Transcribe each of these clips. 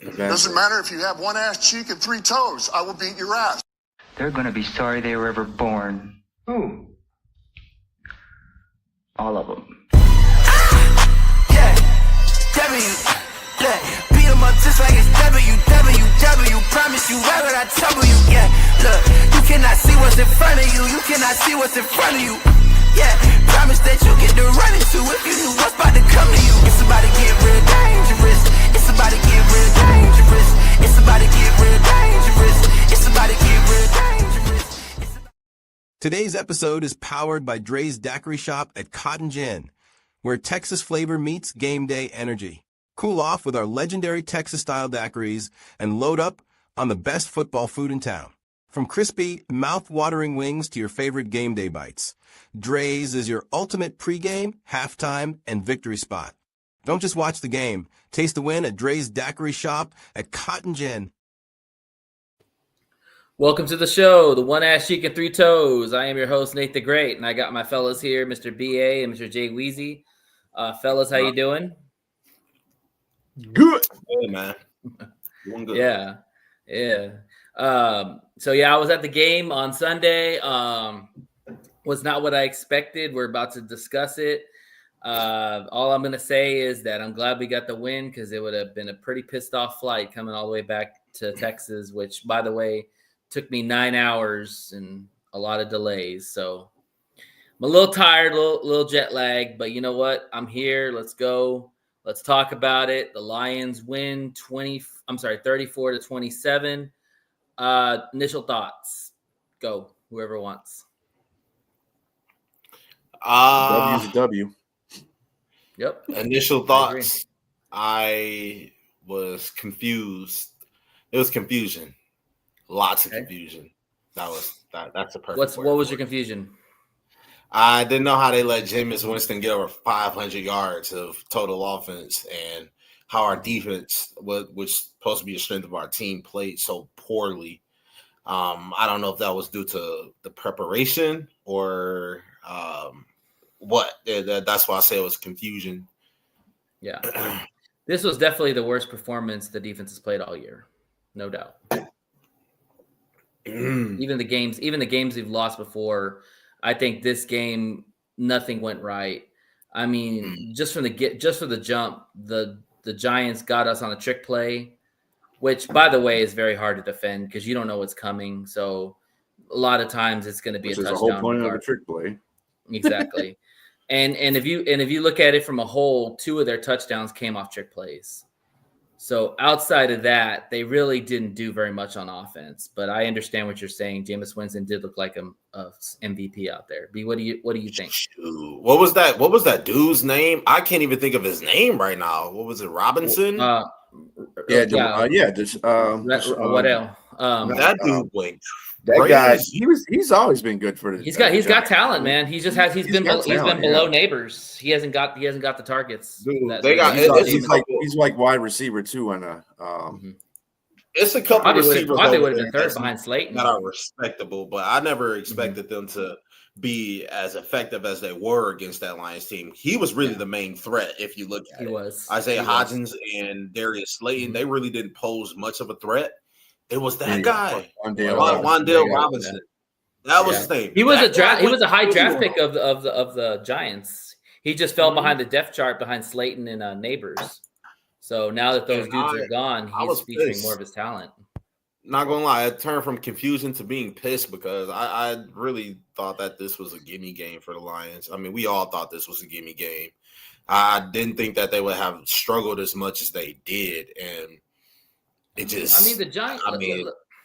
Doesn't matter if you have one ass cheek and 3 toes. I will beat your ass. They're going to be sorry they were ever born. Who? All of them. Yeah, beat them up just like it's WWW. Promise you, why would I trouble you? Yeah, look, you cannot see what's in front of you. You cannot see what's in front of you. Yeah, promise that you get to run into if you knew what's about to come to you. It's about to get real dangerous. It's about to get real dangerous. It's about to get real dangerous. It's about to get real dangerous. Today's episode is powered by Dre's Daiquiri Shop at Cotton Gin, where Texas flavor meets game day energy. Cool off with our legendary Texas-style daiquiris and load up on the best football food in town. From crispy, mouth-watering wings to your favorite game day bites, Dre's is your ultimate pregame, halftime, and victory spot. Don't just watch the game. Taste the win at Dre's Daiquiri Shop at Cotton Gin. Welcome to the show, the One Ass Cheek and 3 Toes. I am your host, Nate the Great, and I got my fellas here, Mr. B.A. and Mr. Jay Weezy. Fellas, how you doing? Good. Hey, man. Doing good. Yeah. I was at the game on Sunday. Was not what I expected. We're about to discuss it. All I'm going to say is that I'm glad we got the win because it would have been a pretty pissed off flight coming all the way back to Texas, which, by the way, took me 9 hours and a lot of delays. So I'm a little tired, a little jet lag, but you know what? I'm here. Let's go. Let's talk about it. The Lions win 34-27. Initial thoughts. Go, whoever wants. W's a W. Yep. Initial thoughts. I was confused. It was confusion. Lots of confusion. That's a perfect word. What was your confusion? I didn't know how they let Jameis Winston get over 500 yards of total offense and how our defense, which was supposed to be the strength of our team, played so poorly. I don't know if that was due to the preparation or what. That's why I say it was confusion. Yeah. This was definitely the worst performance the defense has played all year. No doubt. Even the games we've lost before, I think this game nothing went right. I mean, just for the jump, the Giants got us on a trick play, which, by the way, is very hard to defend because you don't know what's coming. So a lot of times it's going to be a touchdown. The whole point of a trick play. Exactly. and if you look at it from a whole, 2 of their touchdowns came off trick plays. So outside of that, they really didn't do very much on offense. But I understand what you're saying. Jameis Winston did look like a MVP out there. B, what do you think? Shoot. What was that dude's name? I can't even think of his name right now. What was it? Robinson? What else? That dude went. That guy, he's always been good for the. He's got talent, man. He's been below Neighbors. He hasn't got the targets. Dude, he's like wide receiver too, and it's a couple receivers. Probably would have been third behind Slayton. That are respectable, but I never expected them to be as effective as they were against that Lions team. He was really the main threat if you look at it. Was Isaiah Hodgins and Darius Slayton. They really didn't pose much of a threat. It was that guy, Wan'Dale Robinson. That was his name. He was a high draft pick of the Giants. He just fell behind the depth chart behind Slayton and Neighbors. So now that those dudes are gone, he's featuring more of his talent. Not gonna lie, it turned from confusion to being pissed because I really thought that this was a gimme game for the Lions. I mean, we all thought this was a gimme game. I didn't think that they would have struggled as much as they did, and it just. I mean, the Giants.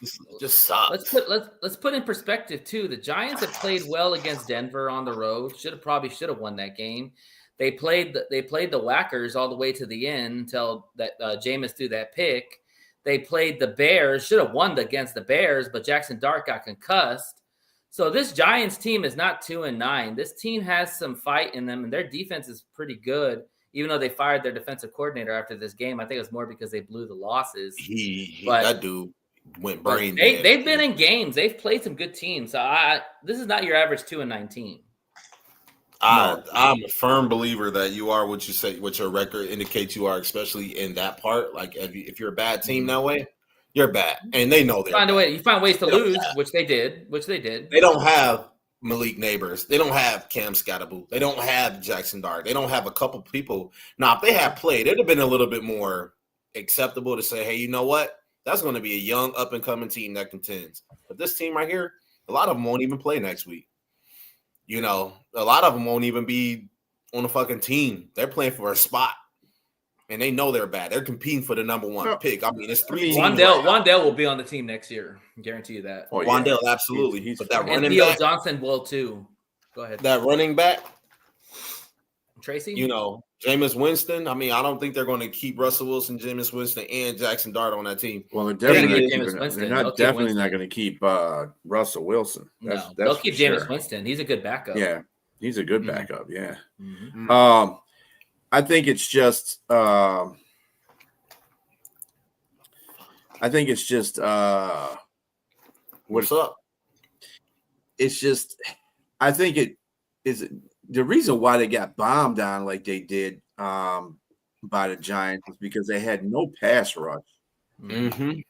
It just sucks. Let's put in perspective too. The Giants have played well against Denver on the road. Should have won that game. They played the Whackers all the way to the end until that Jameis threw that pick. They played the Bears. Should have won against the Bears, but Jackson Dart got concussed. So this Giants team is not 2-9. This team has some fight in them, and their defense is pretty good. Even though they fired their defensive coordinator after this game, I think it was more because they blew the losses. That dude went brain dead. They've been in games. They've played some good teams. So this is not your average 2-9 team. I'm a firm believer that you are what you say, what your record indicates you are, especially in that part. Like if you're a bad team that way, you're bad, and they know they're bad. You find ways to lose, which they did. They don't have Malik Neighbors. They don't have Cam Scatterboot. They don't have Jackson Dart. They don't have a couple people. Now, if they had played, it'd have been a little bit more acceptable to say, hey, you know what? That's going to be a young, up-and-coming team that contends. But this team right here, a lot of them won't even play next week. You know, a lot of them won't even be on the fucking team. They're playing for a spot, and they know they're bad. They're competing for the number one pick. I mean, it's 3 teams. Wandale will be on the team next year. I guarantee you that. Oh, Wandale, absolutely. But that running Theo back, Johnson will too. Go ahead. That running back, Tracy. You know, Jameis Winston. I mean, I don't think they're going to keep Russell Wilson, Jameis Winston, and Jackson Dart on that team. Well, they're definitely not going to keep Russell Wilson. They'll keep Jameis Winston. He's a good backup. Yeah, he's a good backup. Yeah. Mm-hmm. I think it's just. What's up? It's just. I think it is the reason why they got bombed on like they did by the Giants is because they had no pass rush. Mm-hmm.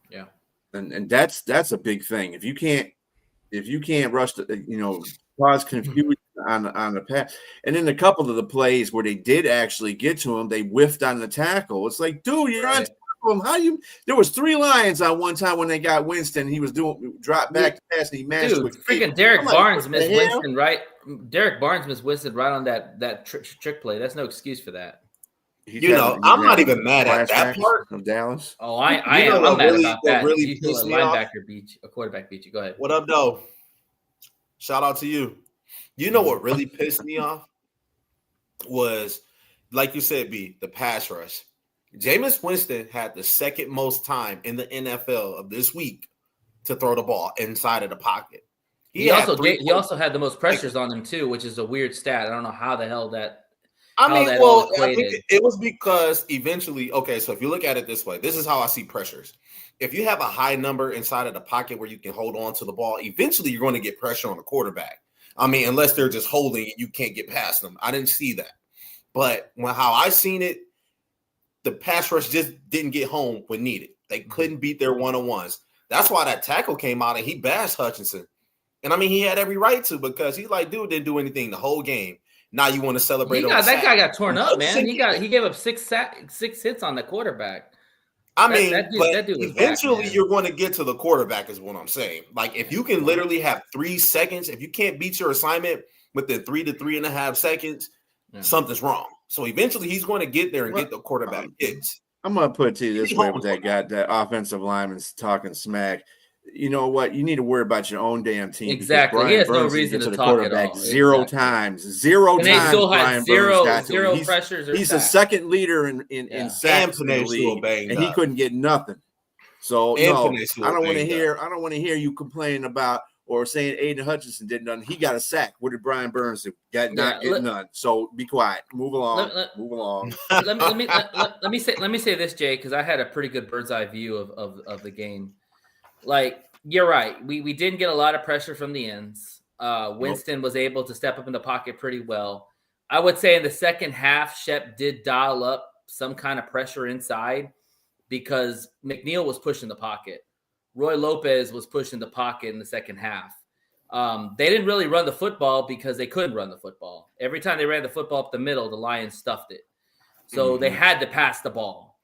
Yeah, and that's a big thing. If you can't rush cause confusion on the pass, and then a couple of the plays where they did actually get to him, they whiffed on the tackle. It's like, dude, you're on top of him. How you? There was 3 Lions on one time when they got Winston. He was drop back to pass, and he matched. Dude, freaking Derek Barnes missed Winston right. Derek Barnes missed Winston right on that trick play. That's no excuse for that. I'm not even mad at that part of Dallas. Oh, I'm mad about that. Really you feel a linebacker beat you, a quarterback beat you. Go ahead. What up, though? Shout out to you. You know what really pissed me off was, like you said, B, the pass rush. Jameis Winston had the second most time in the NFL of this week to throw the ball inside of the pocket. He also had the most pressures on him too, which is a weird stat. I don't know how the hell that. I think it was because eventually, okay, so if you look at it this way, this is how I see pressures. If you have a high number inside of the pocket where you can hold on to the ball, eventually you're going to get pressure on the quarterback. I mean, unless they're just holding and you can't get past them. I didn't see that. But how I seen it, the pass rush just didn't get home when needed. They couldn't beat their one-on-ones. That's why that tackle came out and he bashed Hutchinson. And I mean, he had every right to, because he's like, dude didn't do anything the whole game. Now you want to celebrate? That guy got torn up, man. He gave up 6 hits on the quarterback. I mean, but eventually you're going to get to the quarterback is what I'm saying. Like, if you can literally have 3 seconds, if you can't beat your assignment within 3 to 3.5 seconds, something's wrong. So eventually he's going to get there and get the quarterback hits. I'm going to put it to you this way with that guy, that offensive lineman's talking smack. You know what? You need to worry about your own damn team. Exactly. He has no reason to talk at all. Zero times. Zero times. They still had zero pressures. He's the second leader in sacks in the league, and he couldn't get nothing. So I don't want to hear you complaining about or saying Aiden Hutchinson did nothing. He got a sack. What did Brian Burns do? Not get none. So be quiet. Move along. Move along. Let me say this, Jay, because I had a pretty good bird's eye view of the game. Like, you're right. We didn't get a lot of pressure from the ends. Winston was able to step up in the pocket pretty well. I would say in the second half, Shep did dial up some kind of pressure inside because McNeil was pushing the pocket. Roy Lopez was pushing the pocket in the second half. They didn't really run the football because they couldn't run the football. Every time they ran the football up the middle, the Lions stuffed it. So they had to pass the ball.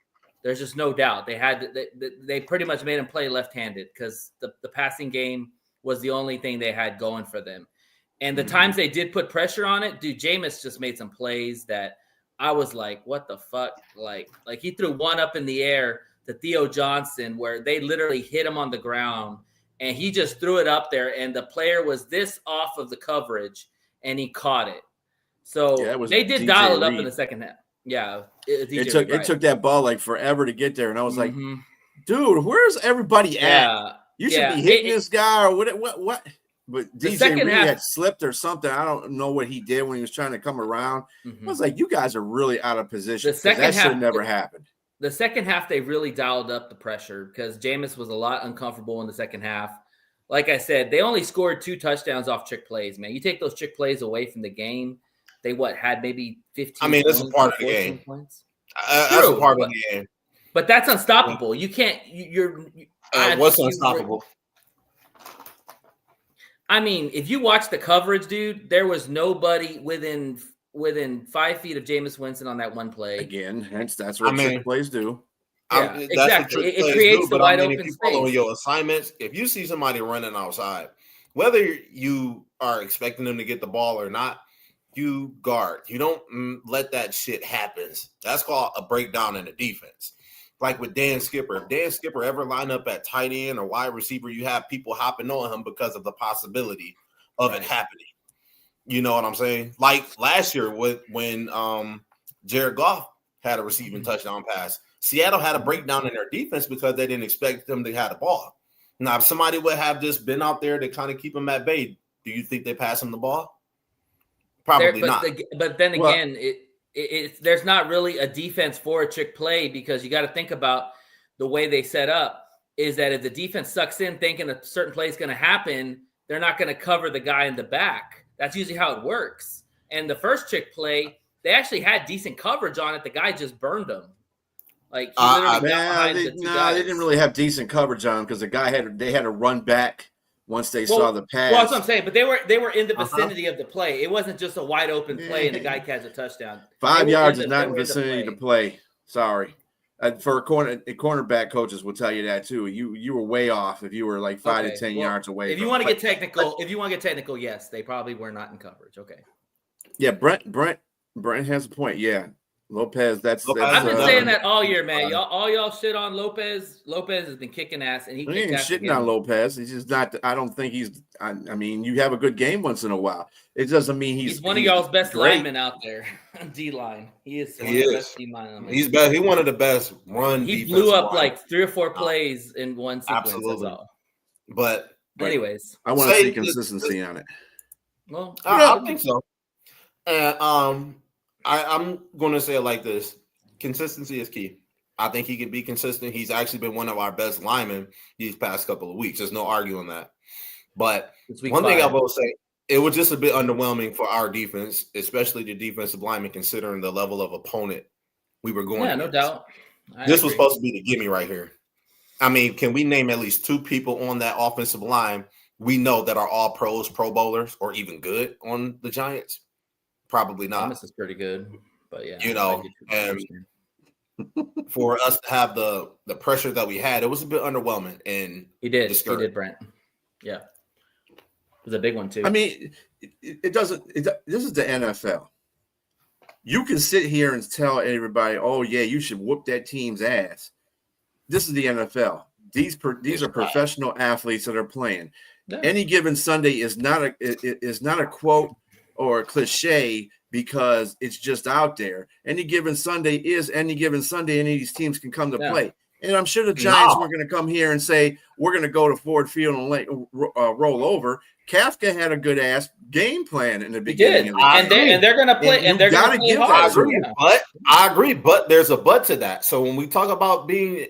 There's just no doubt. They pretty much made him play left-handed because the passing game was the only thing they had going for them. And the times they did put pressure on it, dude, Jameis just made some plays that I was like, what the fuck? Like he threw one up in the air to Theo Johnson where they literally hit him on the ground and he just threw it up there and the player was this off of the coverage and he caught it. So they did dial it up in the second half. Yeah, it took that ball like forever to get there, and I was like, "Dude, where's everybody at? You should be hitting this guy or what?" But DJ Reed had slipped or something. I don't know what he did when he was trying to come around. I was like, "You guys are really out of position." That should never happened. The second half, they really dialed up the pressure because Jameis was a lot uncomfortable in the second half. like I said, they only scored 2 touchdowns off trick plays, man. You take those trick plays away from the game, they had maybe 15 I mean, it's a part of the game. Points. That's a part of the game. But that's unstoppable. You can't. What's unstoppable? I mean, if you watch the coverage, dude, there was nobody within 5 feet of Jameis Winston on that one play. Again, hence that's what trick plays do. Yeah, exactly. It creates the wide open space. Follow your assignments. If you see somebody running outside, whether you are expecting them to get the ball or not, you guard. You don't let that shit happen. That's called a breakdown in the defense. Like with Dan Skipper. If Dan Skipper ever line up at tight end or wide receiver, you have people hopping on him because of the possibility of it happening. You know what I'm saying? Like last year when Jared Goff had a receiving touchdown pass. Seattle had a breakdown in their defense because they didn't expect them to have the ball. Now, if somebody would have just been out there to kind of keep them at bay, do you think they pass them the ball? Probably not. But then again, there's not really a defense for a trick play because you got to think about the way they set up is that if the defense sucks in thinking a certain play is going to happen, they're not going to cover the guy in the back. That's usually how it works. And the first trick play, they actually had decent coverage on it. The guy just burned them. Like they didn't really have decent coverage on him because the guy had to run back once they saw the pass. Well, that's what I'm saying. But they were in the vicinity of the play. It wasn't just a wide open play and the guy catches a touchdown. 5 yards is not in the vicinity to play. Sorry. For cornerback coaches will tell you that too. You were way off if you were like 5 to 10 yards away. If you want to get technical, yes, they probably were not in coverage. Okay. Yeah, Brent has a point. Yeah. Lopez, I've been saying that all year, man. Y'all shit on Lopez. Lopez has been kicking ass, and he ain't shitting on Lopez. He's just not. I don't think he's. I mean, you have a good game once in a while. It doesn't mean he's one of y'all's best linemen out there. D line. He is. One of the best D line. He's best. He's one of the best run. He blew up like 3 or 4 plays in one sequence. Absolutely. That's all. But anyways, I want to see consistency on it. Well, I think so. And I'm going to say it like this. Consistency is key. I think he can be consistent. He's actually been one of our best linemen these past couple of weeks. There's no arguing that. But one thing I will say, it was just a bit underwhelming for our defense, especially the defensive linemen, considering the level of opponent we were going against. No doubt. This was supposed to be the gimme right here. I mean, can we name at least 2 people on that offensive line we know that are all pros, pro bowlers, or even good on the Giants? Probably not. Thomas is pretty good, but yeah, and for us to have the pressure that we had, it was a bit underwhelming. And he did, Brent. Yeah, it was a big one too. I mean, it doesn't. This is the NFL. You can sit here and tell everybody, "Oh yeah, you should whoop that team's ass." This is the NFL. These are professional athletes that are playing. Yeah. Any given Sunday is not a quote or a cliche because it's just out there. Any given Sunday is any given Sunday. Any of these teams can come to play. And I'm sure the Giants were going to come here and say, we're going to go to Ford Field and roll over. Kafka had a good ass game plan in the beginning. And they're going to play. And they're going to play hard. But I agree. But there's a but to that. So when we talk about being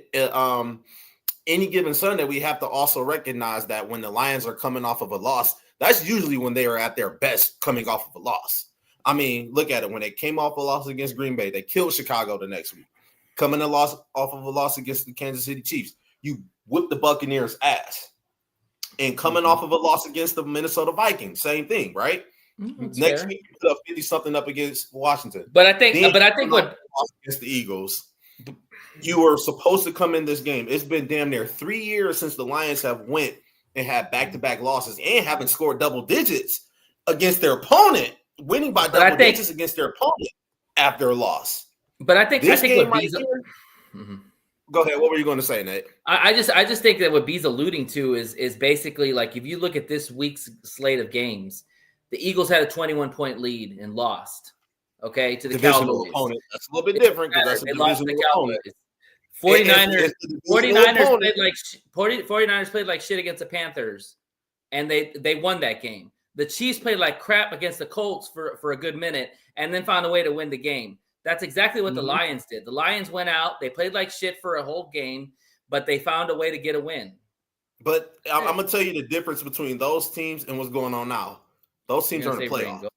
any given Sunday, we have to also recognize that when the Lions are coming off of a loss, that's usually when they are at their best coming off of a loss. I mean, look at it. When they came off a loss against Green Bay, they killed Chicago the next week. Coming off of a loss against the Kansas City Chiefs, you whipped the Buccaneers' ass. And coming off of a loss against the Minnesota Vikings, same thing, right? Next week, you put up 50-something up against Washington. But I think what against the Eagles, you were supposed to come in this game. It's been damn near 3 years since the Lions have went and had back-to-back losses and haven't scored double digits against their opponent, winning by double digits against their opponent after a loss. But I think what Go ahead. What were you going to say, Nate? I just think that what B's alluding to is basically like if you look at this week's slate of games, the Eagles had a 21-point lead and lost. Okay, to the Cowboys. Opponent. That's a little bit different because that's a divisional opponent. 49ers played like shit against the Panthers, and they won that game. The Chiefs played like crap against the Colts for a good minute, and then found a way to win the game. That's exactly what the Lions did. The Lions went out, they played like shit for a whole game, but they found a way to get a win. But I'm gonna tell you the difference between those teams and what's going on now. Those teams are in the playoffs.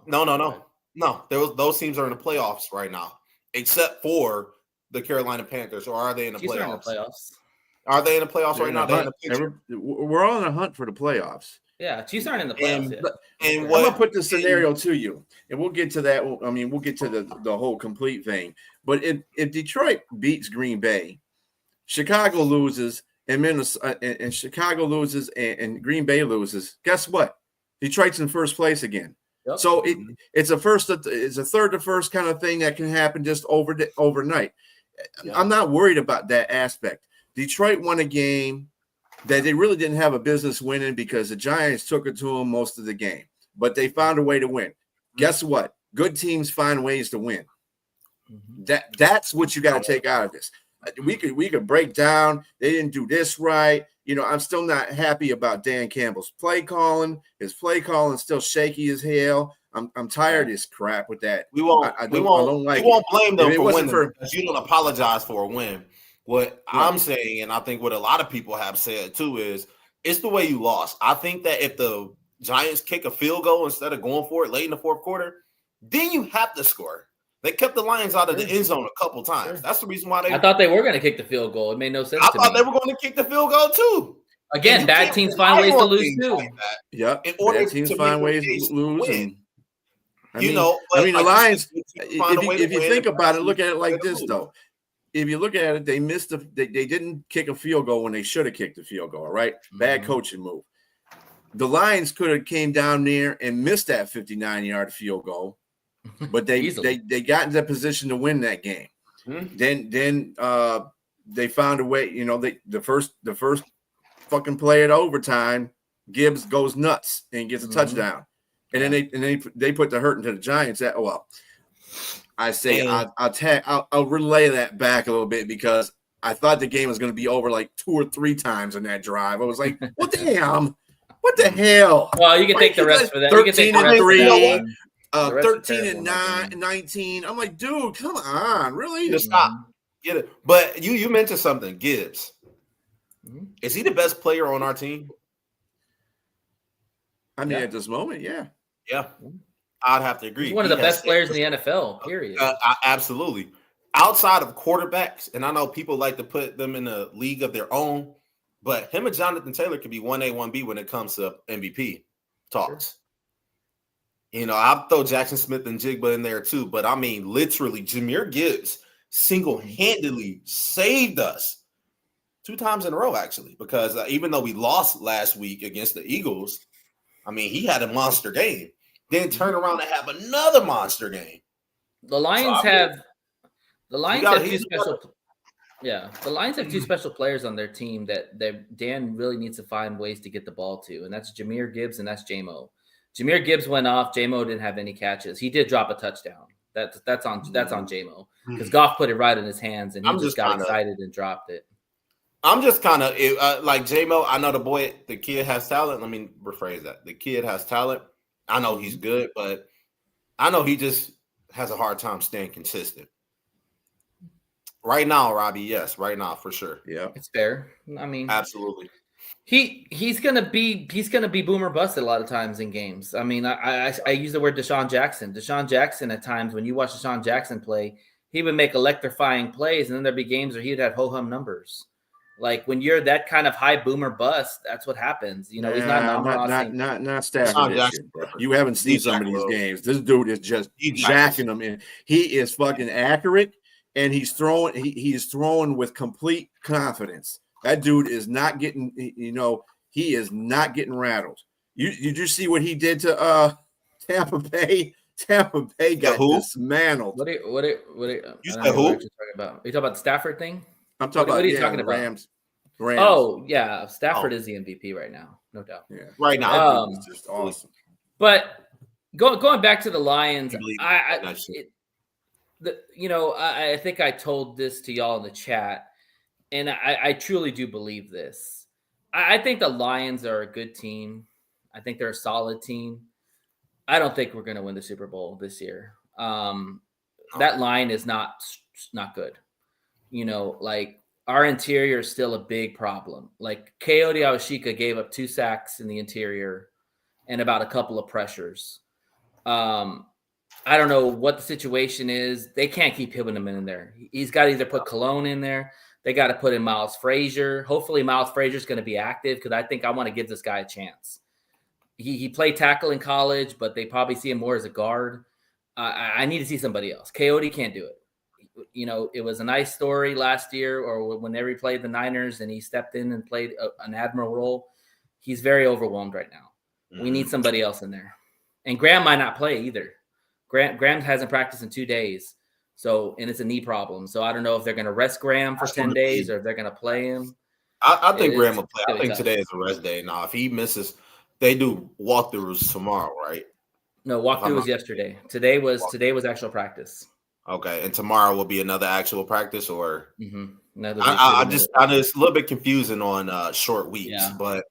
No. Those teams are in the playoffs right now, except for the Carolina Panthers. Or are they in the playoffs? In the playoffs. Are they in the playoffs right now? We're all in a hunt for the playoffs. Yeah, Chiefs aren't in the playoffs yet. And I'm gonna put the scenario to you, and we'll get to that. I mean, we'll get to the whole complete thing. But if Detroit beats Green Bay, Chicago loses, and Chicago loses, and Green Bay loses, guess what? Detroit's in first place again. Yep. So it's a third to first kind of thing that can happen just overnight. Yep. I'm not worried about that aspect. Detroit won a game that they really didn't have a business winning because the Giants took it to them most of the game, but they found a way to win. Guess what? Good teams find ways to win. That's what you got to take out of this. We could break down. They didn't do this right. I'm still not happy about Dan Campbell's play calling. His play calling still shaky as hell. I'm tired of this crap with that. We won't blame them for winning because you don't apologize for a win. What I'm saying, and I think what a lot of people have said too, is it's the way you lost. I think that if the Giants kick a field goal instead of going for it late in the fourth quarter, then you have to score. They kept the Lions out of the end zone a couple times. Sure. That's the reason why I thought they were going to kick the field goal. It made no sense. I thought they were going to kick the field goal too. Again, bad teams find ways to lose too. Bad teams find ways to lose. The Lions. If you think about it, look at it like this though. If you look at it, they missed. They didn't kick a field goal when they should have kicked the field goal. Right, bad coaching move. The Lions could have came down there and missed that 59-yard field goal, but they got into position to win that game. Then they found a way. The first fucking play at overtime, Gibbs goes nuts and gets a touchdown, and then they put the hurt into the Giants. I say I'll relay that back a little bit because I thought the game was going to be over like 2 or 3 times in that drive. I was like, what the hell? Well, you can take the rest for that. 13-3, 13-9, 19. I'm like, dude, come on, really? Just stop. Get it. But you mentioned something, Gibbs. Is he the best player on our team? I mean, at this moment, yeah. Yeah. I'd have to agree. He's one of the best players in the NFL, period. Absolutely. Outside of quarterbacks, and I know people like to put them in a league of their own, but him and Jonathan Taylor could be 1A, 1B when it comes to MVP talks. Sure. I'll throw Jackson Smith and Jigba in there too, but I mean, literally, Jahmyr Gibbs single-handedly saved us 2 times in a row, actually, because even though we lost last week against the Eagles, I mean, he had a monster game. Then turn around and have another monster game. The Lions have two special. Yeah, the Lions have 2 special players on their team that Dan really needs to find ways to get the ball to, and that's Jahmyr Gibbs and that's J-Mo. Jahmyr Gibbs went off. J-Mo didn't have any catches. He did drop a touchdown. That's on J-Mo because Goff put it right in his hands and he just got excited and dropped it. I'm just kind of like J-Mo. I know the kid has talent. Let me rephrase that. The kid has talent. I know he's good, but I know he just has a hard time staying consistent. Right now, Robbie, yes, right now for sure. Yeah, it's fair. I mean, absolutely. He's gonna be boomer bust a lot of times in games. I mean, I use the word Deshaun Jackson. Deshaun Jackson at times when you watch Deshaun Jackson play, he would make electrifying plays, and then there'd be games where he'd have ho-hum numbers. Like when you're that kind of high boomer bust, that's what happens. He's not Stafford. You haven't seen some of these games. This dude is just jacking them in. He is fucking accurate, and he's throwing. He is throwing with complete confidence. That dude is not getting. He is not getting rattled. You just see what he did to Tampa Bay. Tampa Bay got dismantled. What you said who? Are you talking about the Stafford thing? I'm talking about. What are you talking about? Rams. Oh yeah, Stafford is the MVP right now, no doubt. Yeah, right now, it's just awesome. But going back to the Lions, I think I told this to y'all in the chat, and I truly do believe this. I think the Lions are a good team. I think they're a solid team. I don't think we're going to win the Super Bowl this year. That line is not good. our interior is still a big problem. Like Coyote Awashika gave up 2 sacks in the interior and about a couple of pressures. I don't know what the situation is. They can't keep hitting him in there. He's got to either put Cologne in there. They got to put in Miles Frazier. Hopefully Miles Frazier is going to be active because I want to give this guy a chance. He played tackle in college, but they probably see him more as a guard. I need to see somebody else. Coyote can't do it. You know, it was a nice story last year or whenever he played the Niners and he stepped in and played an admirable role. He's very overwhelmed right now. We need somebody else in there. And Graham might not play either. Graham hasn't practiced in 2 days. And it's a knee problem. So I don't know if they're going to rest Graham for 10 days or if they're going to play him. I think Graham will play. I think today is a rest day. Now, if he misses, they do walkthroughs tomorrow, right? No, walkthrough was yesterday. Today was actual practice. Okay, and tomorrow will be another actual practice, or I it's a little bit confusing on short weeks, but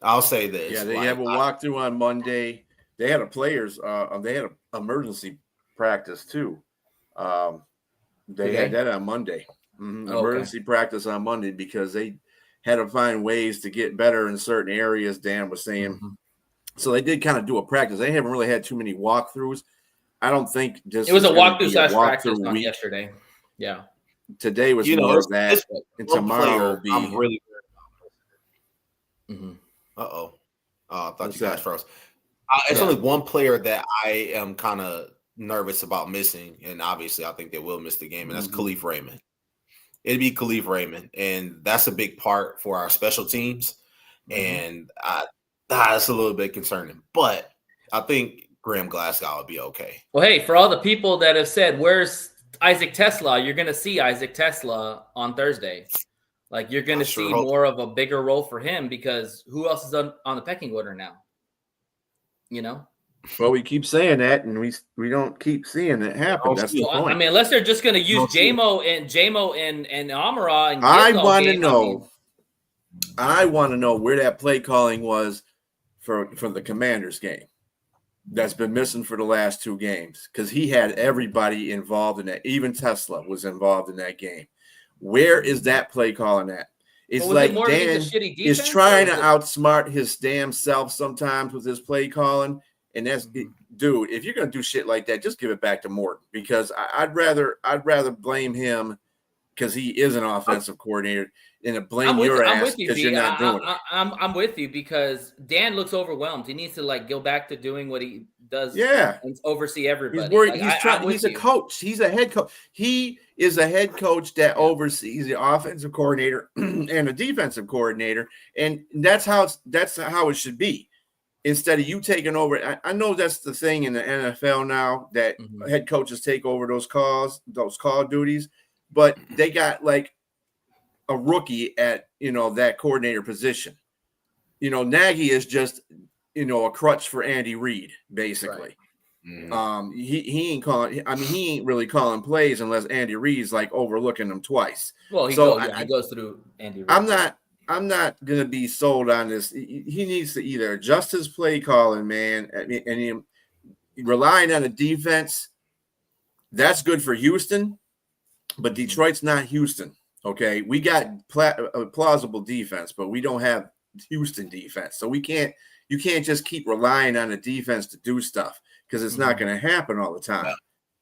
I'll say this: yeah, they have a walkthrough on Monday. They had they had an emergency practice too. They had that on Monday. Emergency practice on Monday because they had to find ways to get better in certain areas. Dan was saying, so they did kind of do a practice. They haven't really had too many walkthroughs. I don't think it was a walkthrough / practice on yesterday. Yeah, today was more of that, and tomorrow will be. I'm really. I thought you guys froze. It's only one player that I am kind of nervous about missing, and obviously I think they will miss the game, and that's Khalif Raymond. It'd be Khalif Raymond, and that's a big part for our special teams, and that's a little bit concerning. But I think Graham Glasgow will be okay. Well, hey, for all the people that have said, "Where's Isaac Tesla?" You're going to see Isaac Tesla on Thursday. Like you're going to see more of a bigger role for him because who else is on the pecking order now? You know. Well, we keep saying that, and we don't keep seeing it happen. That's the point. I mean, unless they're just going to use JMO and Amara. And I want to know. I want to know where that play calling was for the Commanders game. That's been missing for the last 2 games because he had everybody involved in that. Even Tesla was involved in that game. Where is that play calling at? It's like Dan is trying to outsmart his damn self sometimes with his play calling. And that's dude, if you're gonna do shit like that, just give it back to Morton because I'd rather blame him because he is an offensive coordinator than to blame your ass because you're not doing it. I'm with you because Dan looks overwhelmed. He needs to go back to doing what he does. Yeah, and oversee everybody. He's worried. He's a coach. He's a head coach. He is a head coach that oversees the offensive coordinator and the defensive coordinator, and that's how it should be. Instead of you taking over, I know that's the thing in the NFL now that head coaches take over those call duties, but they got like a rookie at that coordinator position. Nagy is just a crutch for Andy Reid, basically. Right. He ain't calling. I mean, he ain't really calling plays unless Andy Reid's like overlooking them twice. Well, he goes through Andy Reid. I'm not going to be sold on this. He needs to either adjust his play calling, man, and relying on the defense. That's good for Houston, but Detroit's not Houston. Okay, we got a plausible defense, but we don't have Houston defense. So you can't just keep relying on the defense to do stuff because it's not going to happen all the time.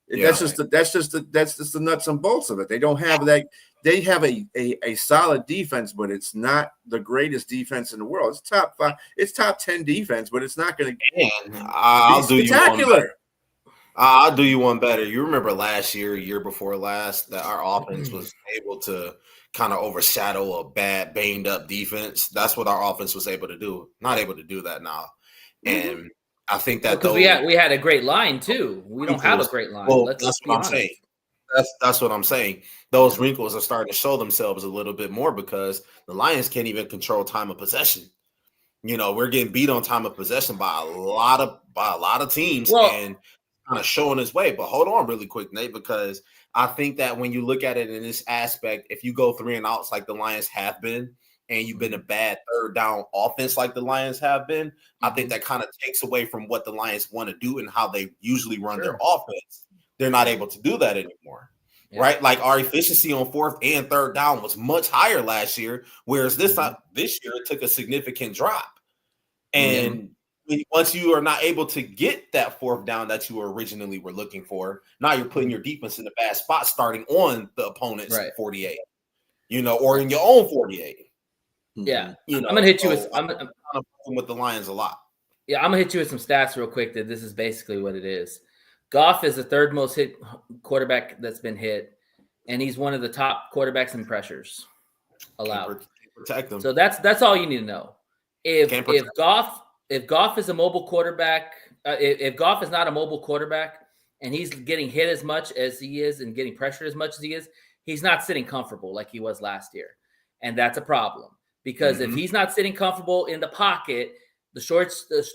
Yeah. That's just the nuts and bolts of it. They don't have that. They have a solid defense, but it's not the greatest defense in the world. It's top 5. It's top 10 defense, but it's not going to be spectacular. I'll do you one better. You remember year before last, that our offense was able to kind of overshadow a bad, banged up defense. That's what our offense was able to do. Not able to do that now. And I think that because we had a great line too. We don't have a great line. Well, that's what I'm saying. That's what I'm saying. Those wrinkles are starting to show themselves a little bit more because the Lions can't even control time of possession. We're getting beat on time of possession by a lot of teams and kind of showing its way. But hold on really quick, Nate, because I think that when you look at it in this aspect, if you go 3 and outs like the Lions have been, and you've been a bad third down offense like the Lions have been, I think that kind of takes away from what the Lions want to do and how they usually run their offense. They're not able to do that anymore. right? Like our efficiency on 4th and 3rd down was much higher last year, whereas this year it took a significant drop. And once you are not able to get that 4th down that you originally were looking for, now you're putting your defense in a bad spot, starting on the opponent's 48, or in your own 48. Yeah, I'm gonna hit you with with the Lions a lot. Yeah, I'm gonna hit you with some stats real quick. That this is basically what it is. Goff is the 3rd most hit quarterback that's been hit, and he's one of the top quarterbacks in pressures allowed. Can't protect them. So that's all you need to know. If Goff is a mobile quarterback, if Goff is not a mobile quarterback, and he's getting hit as much as he is and getting pressured as much as he is, he's not sitting comfortable like he was last year, and that's a problem. Because if he's not sitting comfortable in the pocket, the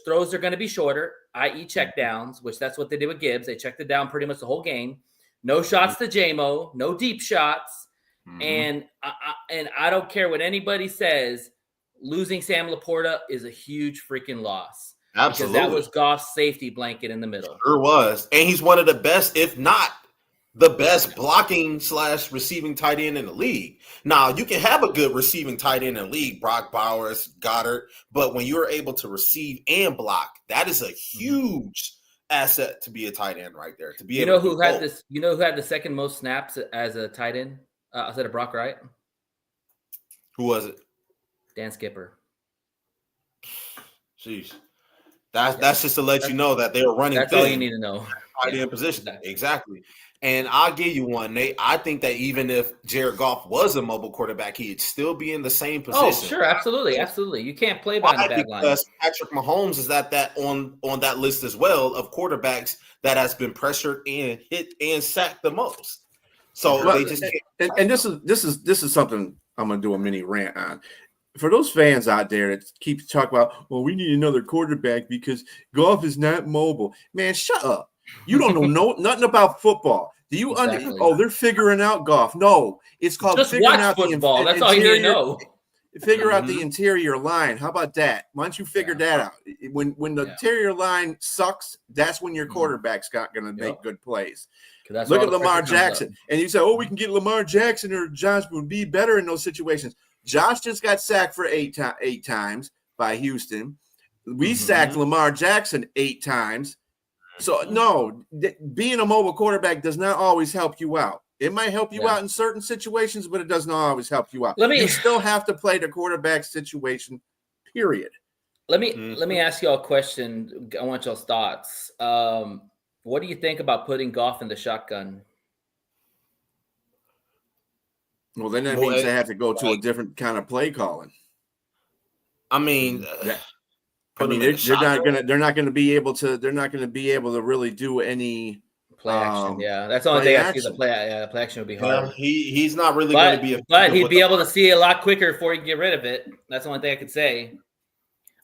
throws are going to be shorter, i.e. check downs, which that's what they did with Gibbs. They checked it down pretty much the whole game. No shots to J-Mo, no deep shots. And I don't care what anybody says, losing Sam Laporta is a huge freaking loss. Absolutely. Because that was Goff's safety blanket in the middle. Sure was. And he's one of the best, if not the best blocking / receiving tight end in the league. Now, you can have a good receiving tight end in the league, Brock Bowers, Goddard, but when you're able to receive and block, that is a huge asset to be a tight end right there. To be able who had this? You know who had the 2nd most snaps as a tight end outside of Brock Wright? Who was it? Dan Skipper. Jeez. That's just to let you know that they're running. That's all you need to know. Tight end position. Exactly. And I'll give you one, Nate. I think that even if Jared Goff was a mobile quarterback, he'd still be in the same position. Oh, sure, absolutely. You can't play behind the bad line. Because Patrick Mahomes is that on that list as well of quarterbacks that has been pressured and hit and sacked the most. So they just can't. And this is something I'm going to do a mini rant on. For those fans out there that keep talking about, well, we need another quarterback because Goff is not mobile. Man, shut up. You don't know nothing about football. Do you they're figuring out Goff. No, it's called just figuring watch out football. the That's all you need to know. Figure out the interior line. How about that? Why don't you figure that out? When the interior line sucks, that's when your quarterback's not going to make good plays. Look at Lamar Jackson. And you say, oh, we can get Lamar Jackson or Josh would be better in those situations. Josh just got sacked for eight times by Houston. We sacked Lamar Jackson 8 times. So, no, being a mobile quarterback does not always help you out. It might help you out in certain situations, but it does not always help you out. You still have to play the quarterback situation, period. Let me ask you all a question. I want y'all's thoughts. What do you think about putting Goff in the shotgun? Well, then that means they have to go to a different kind of play calling. I mean, they're not going to be able to really do any play action. Yeah, that's the only thing I see. The play action would be hard. Yeah, he's not really going to be. But he'd be able to see it a lot quicker before he can get rid of it. That's the only thing I could say.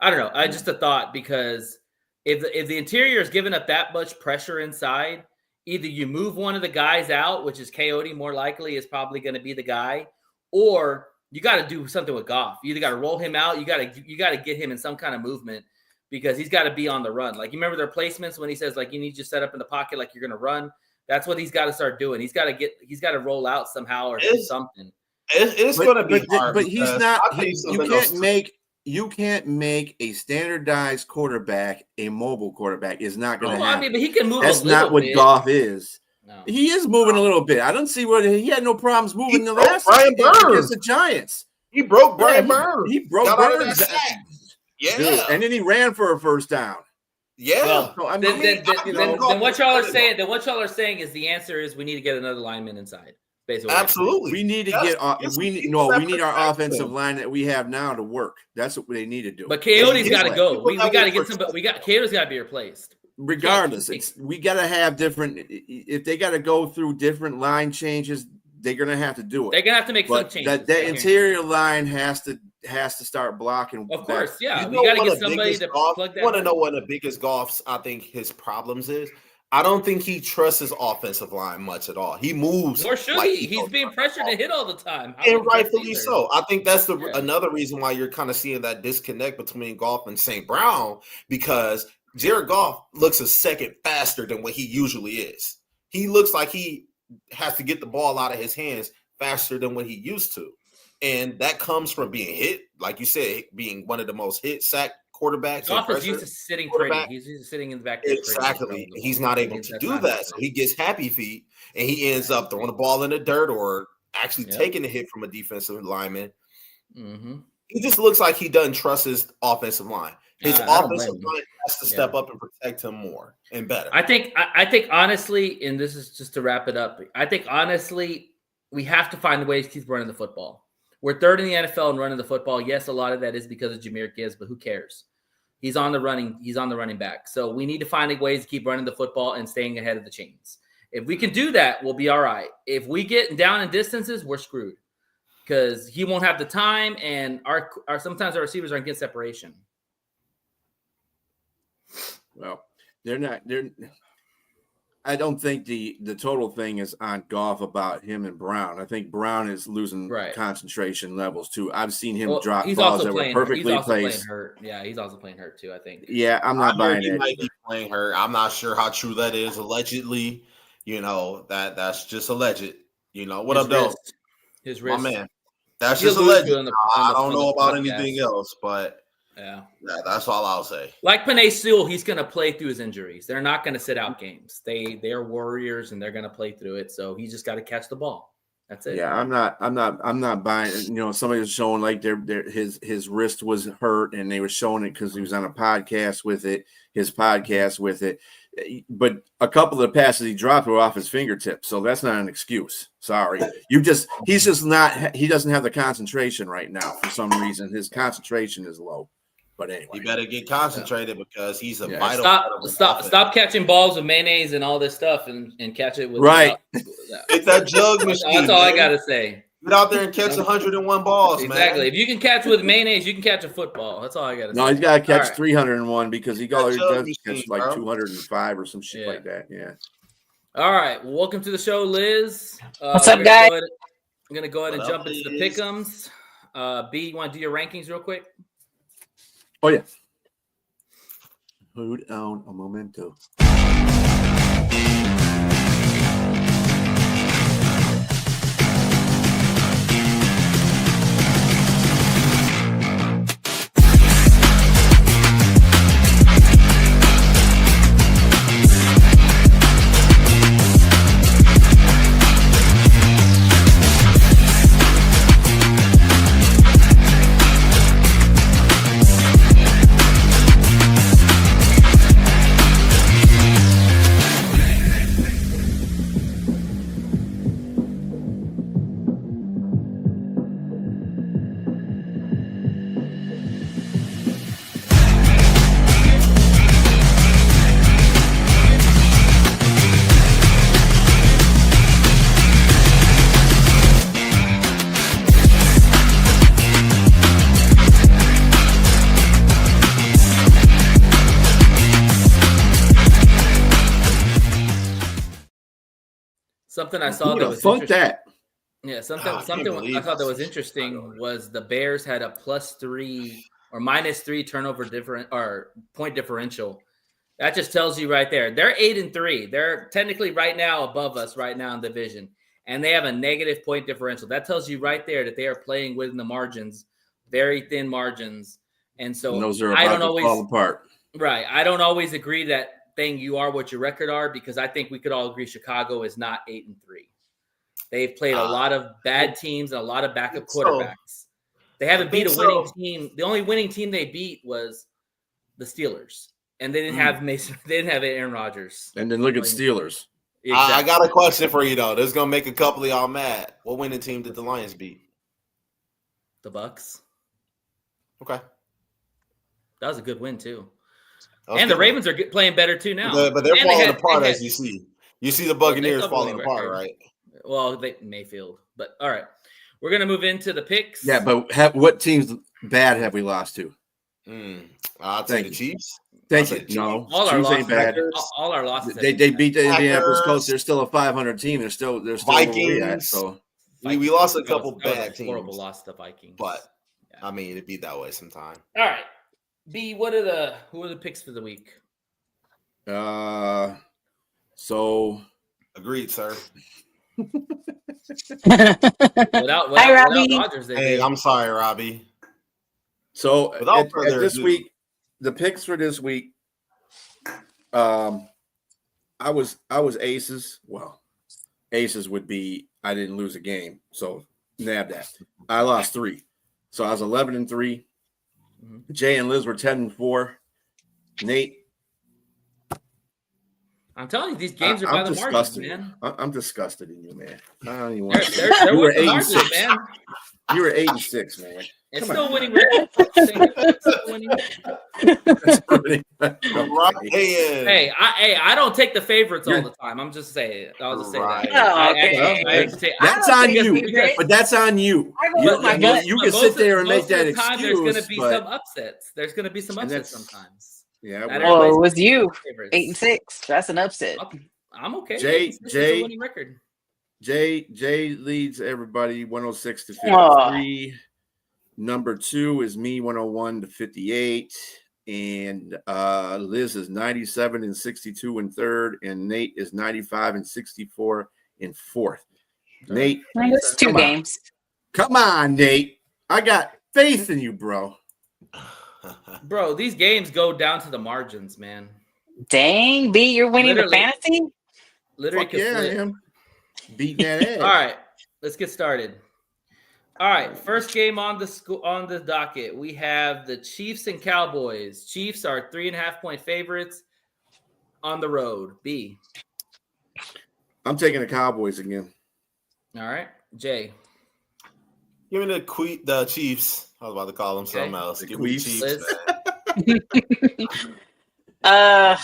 I don't know. I just a thought because if the interior is giving up that much pressure inside, either you move one of the guys out, which is Coyote more likely is probably going to be the guy, or you got to do something with Goff. You either got to roll him out, you got to get him in some kind of movement because he's got to be on the run. Like you remember their placements when he says like you need to set up in the pocket like you're going to run. That's what he's got to start doing. He's got to roll out somehow or do something. It's going to be hard. But he's not. You can't make a standardized quarterback a mobile quarterback. Is not going to happen. I mean, but he can move. That's not what Goff is. No. He is moving a little bit. I don't see what he had no problems moving the last Brian Burns against the Giants. He broke Brian Burns. He broke Burns. Yeah, dude, and then he ran for a first down. Yeah. Well, so, then what y'all are saying? Then what y'all are saying is the answer is we need to get another lineman inside. Basically, absolutely. We need to we need our offensive line that we have now to work. That's what they need to do. But Coyote's got to go. We got to get some. But Coyote's got to be replaced. Regardless, we got to have different. If they got to go through different line changes, they're going to have to do it. They're going to have to make some changes. That interior line has to start blocking. Of course, yeah. We got to get somebody to plug that. I want to know one of the biggest Goff's. I think his problems is. I don't think he trusts his offensive line much at all. He moves. Nor should he. He's being pressured to hit all the time. And rightfully so. I think that's another reason why you're kind of seeing that disconnect between Goff and St. Brown because Jared Goff looks a second faster than what he usually is. He looks like he has to get the ball out of his hands faster than what he used to. And that comes from being hit, like you said, being one of the most hit sack quarterbacks. Goff is used to sitting pretty. He's used to sitting in the back. Exactly. He's not able to do that. So he gets happy feet and he ends up throwing the ball in the dirt or actually taking a hit from a defensive lineman. Mm-hmm. He just looks like he doesn't trust his offensive line. His offensive line has to step up and protect him more and better. I think honestly, and this is just to wrap it up, I think honestly, we have to find ways to keep running the football. We're third in the NFL in running the football. Yes, a lot of that is because of Jahmyr Gibbs, but who cares? He's on the running back. So we need to find ways to keep running the football and staying ahead of the chains. If we can do that, we'll be all right. If we get down in distances, we're screwed because he won't have the time, and our sometimes our receivers aren't getting separation. Well, they're I don't think the total thing is on Goff about him and Brown. I think Brown is losing concentration levels too. I've seen him drop balls that were perfectly placed. Yeah, he's also playing hurt too, I think. Yeah, I'm not buying it. He might be playing hurt. I'm not sure how true that is. Allegedly, that's just alleged. What up, though? His wrist. My man. That's just alleged. I don't know about anything else, but yeah, that's all I'll say. Like Penei Sewell, he's going to play through his injuries. They're not going to sit out games. They're warriors and they're going to play through it. So he just got to catch the ball. That's it. Yeah, I'm not buying. Somebody was showing like his wrist was hurt, and they were showing it because he was on a podcast with it. His podcast with it, but a couple of the passes he dropped were off his fingertips, so that's not an excuse. Sorry, he doesn't have the concentration right now for some reason. His concentration is low. But anyway, you better get concentrated because he's a vital. Stop catching balls with mayonnaise and all this stuff and catch it with It's that jug machine. That's all I gotta say. Get out there and catch 101 balls, exactly. man. If you can catch with mayonnaise, you can catch a football. That's all I gotta say. No, he's got to catch 301 because he always does catch like 205 or some shit like that. Yeah. All right. Well, welcome to the show, Liz. What's up, guys? I'm gonna go ahead and jump into the Pic Ems. B, you want to do your rankings real quick? Oh, yeah. Hold on a momento. Something I saw that was Yeah, something I thought that was interesting was the Bears had a +3 or -3 turnover point differential. That just tells you right there. They're 8-3. They're technically right now above us right now in the division, and they have a negative point differential. That tells you right there that they are playing within the margins, very thin margins. And so those are about to fall apart. Right. I don't always agree that thing you are what your record are, because I think we could all agree Chicago is not 8-3. They've played a lot of bad teams and a lot of backup quarterbacks. They haven't beat a winning team. The only winning team they beat was the Steelers, and they didn't have Mason. They didn't have Aaron Rodgers. And then look at Steelers. Exactly. I got a question for you though. This is gonna make a couple of y'all mad. What winning team did the Lions beat? The Bucks. Okay, that was a good win too. And the Ravens are playing better too now. But they're falling apart as you see. You see the Buccaneers falling apart, right? Well, Mayfield. But all right, we're gonna move into the picks. Yeah, but what teams bad have we lost to? I'll take the Chiefs. Thank you. No, all our losses. Bad. All our losses. They beat the Indianapolis Colts. They're still a 500 team. They're still Vikings. So we lost a couple bad teams. Horrible loss to Vikings. But I mean, it'd be that way sometime. All right. B, who are the picks for the week? So agreed, sir. Without Robbie. Rodgers, they Hey, did. I'm sorry, Robbie. So Without at further this ado. week, the picks for this week, I was aces. Well, aces would be I didn't lose a game, so nab that. I lost 3, so I was 11-3. Jay and Liz were 10-4. Nate, I'm telling you, these games are by the margins, man. I'm disgusted in you, man. I don't even They're, want they're, they're You were with the 8 and margins, 6. man. You were 8-6, man. It's Come still on. winning record. It's still winning. Hey, I don't take the favorites all the time. I'm just saying. I'll just say that. Oh, okay. I actually take. That's I on don't take a you, favorite. but that's on you. I go with my gut. You can sit there and make that Most of the time, excuse. there's going to be but- some upsets. There's going to be some And upsets that's- sometimes. Yeah. Not well, Oh, everybody's it was you. favorites. 8-6. That's an upset. I'm okay. Jay- 8-6 is Jay- a winning record. Jay leads everybody 106-53. Aw. Number 2 is me 101-58. And Liz is 97-62 in third, and Nate is 95-64 in fourth. Nate, It's 2 come on. games. Come on, Nate. I got faith in you, bro. Bro, these games go down to the margins, man. Dang, B, you're winning Literally. the fantasy? Literally, Fuck could yeah, I flip. am. Beating that ass. All right, let's get started. All right, first game on the docket. We have the Chiefs and Cowboys. Chiefs are 3.5-point favorites on the road. B. I'm taking the Cowboys again. All right, Jay. Give me the Chiefs. I was about to call them something else. Give me the Queefs. Chiefs. Liz? Man.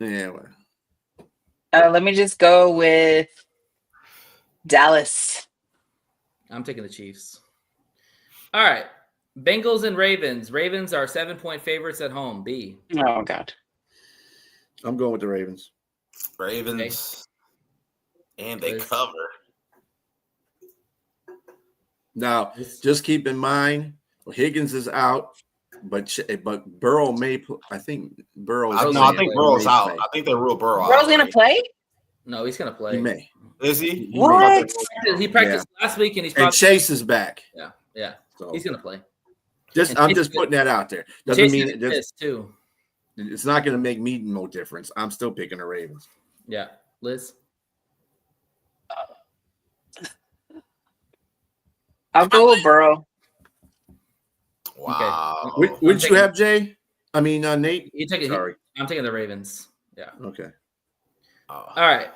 Yeah, well. Let me just go with Dallas. I'm taking the Chiefs. All right, Bengals and Ravens. Ravens are 7-point favorites at home. B. Oh, God. I'm going with the Ravens. Ravens. And they Liz? cover. Now, just keep in mind, Higgins is out, but Burrow may. I think Burrow. I Burrow's think may Burrow's may out. play. I think they rule Burrow out. Burrow's going to play? No, he's gonna play. He may. Is he? He What? may. He practiced last week, and he's And probably Chase is back. yeah. So He's gonna play. just and I'm Chase just is putting that out there. Doesn't Chase mean is it pissed too. it's not going to make me no difference. I'm still picking the Ravens. Yeah, Liz. I'll go with Burrow. Wow. Would you taking- have Jay? I mean Nate. You take it. Sorry. I'm taking the Ravens. Yeah. Okay. All right.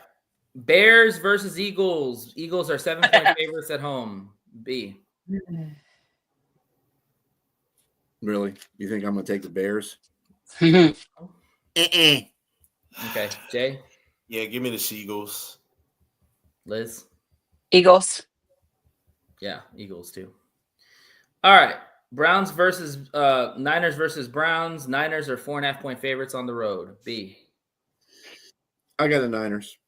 Bears versus Eagles. Eagles are 7-point favorites at home. B. Really? You think I'm going to take the Bears? Okay. Jay. Yeah, give me the Seagulls. Liz. Eagles. Yeah, Eagles too. All right. Browns versus Niners versus Browns. Niners are 4.5-point favorites on the road. B. I got the Niners.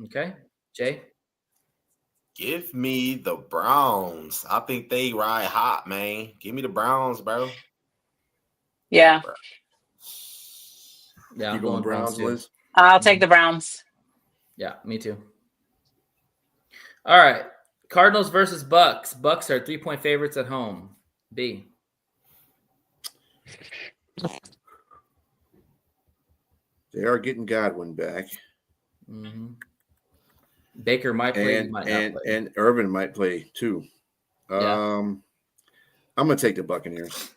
Okay. Jay. Give me the Browns. I think they ride hot, man. Give me the Browns, bro. Yeah. Yeah, You I'm going Browns, too. Liz? I'll take the Browns. Yeah, me too. All right. Cardinals versus Bucks. Bucks are 3-point favorites at home. B. They are getting Godwin back. Mm-hmm. Baker might play. He might not play. And Irvin might play too. Yeah. I'm gonna take the Buccaneers.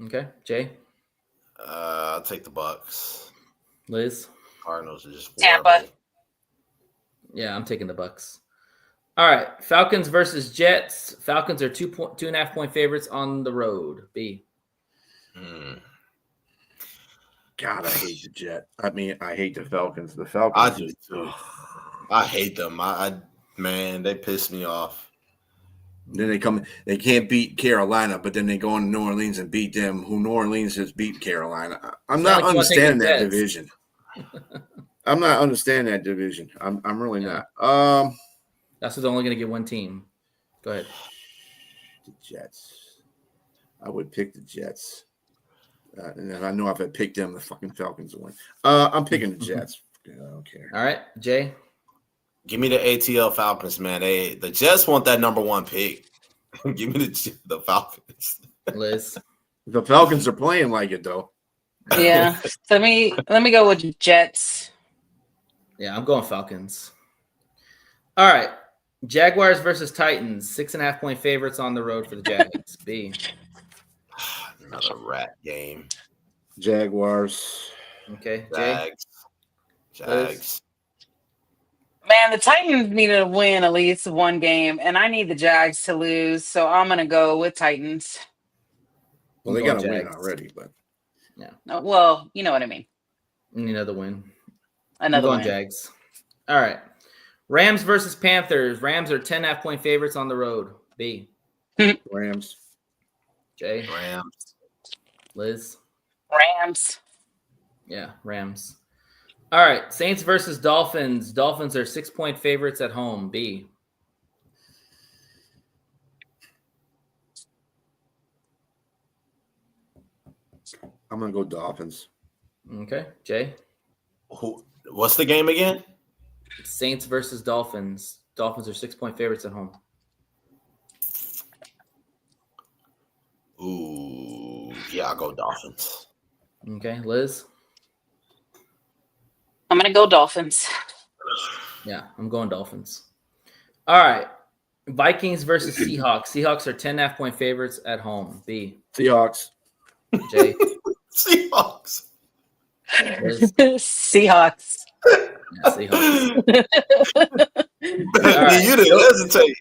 Okay. Jay. I'll take the Bucks. Liz. Cardinals are just Tampa. horrible. Yeah, I'm taking the Bucks. All right. Falcons versus Jets. Falcons are 2.5-point favorites on the road. B. God, I hate the Jet. I mean, I hate the Falcons. The I Falcons. do too. I hate them. Man, they piss me off. Then they can't beat Carolina, but then they go into New Orleans and beat them, who New Orleans just beat Carolina. I'm not like you wanna take understanding the that Jets. division. I'm not understanding that division. I'm really Yeah. not. That's what's only going to get one team. Go ahead. The Jets. I would pick the Jets. And then I know if I picked them, the fucking Falcons will win. I'm picking the Jets. I don't care. All right, Jay. Give me the ATL Falcons, man. The Jets want that number 1 pick. Give me the Falcons. Liz. The Falcons are playing like it though. Yeah. So let me go with Jets. Yeah, I'm going Falcons. All right. Jaguars versus Titans. 6.5-point favorites on the road for the Jags. B. Another rat game. Jaguars. Okay, Jay. Jags. Man, the Titans need to win at least one game, and I need the Jags to lose, so I'm gonna go with Titans. Well, they got to win already, but Well, you know what I mean. Another win. Another I'm going win. Jags. All right. Rams versus Panthers. Rams are 10.5-point favorites on the road. B. Rams. Jay. Rams. Liz. Rams. Yeah, Rams. All right. Saints versus Dolphins. Dolphins are 6-point favorites at home. B. I'm gonna go Dolphins. Okay. Jay. What's the game again? Saints versus Dolphins. Dolphins are 6-point favorites at home. Ooh, yeah, I'll go Dolphins. Okay. Liz. I'm gonna go Dolphins. Yeah, I'm going Dolphins. All right. Vikings versus Seahawks. Seahawks are 10.5-point favorites at home. B. Seahawks. Jay. Seahawks. Liz. Seahawks. Yeah, Seahawks. right. You didn't hesitate.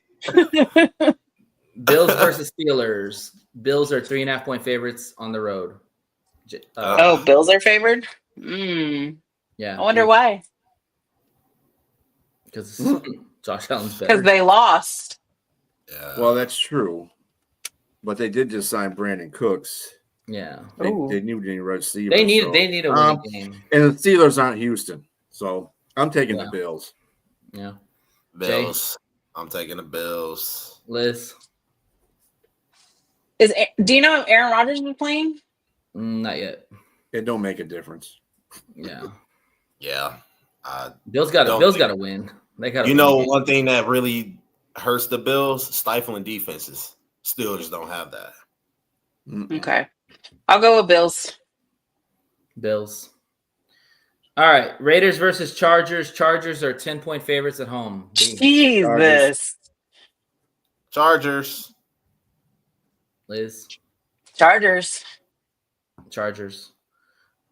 Bills versus Steelers. Bills are 3.5-point favorites on the road. Bills are favored? Yeah. I wonder why. Because Josh Allen's better. Because they lost. Yeah. Well, that's true, but they did just sign Brandon Cooks. Yeah. They need a receiver. They need a winning game. And the Steelers aren't Houston, so I'm taking the Bills. Yeah. Bills. I'm taking the Bills. Liz. Do you know if Aaron Rodgers is playing? Not yet. It don't make a difference. Yeah. Yeah. Bills got to win. They got. One thing that really hurts the Bills: stifling defenses. Steelers don't have that. Okay. I'll go with Bills. Bills. All right. Raiders versus Chargers. Chargers are 10-point favorites at home. Jesus. Chargers. Liz. Chargers.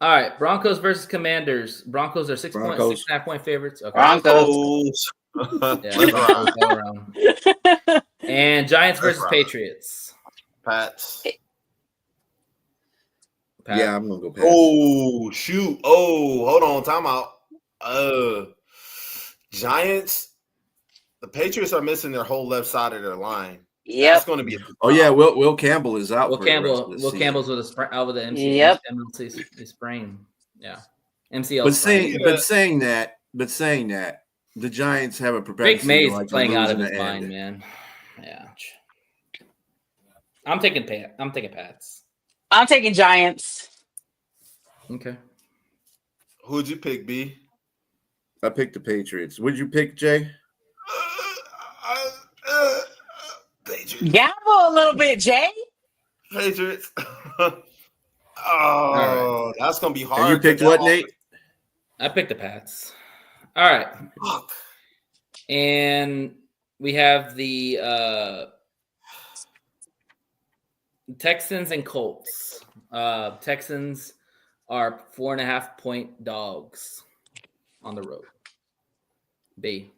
All right. Broncos versus Commanders. Broncos are 6.5-point favorites. Okay. Broncos. Yeah, all around. And Giants versus Patriots. Pats. Pat. Yeah, I'm gonna go Pats. Oh shoot! Oh, hold on, time out. Giants. The Patriots are missing their whole left side of their line. Yep. That's going to be. Will Campbell is out. Will Campbell's with out with the MCL sprain. Yeah, MCL. But saying that, the Giants have a propensity. Big May's playing out of his mind, man. Yeah. I'm taking Pats. I'm taking Giants. Okay. Who'd you pick, B? I picked the Patriots. Would you pick, Jay? Patriots. Gamble a little bit, Jay. Patriots. Right. That's gonna be hard. And you picked what, Nate? I picked the Pats. All right. Fuck. And we have the Texans and Colts. Texans are 4.5-point dogs on the road. B.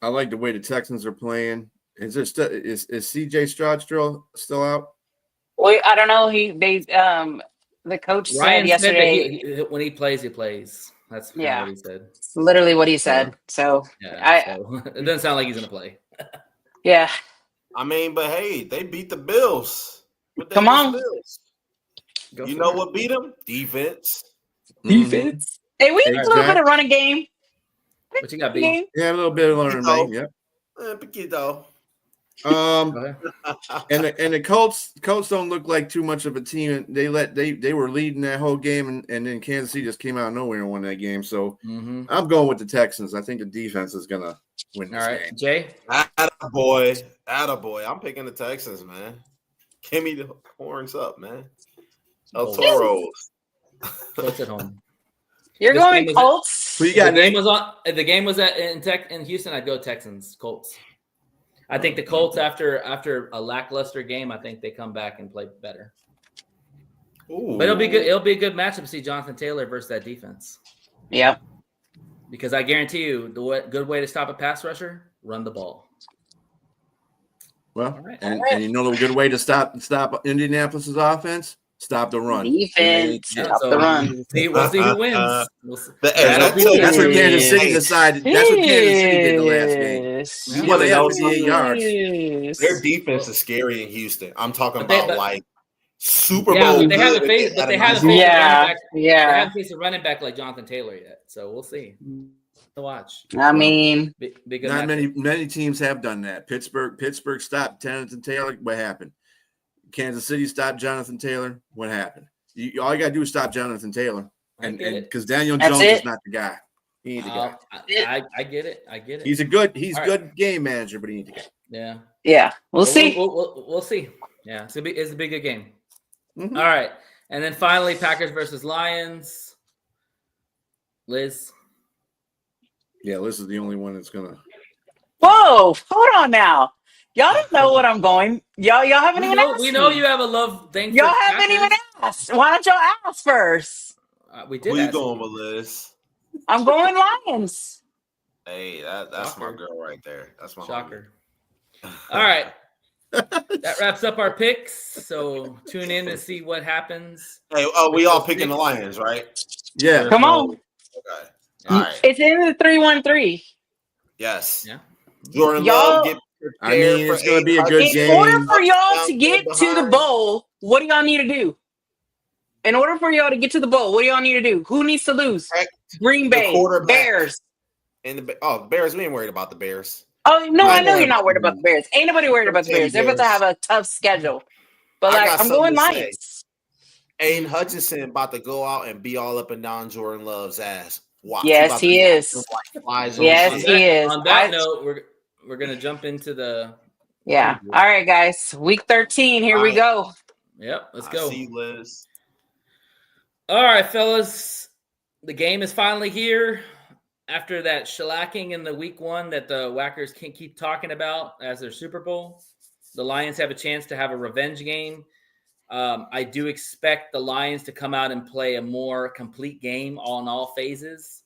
I like the way the Texans are playing. Is CJ Stroud still out? Well, I don't know. The coach Ryan said yesterday. said that when he plays, he plays. That's what he said. It's literally what he said. So it doesn't sound like he's gonna play. Yeah. I mean, but hey, they beat the Bills. Come on. You know what beat them? Defense. Defense. Hey, we need a little bit of running game. What you got, B? Yeah, a little bit of running game. Yeah. Piquito. Um, Go ahead. and the Colts don't look like too much of a team. They were leading that whole game, and then Kansas City just came out of nowhere and won that game. So I'm going with the Texans. I think the defense is gonna win this All right, game. Jay. Attaboy. I'm picking the Texans, man. Give me the horns up, man. El Colts. Toros. Colts at home. You're This going game was Colts. Who you got, The game Nick? was on. If the game was in Houston, I'd go Texans. Colts. I think the Colts after a lackluster game, I think they come back and play better. Ooh. But it'll be good. It'll be a good matchup to see Jonathan Taylor versus that defense. Yep. Because I guarantee you, the good way to stop a pass rusher, run the ball. Well, right. and you know the good way to stop Indianapolis's offense? Stop the run. Defense. Stop the run. We'll see who wins. That's what Kansas City decided. That's what Kansas City did the last game. Yeah, They they had also 58 yards. Their defense is scary in Houston. I'm talking But about like Super Yeah, Bowl. but they haven't faced. But they haven't faced a running back. They haven't faced a running back like Jonathan Taylor yet. So we'll see. To watch. I mean, big not many teams have done that. Pittsburgh stopped Jonathan Taylor. What happened? Kansas City stopped Jonathan Taylor. What happened? All you got to do is stop Jonathan Taylor, and because Daniel Jones is not the guy. He ain't the guy. I get it. I get it. He's good game manager, but he ain't the guy. Yeah. We'll see. We'll see. Yeah, it's a big good game. Mm-hmm. All right, and then finally, Packers versus Lions. Liz. Yeah, Liz is the only one that's gonna. Whoa! Hold on now. Y'all don't know what I'm going. Y'all haven't even asked. We know you have a love thing. Y'all haven't even asked. Why don't y'all ask first? We did. Who you going with, Liz? I'm going Lions. Hey, that's my girl right there. That's my shocker. All right. That wraps up our picks. So tune in to see what happens. Hey, we all picking the Lions, right? Yeah. Come on. Okay. All right. It's in the 3-1-3. Yes. Yeah. Jordan Y'all, Love, it's going to be a good game. In order for y'all to get to the bowl, what do y'all need to do? In order for y'all to get to the bowl, what do y'all need to do? Who needs to lose? Green Bay, Bears. And the Bears, we ain't worried about the Bears. Oh, no, I know you're not worried about the Bears. Ain't nobody worried about the Bears. They're about to have a tough schedule. But I'm going Lions. Aiden Hutchinson about to go out and be all up and down Jordan Love's ass. Watch. Yes, he is. Yes, he is. On that note, we're gonna jump into the. Yeah. All right, guys. Week 13. Here we go. Yep. Let's go. See, Liz. All right, fellas. The game is finally here. After that shellacking in the week 1 that the Whackers can't keep talking about as their Super Bowl, the Lions have a chance to have a revenge game. I do expect the Lions to come out and play a more complete game on all phases.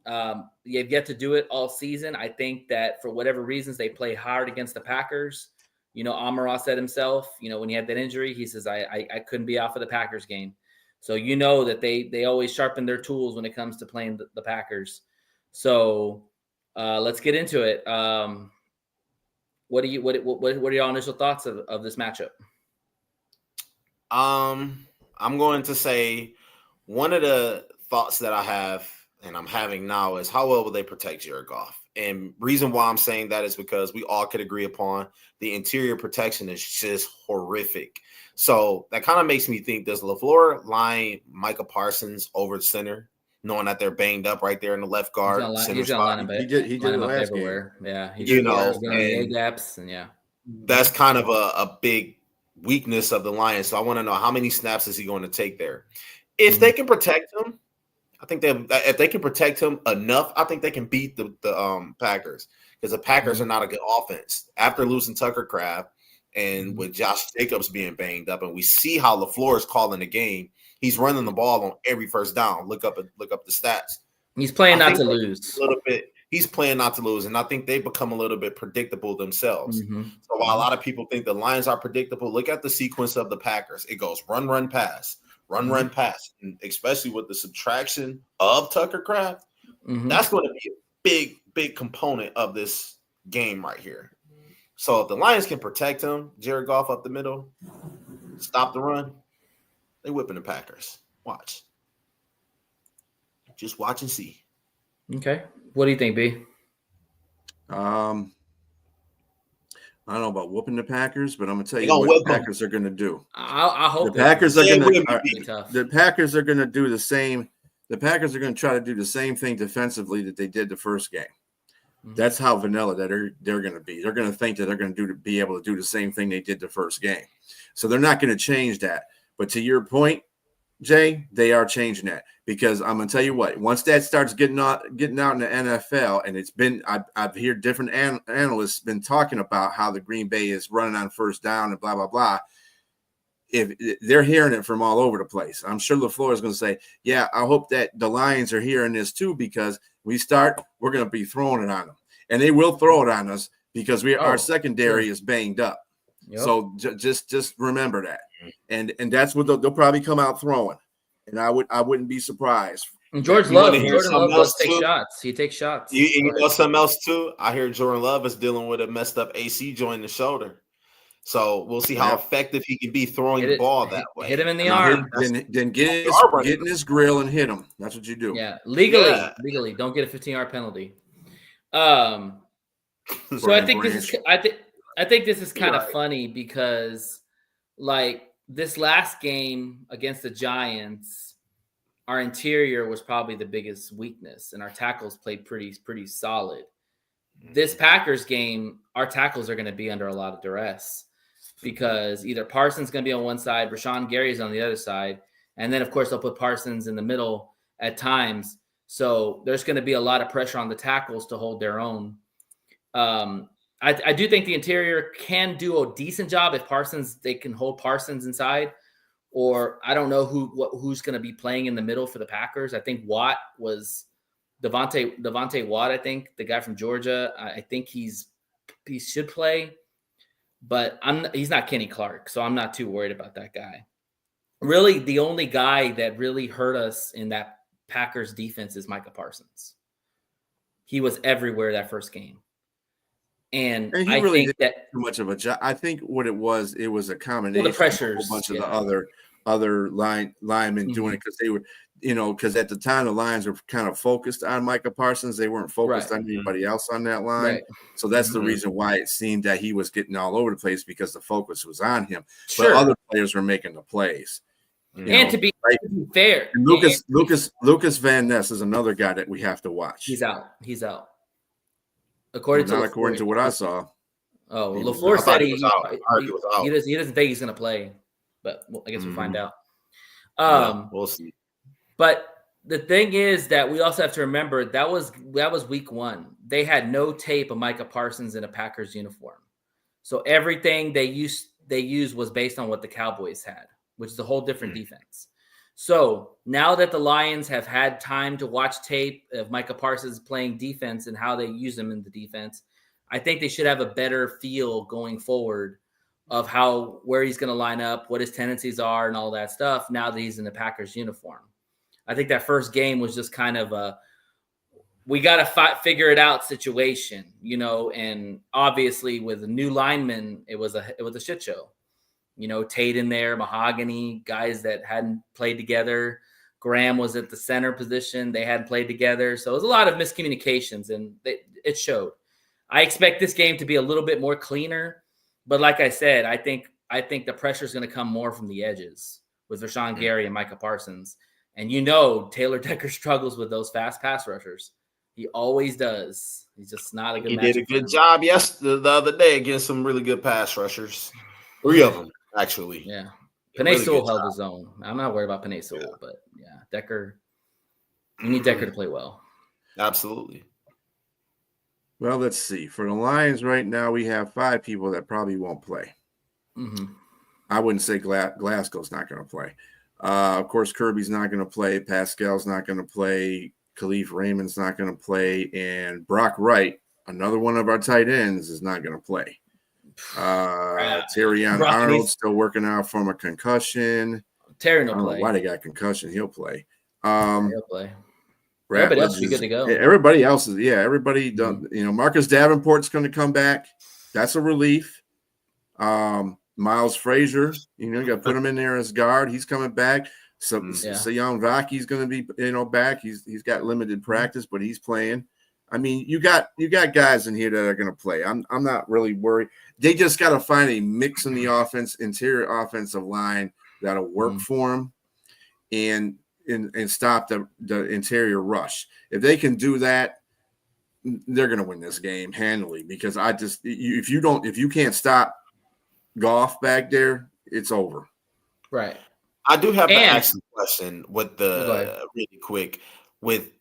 They've yet to do it all season. I think that for whatever reasons, they play hard against the Packers. You know, Amon-Ra said himself, when he had that injury, he says, I couldn't be out for the Packers game. So you know that they always sharpen their tools when it comes to playing the Packers. So let's get into it. What are your initial thoughts of this matchup? I'm going to say one of the thoughts that I have and I'm having now is how well will they protect Jared Goff? And reason why I'm saying that is because we all could agree upon the interior protection is just horrific. So that kind of makes me think, does LaFleur line Micah Parsons over the center, knowing that they're banged up right there in the left guard? He's gonna line him up. He did it last everywhere. game. Yeah, he did gaps and that's kind of a big weakness of the Lions. So I want to know how many snaps is he going to take there? If they can protect him, I think if they can protect him enough, I think they can beat the Packers, because the Packers are not a good offense after losing Tucker Kraft and with Josh Jacobs being banged up, and we see how LaFleur is calling the game. He's running the ball on every first down. Look up the stats. He's playing not to lose a little bit. He's playing not to lose, and I think they've become a little bit predictable themselves. So while a lot of people think the Lions are predictable, look at the sequence of the Packers. It goes run, run, pass, run, run, pass, and especially with the subtraction of Tucker Kraft, that's going to be a big, big component of this game right here. So if the Lions can protect him, Jared Goff up the middle, stop the run, they whipping the Packers. Watch. Just watch and see. Okay. What do you think, B? I don't know about whooping the Packers, but I'm gonna tell They you gonna what whip the 'em. Packers are gonna do. I hope The Packers are gonna tough. the Packers are gonna do the same. The Packers are gonna try to do the same thing defensively that they did the first game. That's how vanilla that they're going to be. They're going to think that they're going to be able to do the same thing they did the first game. So they're not going to change that. But to your point, Jay, they are changing that because I'm going to tell you what. Once that starts getting out in the NFL, and it's been I've heard different analysts been talking about how the Green Bay is running on first down and blah blah blah. If they're hearing it from all over the place, I'm sure LaFleur is going to say, "Yeah, I hope that the Lions are hearing this too because." We're going to be throwing it on them, and they will throw it on us because our secondary is banged up. Yep. So just remember that, and that's what they'll probably come out throwing, and I wouldn't be surprised. And Jordan Love does take shots. He takes shots. You know something else too? I hear Jordan Love is dealing with a messed up AC joint in the shoulder. So we'll see how effective he can be throwing the ball that way. Hit him in the arm. Then get in his grill and hit him. That's what you do. Yeah, legally, don't get a 15-yard penalty. So I think this is kind of funny because, like this last game against the Giants, our interior was probably the biggest weakness, and our tackles played pretty solid. This Packers game, our tackles are going to be under a lot of duress. Because either Parsons is going to be on one side, Rashawn Gary is on the other side, and then, of course, they'll put Parsons in the middle at times. So there's going to be a lot of pressure on the tackles to hold their own. I do think the interior can do a decent job if they can hold Parsons inside. Or I don't know who's going to be playing in the middle for the Packers. I think Watt was Devontae Watt, I think, the guy from Georgia. I think he should play. But he's not Kenny Clark, so I'm not too worried about that guy. Really, the only guy that really hurt us in that Packers defense is Micah Parsons. He was everywhere that first game. And he really didn't do too much of a job. I think what it was a combination the pressures, of a bunch of the other linemen doing it because they were, because at the time the Lions were kind of focused on Micah Parsons. They weren't focused on anybody else on that line. Right. So that's the reason why it seemed that he was getting all over the place because the focus was on him. Sure. But other players were making the plays. To be fair, and Lucas Van Ness is another guy that we have to watch. He's out. According to what I saw. Oh, well, LaFleur said he doesn't think he's going to play, but I guess we'll find out. We'll see. But the thing is that we also have to remember that was week one. They had no tape of Micah Parsons in a Packers uniform, so everything they used was based on what the Cowboys had, which is a whole different defense. So now that the Lions have had time to watch tape of Micah Parsons playing defense and how they use him in the defense, I think they should have a better feel going forward of where he's going to line up, what his tendencies are, and all that stuff. Now that he's in the Packers uniform, I think that first game was just kind of we got to figure it out situation, and obviously with a new lineman, it was a shit show. Tate in there, Mahogany, guys that hadn't played together. Graham was at the center position. They hadn't played together. So it was a lot of miscommunications, and it showed. I expect this game to be a little bit more cleaner. But like I said, I think the pressure is going to come more from the edges with Rashawn Gary and Micah Parsons. And Taylor Decker struggles with those fast pass rushers. He always does. He's just not a good match. He did a good job the other day against some really good pass rushers. 3 of them. Actually, yeah. Panay Sewell held his own. I'm not worried about Panay Sewell, but yeah, Decker. You need Decker to play well. Absolutely. Well, let's see. For the Lions right now, we have 5 people that probably won't play. Mm-hmm. I wouldn't say Glasgow's not going to play. Of course, Kirby's not going to play. Pascal's not going to play. Khalif Raymond's not going to play, and Brock Wright, another one of our tight ends, is not going to play. Terrion Arnold's still working out from a concussion. Terry will play. Why they got concussion? He'll play. He'll play. Everybody else should be good to go. Everybody else is everybody done. Marcus Davenport's going to come back. That's a relief. Miles Frazier, you got to put him in there as guard. He's coming back. So Sayon Vaki's going to be back. He's got limited practice, but he's playing. I mean, you got guys in here that are going to play. I'm not really worried. They just got to find a mix in the offense, interior offensive line that'll work for them, and stop the interior rush. If they can do that, they're going to win this game handily. Because if you can't stop Goff back there, it's over. Right. I do have to ask a question with really quick with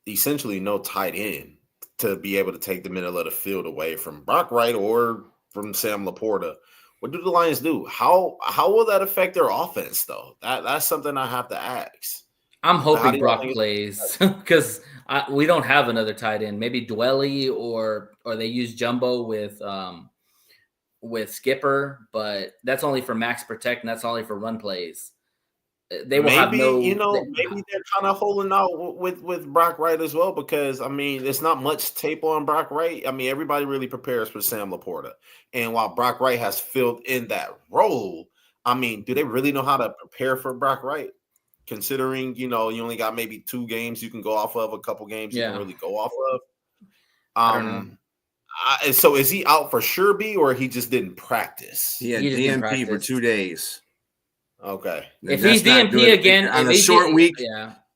essentially no tight end to be able to take the middle of the field away from Brock Wright or from Sam Laporta. What do the Lions do? How will that affect their offense, though? That's something I have to ask. I'm hoping Brock plays because we don't have another tight end. Maybe Dwelly or they use Jumbo with Skipper, but that's only for max protect and that's only for run plays. They will have no. Maybe they're kind of holding out with Brock Wright as well because I mean, there's not much tape on Brock Wright. I mean, everybody really prepares for Sam Laporta, and while Brock Wright has filled in that role, I mean, do they really know how to prepare for Brock Wright? Considering you only got maybe 2 games you can go off of, a couple games you can really go off of. I don't know. So is he out for sure, B, or he just didn't practice? He had DNP for 2 days. Okay. If he's DNP again on a short week,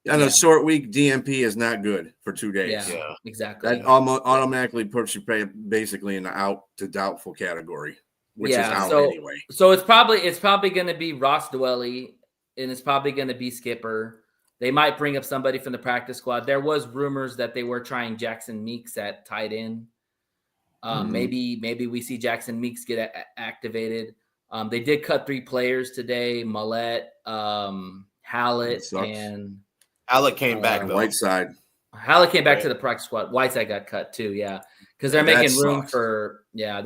on a short week, DNP is not good for 2 days. Yeah, exactly. That automatically puts you basically in the out to doubtful category, which is out anyway. So it's probably going to be Ross Dwelly, and it's probably going to be Skipper. They might bring up somebody from the practice squad. There was rumors that they were trying Jackson Meeks at tight end. Maybe we see Jackson Meeks get activated. They did cut 3 players today: Millette, Hallett, and Hallett came back. Whiteside. Hallett came back to the practice squad. Whiteside got cut too. Yeah, because they're making room for. Yeah,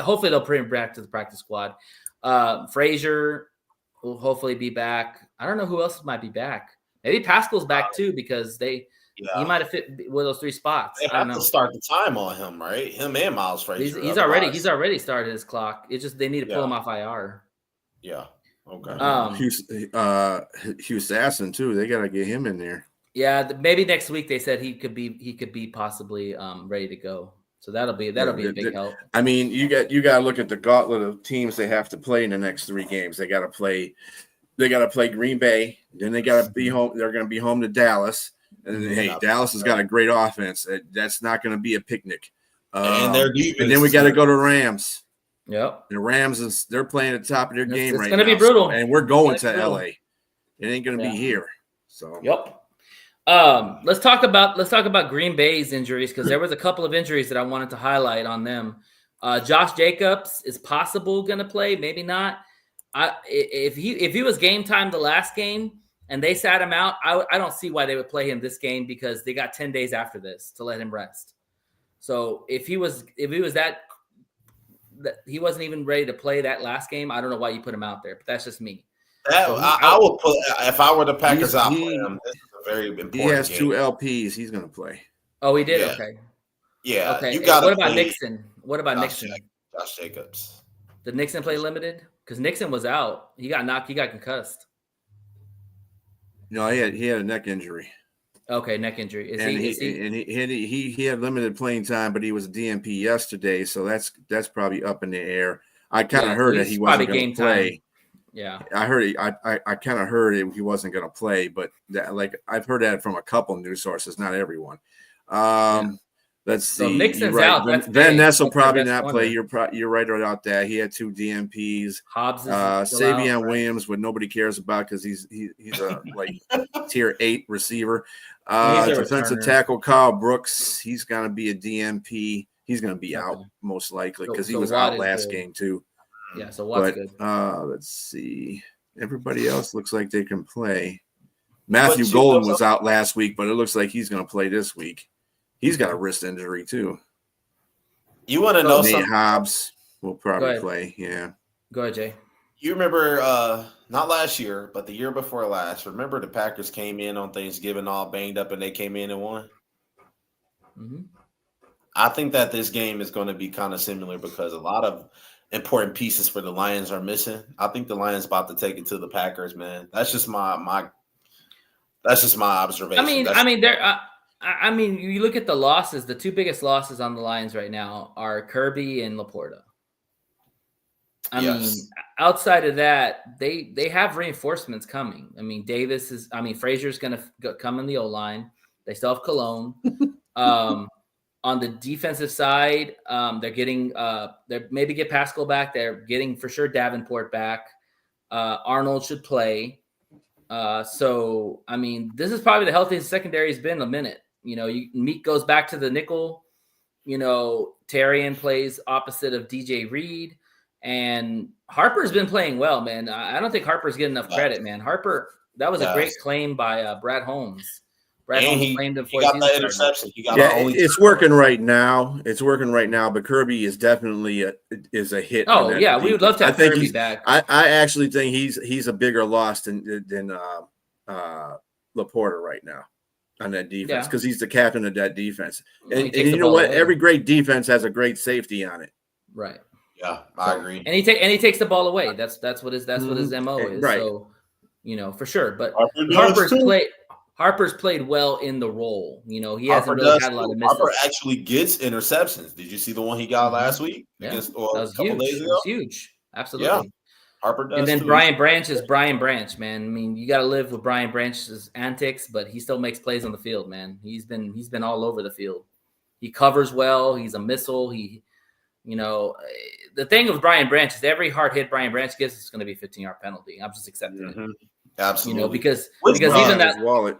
hopefully they'll bring him back to the practice squad. Frazier will hopefully be back. I don't know who else might be back. Maybe Pascal's back too because he might have fit with those 3 spots. They have to start the time on him, right? Him and Miles Frazier. He's already started his clock. It's just they need to pull him off IR. Yeah. Okay. Houston Aston too. They got to get him in there. Yeah, maybe next week they said he could be possibly ready to go. So that'll be a big help. I mean, you got to look at the gauntlet of teams they have to play in the next 3 games. They got to play Green Bay. Then they got to be home. They're going to be home to Dallas. And then, Dallas has got a great offense. That's not going to be a picnic. And their defense. And then we got to go to Rams. Yep. The Rams they're playing at the top of their game right now. It's going to be brutal. And we're going to LA. It ain't going to be here. So. Yep. Let's talk about Green Bay's injuries because there was a couple of injuries that I wanted to highlight on them. Josh Jacobs is possible going to play, maybe not. If he was game time the last game and they sat him out, I don't see why they would play him this game because they got 10 days after this to let him rest. So if he wasn't even ready to play that last game, I don't know why you put him out there, but that's just me. I will put if I were the Packers, I'll play him. This is a very important. He has game. 2 LPs. He's going to play. Oh, he did. Yeah. Okay. Yeah. Okay. You got. What about Nixon? Josh Jacobs. Did Nixon play limited? Because Nixon was out. He got knocked. He got concussed. No, he had a neck injury. Okay, neck injury. He had limited playing time, but he was a DNP yesterday, so that's probably up in the air. I kind of heard that he wasn't going to play. Time. Yeah, I heard. I kind of heard he wasn't going to play, but I've heard that from a couple news sources, not everyone. Let's see. So Nixon's right. out. Van Ness will probably not play. You're right about that. He had 2 DNPs. Hobbs, Savion Williams, what nobody cares about because he's a tier 8 receiver. Defensive tackle Kyle Brooks. He's going to be a DNP. He's going to be out most likely because he was out last game too. Yeah. So what's good? Let's see. Everybody else looks like they can play. Matthew Golden was out last week, but it looks like he's going to play this week. He's got a wrist injury too. You want to know Nate something? Hobbs will probably play. Yeah. Go ahead, Jay. You remember not last year, but the year before last. Remember the Packers came in on Thanksgiving all banged up, and they came in and won. Mm-hmm. I think that this game is going to be kind of similar because a lot of important pieces for the Lions are missing. I think the Lions about to take it to the Packers, man. That's just my observation. I mean, you look at the losses. The two biggest losses on the Lions right now are Kirby and Laporta. I mean, outside of that, they have reinforcements coming. I mean, Frazier's going to come in the O-line. They still have Cologne. On the defensive side, they're getting they maybe get Pascal back. They're getting for sure Davenport back. Arnold should play. So I mean, this is probably the healthiest secondary has been in a minute. Meek goes back to the nickel. Terrian plays opposite of DJ Reed. And Harper's been playing well, man. I don't think Harper's getting enough credit, man. Harper, that was a great claim by Brad Holmes. Holmes claimed him for got that interception. It's working right now. It's working right now, but Kirby is definitely a hit. Oh, yeah, we would love to have Kirby back. I actually think he's a bigger loss than Laporta right now on that defense because he's the captain of that defense. And you know what? Every great defense has a great safety on it. Right. Yeah, I agree. And he takes the ball away. That's what his MO is. Right. So, for sure. But Harper's played well in the role. He hasn't really had a lot of misses. Harper actually gets interceptions. Did you see the one he got last week? Yeah, that was huge. That was huge. Absolutely. Yeah. Harper does. And then Brian Branch is Brian Branch, man. I mean, you got to live with Brian Branch's antics, but he still makes plays on the field, man. He's been all over the field. He covers well. He's a missile. The thing with Brian Branch is every hard hit Brian Branch gives is going to be a 15-yard penalty. I'm just accepting it. Absolutely. Because even that wallet.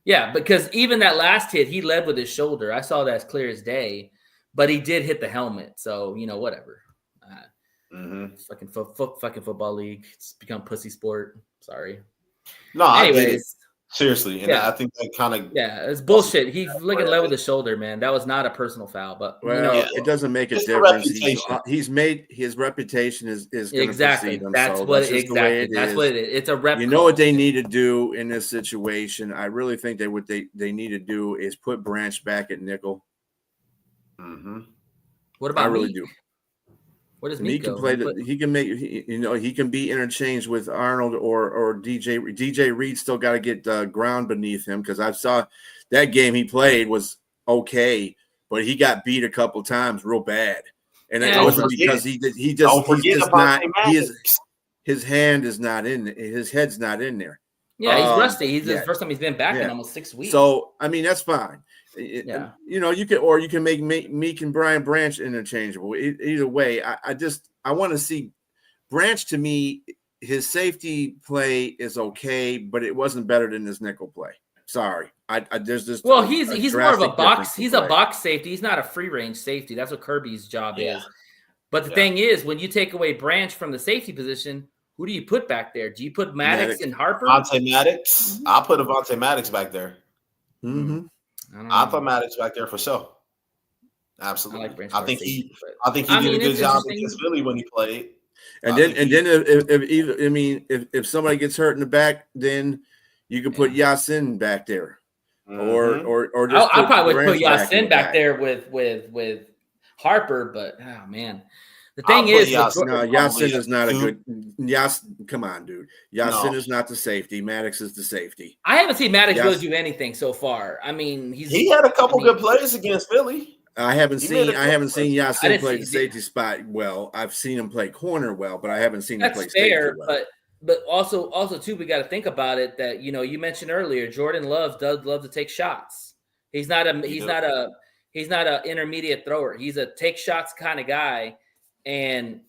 Yeah, because even that last hit, he led with his shoulder. I saw that as clear as day, but he did hit the helmet. So, whatever. Fucking football league. It's become pussy sport. Sorry. No, anyways. Seriously, and I think that kind of it's bullshit. He's looking low with the shoulder, man. That was not a personal foul, but it doesn't make a difference. He's made his reputation is exactly him, that's what it is. It's a rep. You know what they need to do in this situation? I really think what they need to do is put Branch back at nickel. What about I really do. What does Meek can play? He can make. He can be interchanged with Arnold or DJ. DJ Reed still got to get ground beneath him because I saw that game he played was okay, but he got beat a couple times real bad, and it wasn't because his hand is not in. His head's not in there. Yeah, he's rusty. He's the first time he's been back in almost 6 weeks. So I mean that's fine. You can make Meek and Brian Branch interchangeable. Either way, I want to see Branch. To me, his safety play is okay, but it wasn't better than his nickel play. Sorry, there's this. Well, he's more of a box. He's a box safety. He's not a free range safety. That's what Kirby's job is. But the thing is, when you take away Branch from the safety position, who do you put back there? Do you put Maddox and Harper? Avonte Maddox. I'll put Avonte Maddox back there. I put Maddox back there for sure. Absolutely. I think he did a good job against Philly when he played. And then if somebody gets hurt in the back, then you can put Yasin back there, or just I probably would put Yasin back there with Harper. But oh man, the thing is, Yasin is not a good. Come on, dude. Yasin is not the safety. Maddox is the safety. I haven't seen Maddox really do anything so far. I mean, he had a couple good plays against Philly. I haven't seen Yasin play the safety spot well. I've seen him play corner well, but I haven't seen him play safety well. But also too, we got to think about it that you mentioned earlier. Jordan Love does love to take shots. He's not an intermediate thrower. He's a take shots kind of guy. And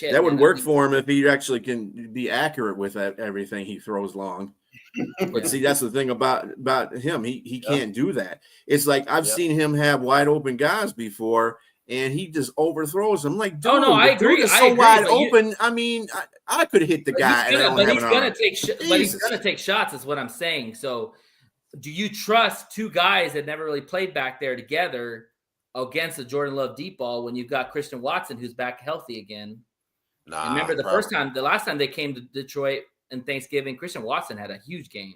that would work for him if he actually can be accurate with everything he throws long. But see, that's the thing about him. He can't do that. It's like I've seen him have wide open guys before, and he just overthrows them. Like, dude, I agree. It's so wide open. I mean, I could hit the guy. But he's gonna take shots. Is what I'm saying. So, do you trust two guys that never really played back there together against the Jordan Love deep ball when you've got Christian Watson who's back healthy again? Remember the last time they came to Detroit and Thanksgiving, Christian Watson had a huge game.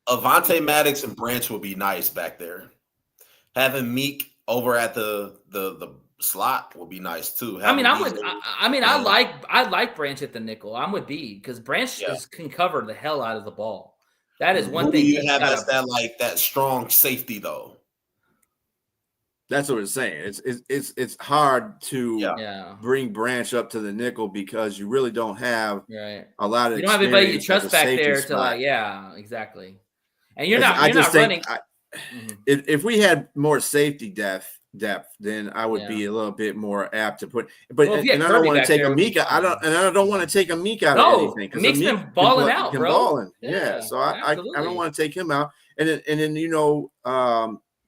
Avonte Maddox and Branch would be nice back there. Having Meek over at the slot would be nice too. I like Branch at the nickel. I'm with B because Branch can cover the hell out of the ball. That is one Who do thing. you have as that strong safety though? That's what it's saying. It's hard to bring Branch up to the nickel because you really don't have a lot of. You don't have anybody you trust back there spot. to exactly. And you're not running. If we had more safety depth, then I would be a little bit more apt to put. But and I don't want to take Amika. I don't want to take Amika out of anything because Amika's been balling out, bro. Balling. Yeah, so I don't want to take him out. And then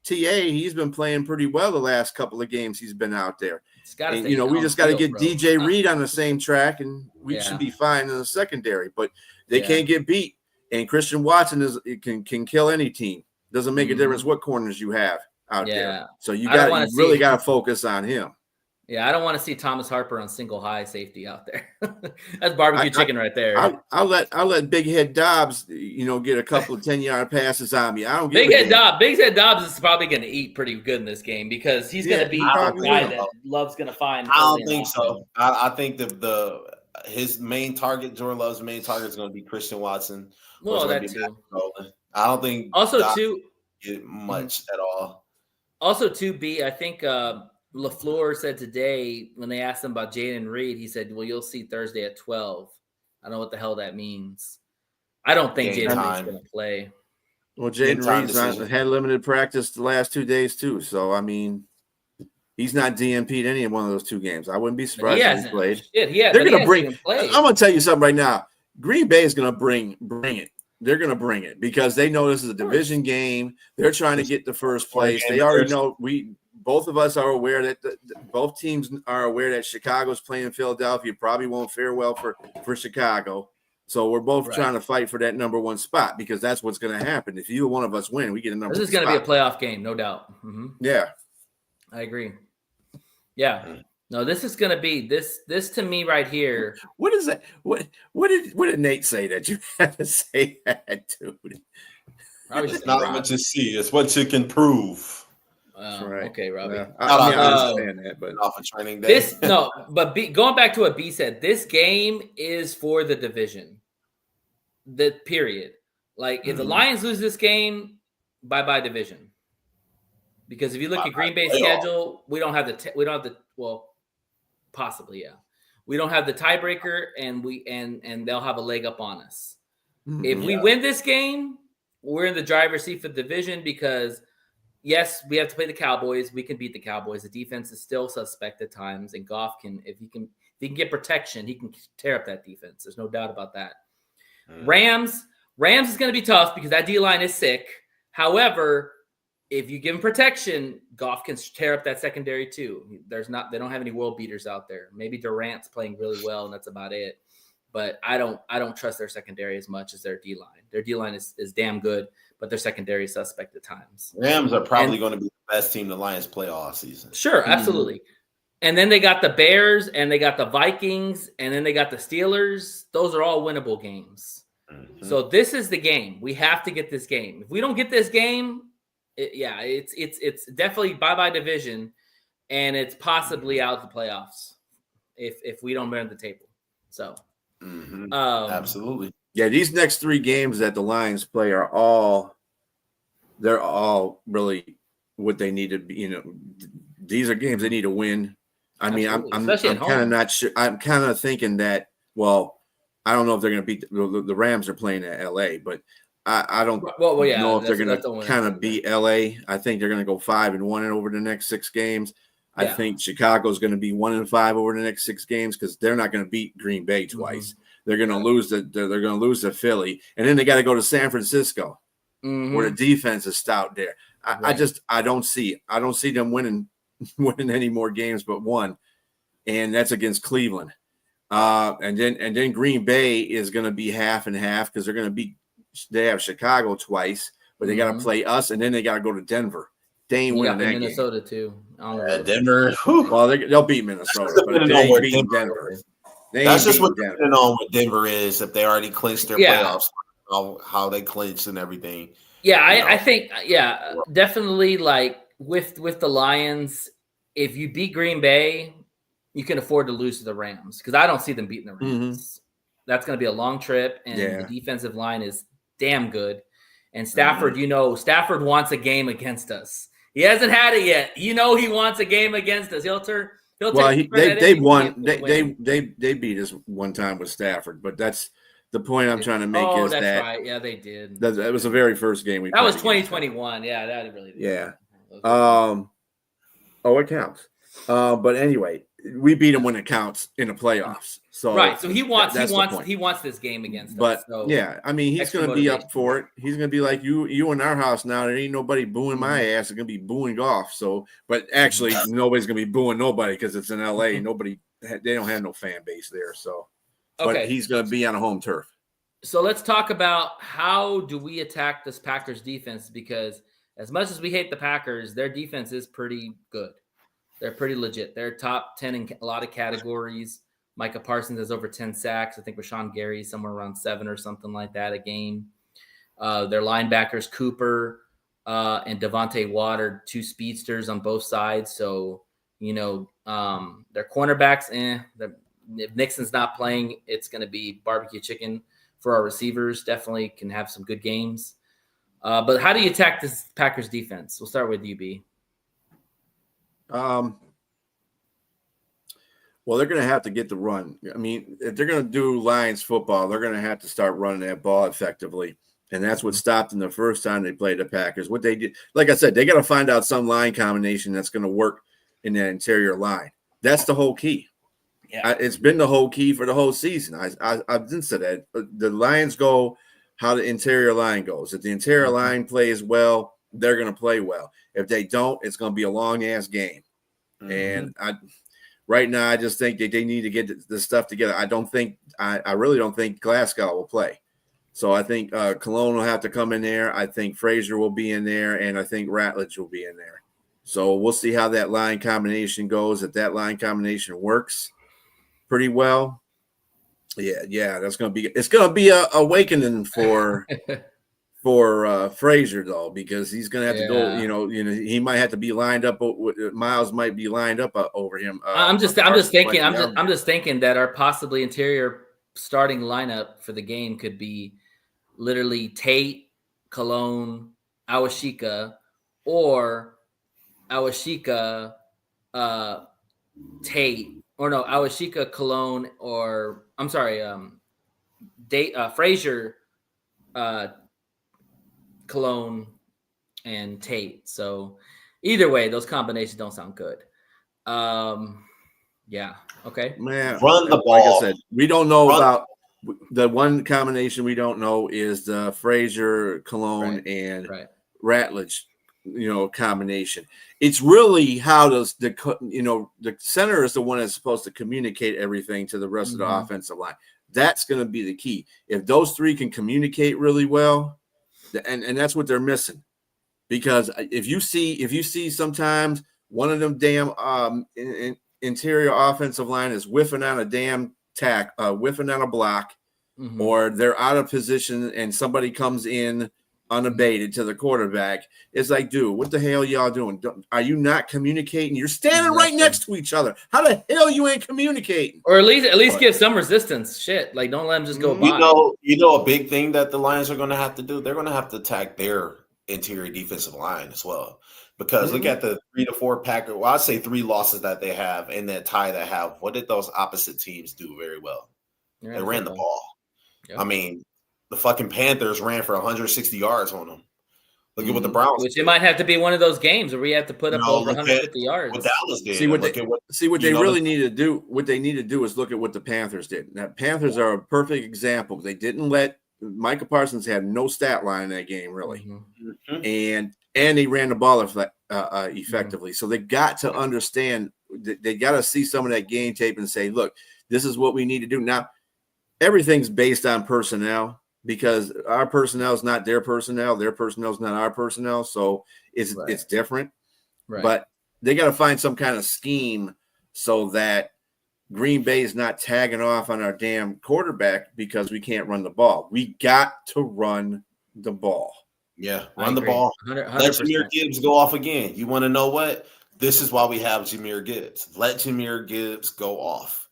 TA, he's been playing pretty well the last couple of games he's been out there. And, we just got to get DJ Reed on the same track, and we should be fine in the secondary. But they can't get beat. And Christian Watson can kill any team. Doesn't make a difference what corners you have out there. So you really got to focus on him. Yeah, I don't want to see Thomas Harper on single high safety out there. That's barbecue chicken right there. I'll let Big Head Dobbs, get a couple of 10-yard passes on me. I don't Big Head Dobbs is probably going to eat pretty good in this game because he's going to be a guy that Love's going to find. I don't think so. I think his main target, Jordan Love's main target, is going to be Christian Watson. Well, that too. I don't think also too get much at all. Also, too, I think LaFleur said today when they asked him about Jaden Reed, he said, "Well, you'll see Thursday at 12." I don't know what the hell that means. I don't think Jaden Reed's going to play. Well, Jaden Reed's had limited practice the last 2 days too, so I mean, he's not DNP'd any of one of those 2 games. I wouldn't be surprised if he played. They're going to bring. I'm going to tell you something right now. Green Bay is going to bring it. They're going to bring it because they know this is a division game. They're trying to get the first place. They already know both of us are aware that both teams are aware that Chicago's playing Philadelphia. Probably won't fare well for Chicago. So we're both trying to fight for that number 1 spot because that's what's going to happen. If either one of us win, we get a number 1 spot. This is going to be a playoff game, no doubt. Mm-hmm. Yeah. I agree. Yeah. No, this is going to be this to me right here. What is that? What did Nate say that you had to say that, dude? It's not what you see; it's what you can prove. Right. Okay, Robbie. Yeah. I understand that, but off of training day. Going back to what B said, this game is for the division. The period. Like if the Lions lose this game, bye division. Because if you look at Green Bay's schedule, we don't have possibly, yeah. We don't have the tiebreaker, and they'll have a leg up on us. If we win this game, we're in the driver's seat for the division because, yes, we have to play the Cowboys. We can beat the Cowboys. The defense is still suspect at times, and Goff if he can get protection, he can tear up that defense. There's no doubt about that. Rams is going to be tough because that D-line is sick. However, if you give him protection, Goff can tear up that secondary too. They don't have any world beaters out there. Maybe Durant's playing really well, and that's about it. But I don't trust their secondary as much as their D-line. Their D-line is damn good, but their secondary is suspect at times. Rams are probably going to be the best team the Lions play all season. Sure, absolutely. And then they got the Bears, and they got the Vikings, and then they got the Steelers. Those are all winnable games. So this is the game. We have to get this game. If we don't get this game, it's definitely bye division, and it's possibly out of the playoffs if we don't burn the table. So, absolutely, yeah. These next 3 games that the Lions play are all really what they need to be. These are games they need to win. I mean, I'm kind of not sure. I'm kind of thinking that. Well, I don't know if they're going to beat the Rams are playing at LA, but I don't know if they're going to kind of beat LA. I think they're going to go 5-1 over the next 6 games. I think Chicago's going to be 1-5 over the next 6 games because they're not going to beat Green Bay twice. They're going to lose they're going to lose to Philly, and then they got to go to San Francisco, where the defense is stout there. I don't see them winning any more games but 1, and that's against Cleveland. And then Green Bay is going to be half and half because they're going to beat. They have Chicago twice, but they got to play us, and then they got to go to Denver. They ain't winning that Minnesota game. too. Denver. Well, they'll beat Minnesota, but they ain't beating Denver. That's just what depending on what Denver is. If they already clinched their playoffs, how they clinched and everything. Yeah, I think definitely like with the Lions, if you beat Green Bay, you can afford to lose to the Rams because I don't see them beating the Rams. That's going to be a long trip, and the defensive line is damn good. And Stafford, Stafford wants a game against us. He hasn't had it yet. He wants a game against us. They won. They beat us one time with Stafford, but that's the point I'm trying to make. Oh, that's right. Yeah, they did. That was the very first game we played. That was 2021. Yeah, that really did. Yeah. It counts. But anyway, we beat him when it counts in the playoffs. So right. So he wants this game against us. So yeah, I mean, he's going to be up for it. He's going to be like you in our house now. There ain't nobody booing my ass. They're going to be booing Goff. So, but actually, nobody's going to be booing nobody because it's in LA. They don't have no fan base there. So, but he's going to be on a home turf. So let's talk about how do we attack this Packers defense, because as much as we hate the Packers, their defense is pretty good. They're pretty legit. They're top 10 in a lot of categories. Micah Parsons has over 10 sacks. I think Rashawn Gary is somewhere around 7 or something like that a game. Their linebackers, Cooper and Devontae Water, 2 speedsters on both sides. So, their cornerbacks, if Nixon's not playing, it's going to be barbecue chicken for our receivers. Definitely can have some good games. But how do you attack this Packers defense? We'll start with UB. Well, they're going to have to get the run. I mean, if they're going to do Lions football, they're going to have to start running that ball effectively. And that's what stopped them the first time they played the Packers. What they did, like I said, they got to find out some line combination that's going to work in that interior line. That's the whole key. Yeah. It's been the whole key for the whole season. I didn't say that. The Lions go how the interior line goes. If the interior line plays well, they're going to play well. If they don't, it's going to be a long-ass game. And right now, I just think that they need to get the stuff together. I really don't think Glasgow will play. So I think Cologne will have to come in there. I think Frazier will be in there, and I think Ratledge will be in there. So we'll see how that line combination goes. If that line combination works pretty well, it's going to be a awakening for Frazier though, because he's going to have to go. He might have to be lined up. Miles might be lined up over him. I'm just thinking that our possibly interior starting lineup for the game could be literally Tate, Cologne, Awashika, or Awashika, Tate, or no, Awashika, Cologne, or I'm sorry, Frazier, Cologne, and Tate. So either way, those combinations don't sound good. Okay. Man, run the ball. Like I said, we don't know about the one combination we don't know is the Frazier, Cologne, and Ratledge, combination. It's really how does the center is the one that's supposed to communicate everything to the rest of the offensive line. That's going to be the key. If those three can communicate really well, and that's what they're missing, because if you see sometimes one of them damn interior offensive line is whiffing on a damn whiffing on a block, or they're out of position and somebody comes in unabated to the quarterback. It's like, dude, what the hell y'all doing? Are you not communicating? You're standing right next to each other. How the hell you ain't communicating? Or at least give some resistance. Shit, like don't let them just go by. A big thing that the Lions are going to have to do. They're going to have to attack their interior defensive line as well. Because look at the 3 to 4 Packers. Well, I'd say 3 losses that they have and that tie they have. What did those opposite teams do very well? They ran the ball. Yep. I mean, the fucking Panthers ran for 160 yards on them. Look at what the Browns did. It might have to be one of those games where we have to put up over 150 yards. What Dallas did. See what they really need to do. What they need to do is look at what the Panthers did. Now, Panthers are a perfect example. They didn't let Micah Parsons had no stat line in that game, really. And they ran the ball effectively. So they got to understand, they got to see some of that game tape and say, look, this is what we need to do. Now, everything's based on personnel, because our personnel is not their personnel. Their personnel is not our personnel. So it's different. Right. But they got to find some kind of scheme so that Green Bay is not tagging off on our damn quarterback because we can't run the ball. We got to run the ball. Yeah, run the ball. 100%. Let Jahmyr Gibbs go off again. You want to know what? This is why we have Jahmyr Gibbs. Let Jahmyr Gibbs go off.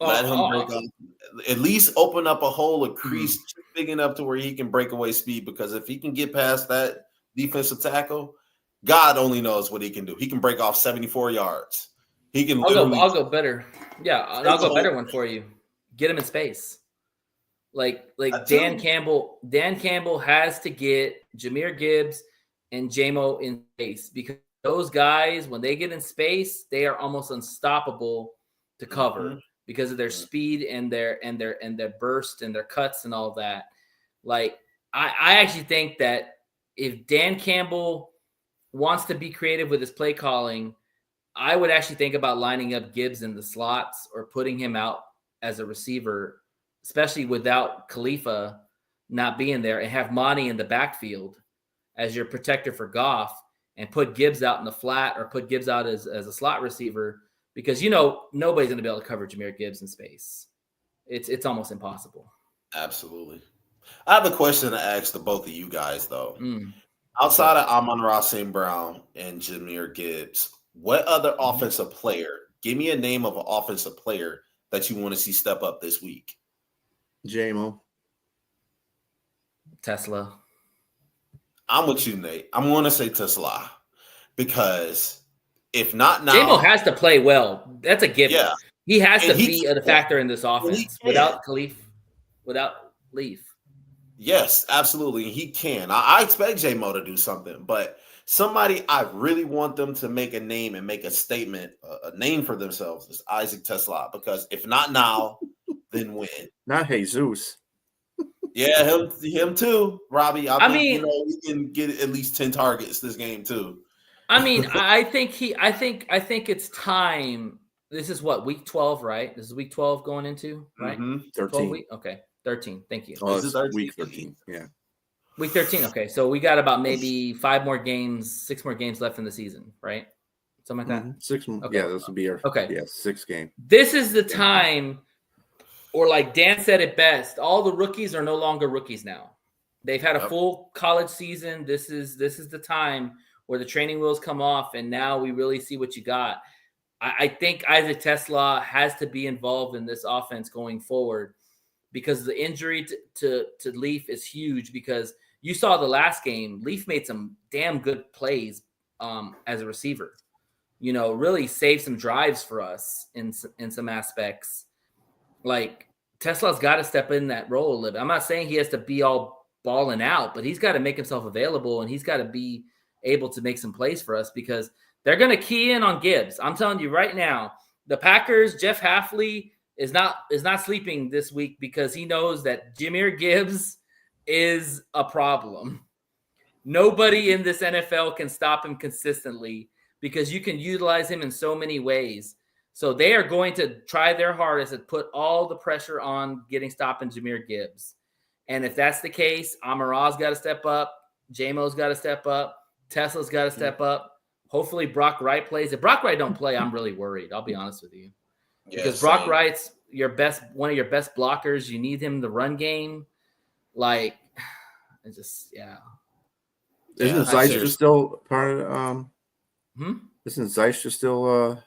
Let him break off. At least open up a hole, a crease big enough to where he can break away speed. Because if he can get past that defensive tackle, God only knows what he can do. He can break off 74 yards. He can literally. I'll go better. Yeah, I'll go better one for you. Get him in space. Like Dan Campbell. Dan Campbell has to get Jahmyr Gibbs and JMO in space, because those guys, when they get in space, they are almost unstoppable to cover because of their speed and their burst and their cuts and all that. Like, I actually think that if Dan Campbell wants to be creative with his play calling, I would actually think about lining up Gibbs in the slots or putting him out as a receiver, especially without Khalifa not being there, and have Monty in the backfield as your protector for Goff, and put Gibbs out in the flat or put Gibbs out as a slot receiver, because, nobody's going to be able to cover Jahmyr Gibbs in space. It's almost impossible. Absolutely. I have a question to ask to both of you guys, though. Outside of Amon-Ra St. Brown and Jahmyr Gibbs, what other offensive player, give me a name of an offensive player that you want to see step up this week? JMO. Tesla. I'm with you, Nate. I'm going to say Tesla, because if not now, JMO has to play well. That's a given. Yeah. He has to be a factor in this offense without Leaf. Yes, absolutely. He can. I expect JMO to do something, but somebody I really want them to make a name and make a statement, a name for themselves, is Isaac Tesla, because if not now, then when? Not Jesus. Yeah, him too, Robbie. I think we can get at least 10 targets this game too. I mean, I think it's time. This is what, week 12, right? This is week 12 going into, right? 13. Okay, 13. Thank you. Oh, this is week 13. Yeah. Week 13. Okay, so we got about maybe 6 more games left in the season, right? Something like that. 6. Okay. Yeah, this will be our 6th game. This is the time, or like Dan said it best, all the rookies are no longer rookies now. They've had a full college season. This is the time where the training wheels come off, and now we really see what you got. I think Isaac Tesla has to be involved in this offense going forward, because the injury to Leaf is huge, because you saw the last game, Leaf made some damn good plays as a receiver. Really saved some drives for us in some aspects. Like, Tesla's got to step in that role a little bit. I'm not saying he has to be all balling out, but he's got to make himself available, and he's got to be able to make some plays for us, because they're going to key in on Gibbs. I'm telling you right now, the Packers, Jeff Hafley is not sleeping this week, because he knows that Jahmyr Gibbs is a problem. Nobody in this NFL can stop him consistently, because you can utilize him in so many ways. So they are going to try their hardest to put all the pressure on stopping Jahmyr Gibbs. And if that's the case, Amon-Ra's got to step up. JMO's got to step up. Tesla's got to step up. Hopefully Brock Wright plays. If Brock Wright don't play, I'm really worried. I'll be honest with you. Because Brock Wright's one of your best blockers. You need him in the run game. Like, it's just, Isn't Zeistra still part of Isn't Zeistra still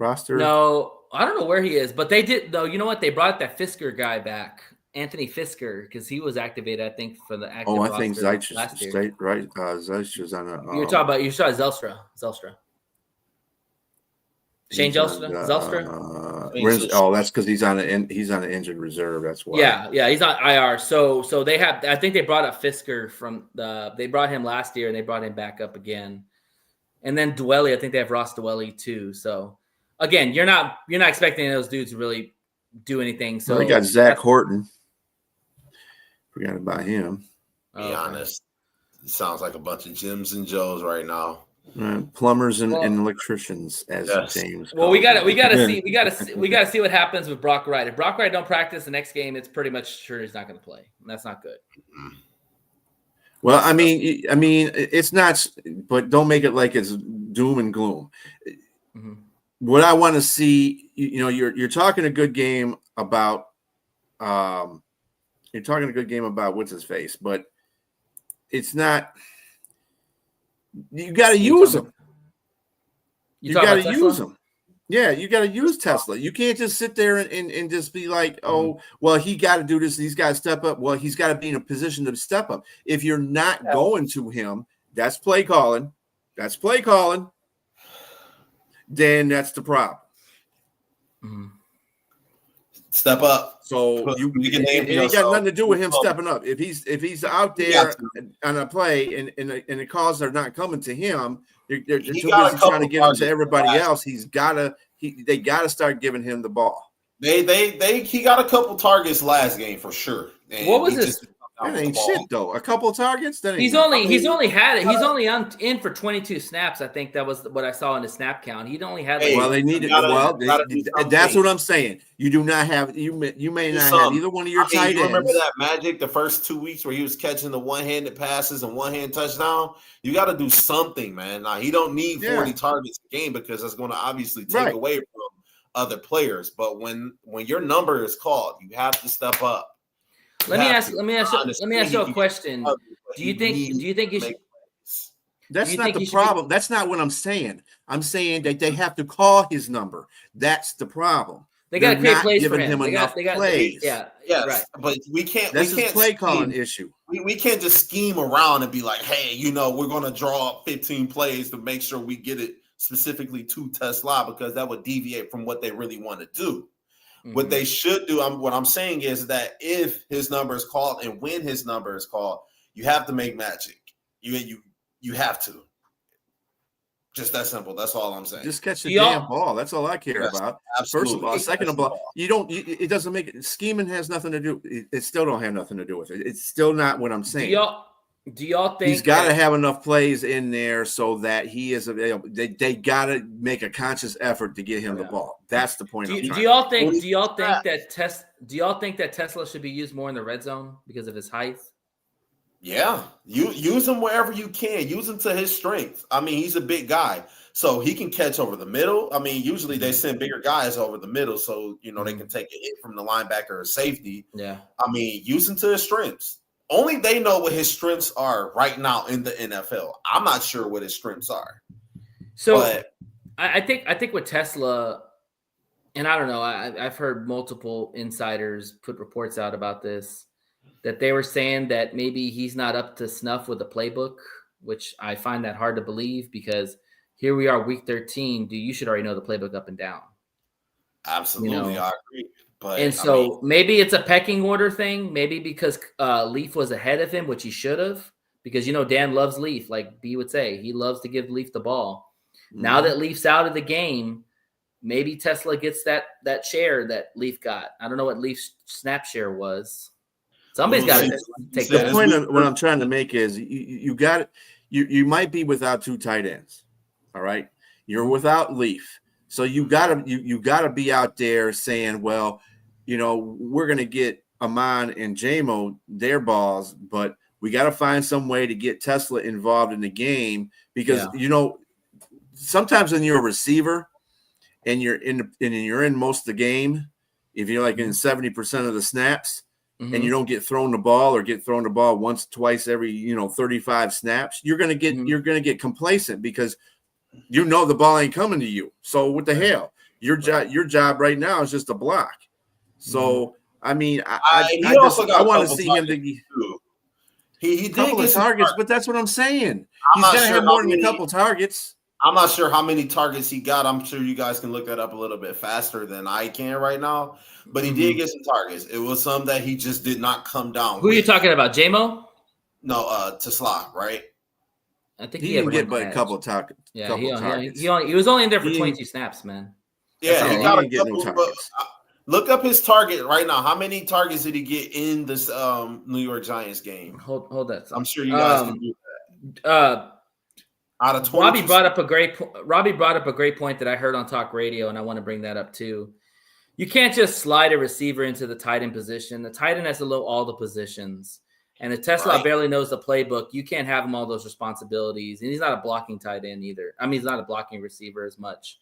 roster? No, I don't know where he is, but they did, though. You know what? They brought that Fisker guy back, Anthony Fisker, because he was activated, I think, for the active roster. I think Zeistra's right. Zeistra's on a. You saw Zelstra. Shane Zelstra. That's because he's on an injured reserve. That's why. Yeah, he's on IR. So they have. I think they brought up Fisker they brought him last year, and they brought him back up again. And then Dwelly, I think they have Ross Dwelly too. So again, you're not expecting those dudes to really do anything. So they got Zach Horton. Forgot about him. Be honest, it sounds like a bunch of Jims and Joes right now. Plumbers and electricians, as James. Well, we got to see what happens with Brock Wright. If Brock Wright don't practice the next game, it's pretty much sure he's not going to play. And that's not good. Well, I mean, it's not, but don't make it like it's doom and gloom. Mm-hmm. What I want to see, you're talking a good game about, what's his face, but it's not. You got to use them. You got to use them. Yeah, you got to use Tesla. You can't just sit there and just be like, oh, well, he got to do this. He's got to step up. Well, he's got to be in a position to step up. If you're not going to him, that's play calling. That's play calling. Then that's the problem. Step up. So it ain't got nothing to do with him stepping up. If he's out there on a play and the calls are not coming to him, they're too busy trying to give them to everybody else. They gotta start giving him the ball. He got a couple targets last game for sure. And what was this? That ain't shit though. A couple targets. He's only had it. He's only in for 22 snaps. I think that was what I saw in the snap count. He'd only had. They needed. That's what I'm saying. You do not have. You may not have either one of your tight ends. Remember that magic the first 2 weeks where he was catching the one-handed passes and one-hand touchdown. You got to do something, man. Now he don't need 40 targets a game because that's going to obviously take away from other players. But when your number is called, you have to step up. Let me ask you a question. Do you think you should? That's not the problem. That's not what I'm saying. I'm saying that they have to call his number. That's the problem. They got to create plays for him. They got plays. Right. But we can't. That's a play calling issue. We can't just scheme around and be like, hey, we're going to draw up 15 plays to make sure we get it specifically to Tesla because that would deviate from what they really want to do. What they should do, what I'm saying is that if his number is called and when his number is called, you have to make magic. You have to. Just that simple. That's all I'm saying. Just catch the damn ball. That's all I care about. Absolutely. First of all, second of all, it doesn't make it. Scheming has nothing to do. It still don't have nothing to do with it. It's still not what I'm saying. Do y'all think he's got to have enough plays in there so that he is available? They got to make a conscious effort to get him the ball. That's the point. Do y'all think that Tesla should be used more in the red zone because of his height? Yeah, you use him wherever you can. Use him to his strength. I mean, he's a big guy, so he can catch over the middle. I mean, usually they send bigger guys over the middle, so they can take a hit from the linebacker or safety. Yeah, I mean, use him to his strengths. Only they know what his strengths are right now in the NFL. I'm not sure what his strengths are. So I think with Tesla, and I don't know, I've heard multiple insiders put reports out about this, that they were saying that maybe he's not up to snuff with the playbook, which I find that hard to believe because here we are week 13. You should already know the playbook up and down. Absolutely, I agree. But maybe it's a pecking order thing. Maybe because Leaf was ahead of him, which he should have, because Dan loves Leaf. Like B would say, he loves to give Leaf the ball. Now that Leaf's out of the game, maybe Tesla gets that share that Leaf got. I don't know what Leaf's snap share was. Somebody's got to take the point. Of what I'm trying to make is you might be without two tight ends. All right, you're without Leaf. So you gotta be out there saying, well, we're gonna get Amon and JMO their balls, but we got to find some way to get Tesla involved in the game because sometimes when you're a receiver and you're in most of the game, if you're like in 70% of the snaps and you don't get thrown the ball or get thrown the ball once, twice every 35 snaps, you're gonna get complacent because the ball ain't coming to you. So what the hell? Your job right now is just to block. So I mean, I want to see him to he did get targets, but that's what I'm saying. He's gonna have more than a couple targets. I'm not sure how many targets he got. I'm sure you guys can look that up a little bit faster than I can right now. But he did get some targets. It was some that he just did not come down. Who are you talking about, JMO? No, Tesla, right? I think he didn't get but a couple targets. Yeah, he was only in there for 22 snaps, man. Yeah, he got a couple. Targets. Look up his target right now. How many targets did he get in this New York Giants game? Hold that. I'm sure you guys can do that. Out of 20, Robbie brought up a great point that I heard on talk radio, and I want to bring that up too. You can't just slide a receiver into the tight end position. The tight end has to know all the positions. And if Tesla barely knows the playbook, you can't have him all those responsibilities. And he's not a blocking tight end either. I mean, he's not a blocking receiver as much.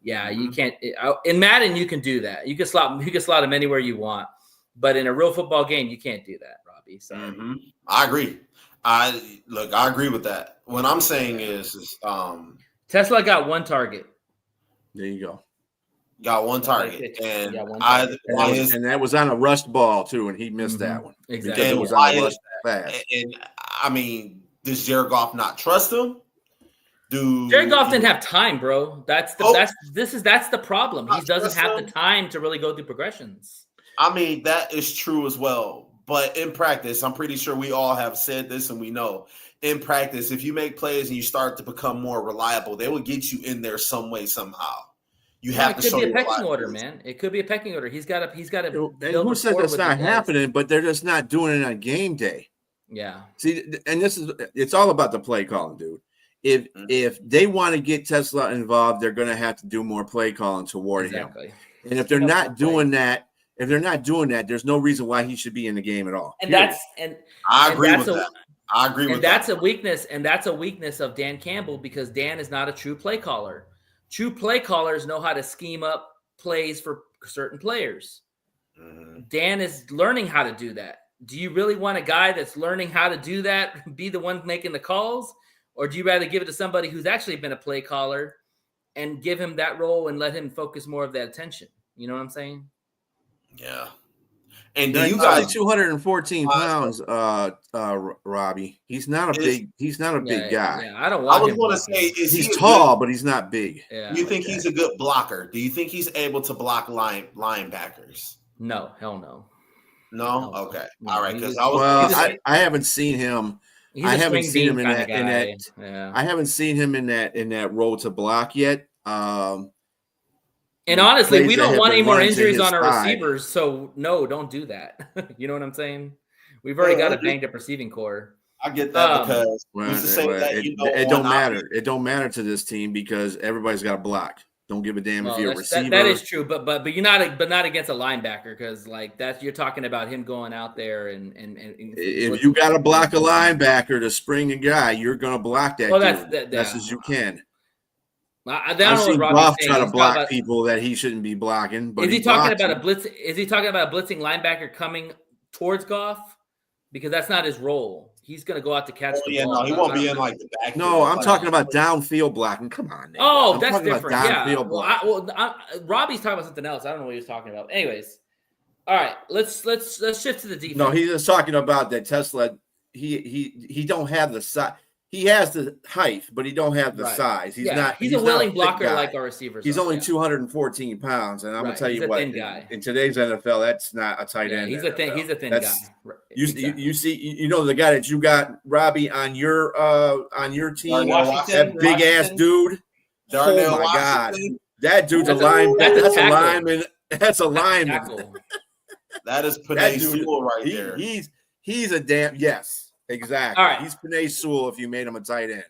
Yeah, you can't. In Madden, you can do that. You can slot him anywhere you want. But in a real football game, you can't do that, Robbie. So I agree. I agree with that. What I'm saying is Tesla got one target. There you go. Got one target, and one target. And that was on a rushed ball too, and he missed that one Exactly. because it was on a rushed pass. And I mean, does Jared Goff not trust him? Jared Goff didn't have time, bro. That's the problem. He doesn't have the time to really go through progressions. I mean, that is true as well. But in practice, I'm pretty sure we all have said this, and we know in practice, if you make plays and you start to become more reliable, they will get you in there some way, somehow. You have to show it could be a pecking order, man. It could be a pecking order. He's got to. Who said that's not happening? But they're just not doing it on game day. Yeah. See, and it's all about the play calling, dude. If they want to get Tesla involved, they're going to have to do more play calling toward him. And if they're not doing that, there's no reason why he should be in the game at all. And I agree with that. I agree with that. That's a weakness, and that's a weakness of Dan Campbell because Dan is not a true play caller. True play callers know how to scheme up plays for certain players. Dan is learning how to do that. Do you really want a guy that's learning how to do that be the one making the calls? Or do you rather give it to somebody who's actually been a play caller and give him that role and let him focus more of that attention? You know what I'm saying? Yeah. And do he's you guys 214 pounds, Robbie. He's not a big guy. Yeah, I don't want I was going to say he's tall, but he's not big. Yeah, do you think he's a good blocker? Do you think he's able to block linebackers? No, hell no. No? Okay. No, all right. Because I haven't seen him. I haven't seen him in that. Yeah. I haven't seen him in that role to block yet. And honestly, we don't want any more injuries on our receivers, so no, don't do that. You know what I'm saying? We've already got a banged up receiving core. I get that because it don't matter. It don't matter to this team because everybody's got a block. Don't give a damn if you're a receiver. That is true, but you're not against a linebacker because like that you're talking about him going out there and if you got to block a linebacker to spring a guy, you're going to block that. Well, that's best as you can. I've seen Goff try to block people that he shouldn't be blocking. But is he talking about a blitz? Is he talking about a blitzing linebacker coming towards Goff? Because that's not his role. He's going to go out to catch the ball. No, he won't be in like the back. No, I'm talking about downfield blocking. Come on. Man. Oh, that's different. Yeah. Robbie's talking about something else. I don't know what he was talking about. Anyways, all right. Let's shift to the defense. No, he's just talking about that Tesla. He don't have the size. He has the height, but he don't have the size. He's not. He's a willing blocker like our receivers. He's only 214 pounds, and I'm gonna tell you what. In today's NFL, that's not a tight end. He's a thin guy. You see, you know the guy that you got, Robbie, on your team, that big ass dude. Oh my God, that dude's a lineman. That's a lineman. That's a lineman. That is Panay Sewell right there. He's a damn yes. Exactly. All right. He's Panay Sewell if you made him a tight end.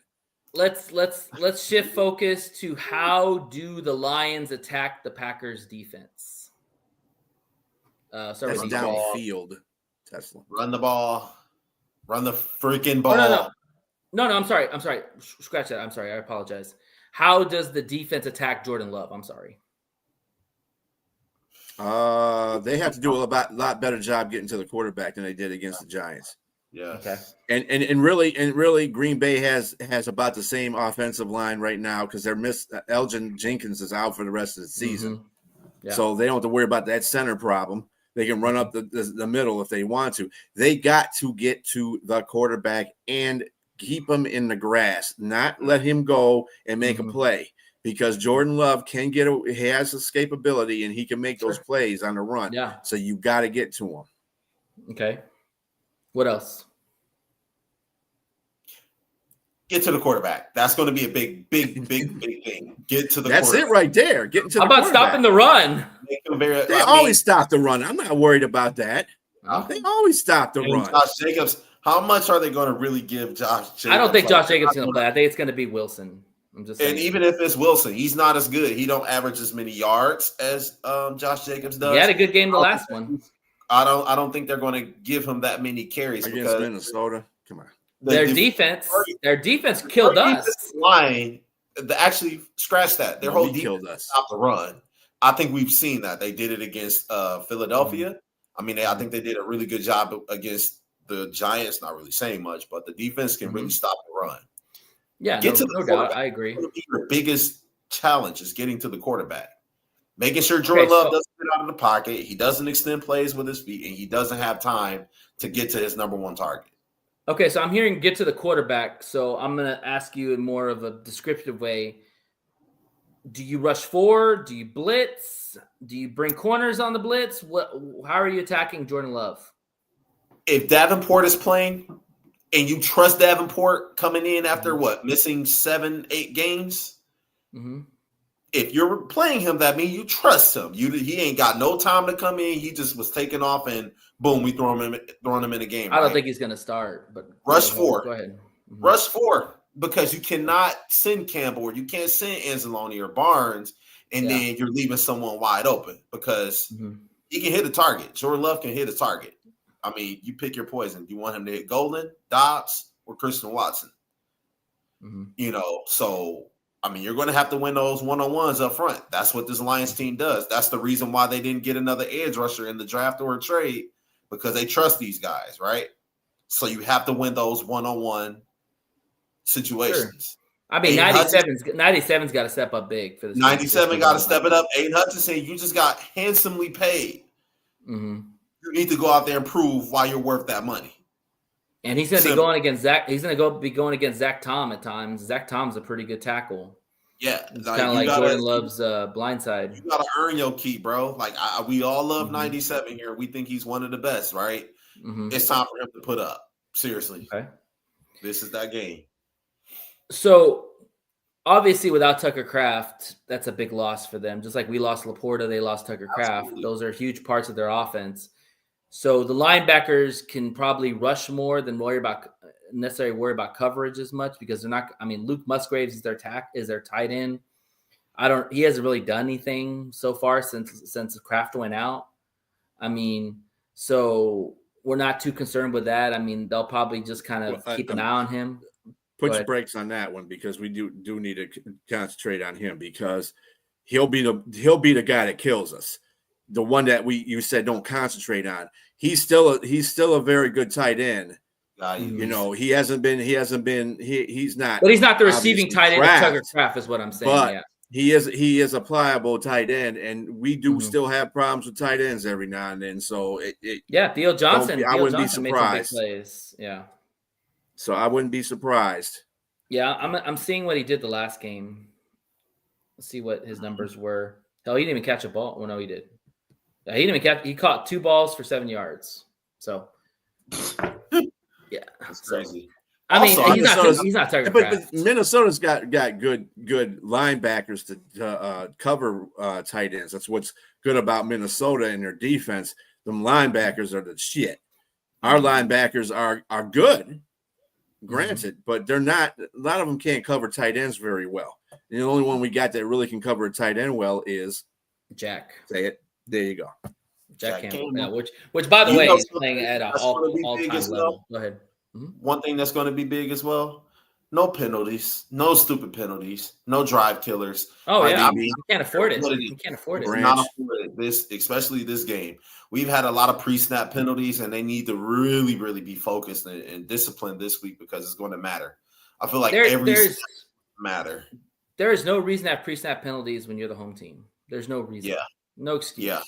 Let's shift focus to how do the Lions attack the Packers defense? That's downfield. Tesla. Run the ball. Run the freaking ball. No, I'm sorry. Scratch that. I'm sorry. I apologize. How does the defense attack Jordan Love? I'm sorry. They have to do a lot better job getting to the quarterback than they did against the Giants. Yeah. Okay. And really, Green Bay has about the same offensive line right now because they're Elgin Jenkins is out for the rest of the season, so they don't have to worry about that center problem. They can run up the middle if they want to. They got to get to the quarterback and keep him in the grass, not let him go and make a play because Jordan Love he has escapability and he can make those plays on the run. Yeah. So you got to get to him. Okay. What else? Get to the quarterback. That's going to be a big thing. Get to the That's quarterback. it right there. Getting to How about stopping the run? They always stop the run. I'm not worried about that. They always stop the run. Josh Jacobs, how much are they going to really give Josh Jacobs? I don't think Josh Jacobs is going to play. I think it's going to be Wilson. I'm just saying. And even if it's Wilson, he's not as good. He don't average as many yards as Josh Jacobs does. He had a good game the last one. I don't think they're going to give him that many carries against Minnesota. Come on, their defense killed us. Line, actually, scratch that. Their whole defense killed us. Stopped the run. I think we've seen that they did it against Philadelphia. I mean, I think they did a really good job against the Giants. Not really saying much, but the defense can really stop the run. Yeah, no doubt. I agree. Your biggest challenge is getting to the quarterback. Making sure Jordan Love doesn't get out of the pocket, he doesn't extend plays with his feet, and he doesn't have time to get to his number one target. Okay, so I'm hearing get to the quarterback. So I'm going to ask you in more of a descriptive way. Do you rush 4? Do you blitz? Do you bring corners on the blitz? How are you attacking Jordan Love? If Davenport is playing and you trust Davenport coming in after missing 7-8 games, if you're playing him, that means you trust him. He ain't got no time to come in. He just was taking off, and boom, we throwing him in the game. I don't think he's going to start. But rush 4. Go ahead. Rush 4 because you cannot send Campbell or you can't send Anzalone or Barnes, and then you're leaving someone wide open because he can hit a target. Jordan Love can hit a target. I mean, you pick your poison. Do you want him to hit Golden, Dobbs, or Christian Watson? So. I mean, you're going to have to win those one-on-ones up front. That's what this Lions team does. That's the reason why they didn't get another edge rusher in the draft or a trade, because they trust these guys, right? So you have to win those one-on-one situations. Sure. I mean, 97's got to step up big for this. 97 got to step it up. Aiden Hutchinson, you just got handsomely paid. You need to go out there and prove why you're worth that money. And he's going to be going against Zach. He's going to be going against Zach Tom at times. Zach Tom's a pretty good tackle. Yeah, it's kind of like Jordan Love's blind side. You got to earn your keep, bro. Like we all love 97 here. We think he's one of the best, right? It's time for him to put up. Seriously, this is that game. So obviously, without Tucker Kraft, that's a big loss for them. Just like we lost Laporta, they lost Tucker Kraft. Those are huge parts of their offense. So the linebackers can probably rush more than worry about coverage as much because they're not. I mean, Luke Musgraves is their tight end. He hasn't really done anything so far since Kraft went out. I mean, so we're not too concerned with that. I mean, they'll probably just kind of keep an eye on him. Put your brakes on that one because we do need to concentrate on him because he'll be the guy that kills us. The one that you said don't concentrate on. He's still a very good tight end. He hasn't been. He's not. But he's not the receiving tight end of Tucker Kraft, is what I'm saying. But he is a pliable tight end, and we do still have problems with tight ends every now and then. So Theo Johnson. I wouldn't be surprised. Made some big plays. Yeah. So I wouldn't be surprised. Yeah, I'm seeing what he did the last game. Let's see what his numbers were. Hell, he didn't even catch a ball. Well, no, he did. He caught 2 balls for 7 yards. So, yeah, that's crazy. I mean, he's not Tucker Kraft. But Minnesota's got good linebackers to cover tight ends. That's what's good about Minnesota and their defense. Them linebackers are the shit. Our linebackers are good, granted, but they're not. A lot of them can't cover tight ends very well. And the only one we got that really can cover a tight end well is Jack. Say it. There you go. Jack Campbell. Yeah, which by the way is playing at an all-time level. Go ahead. One thing that's going to be big as well, no penalties, no stupid penalties, no drive killers. Oh, yeah. You can't afford it. You can't afford it. Not afford it. Especially this game. We've had a lot of pre-snap penalties, and they need to really, really be focused and disciplined this week because it's going to matter. I feel like every snap matter. There is no reason to have pre-snap penalties when you're the home team. There's no reason. Yeah. No excuse. Yeah,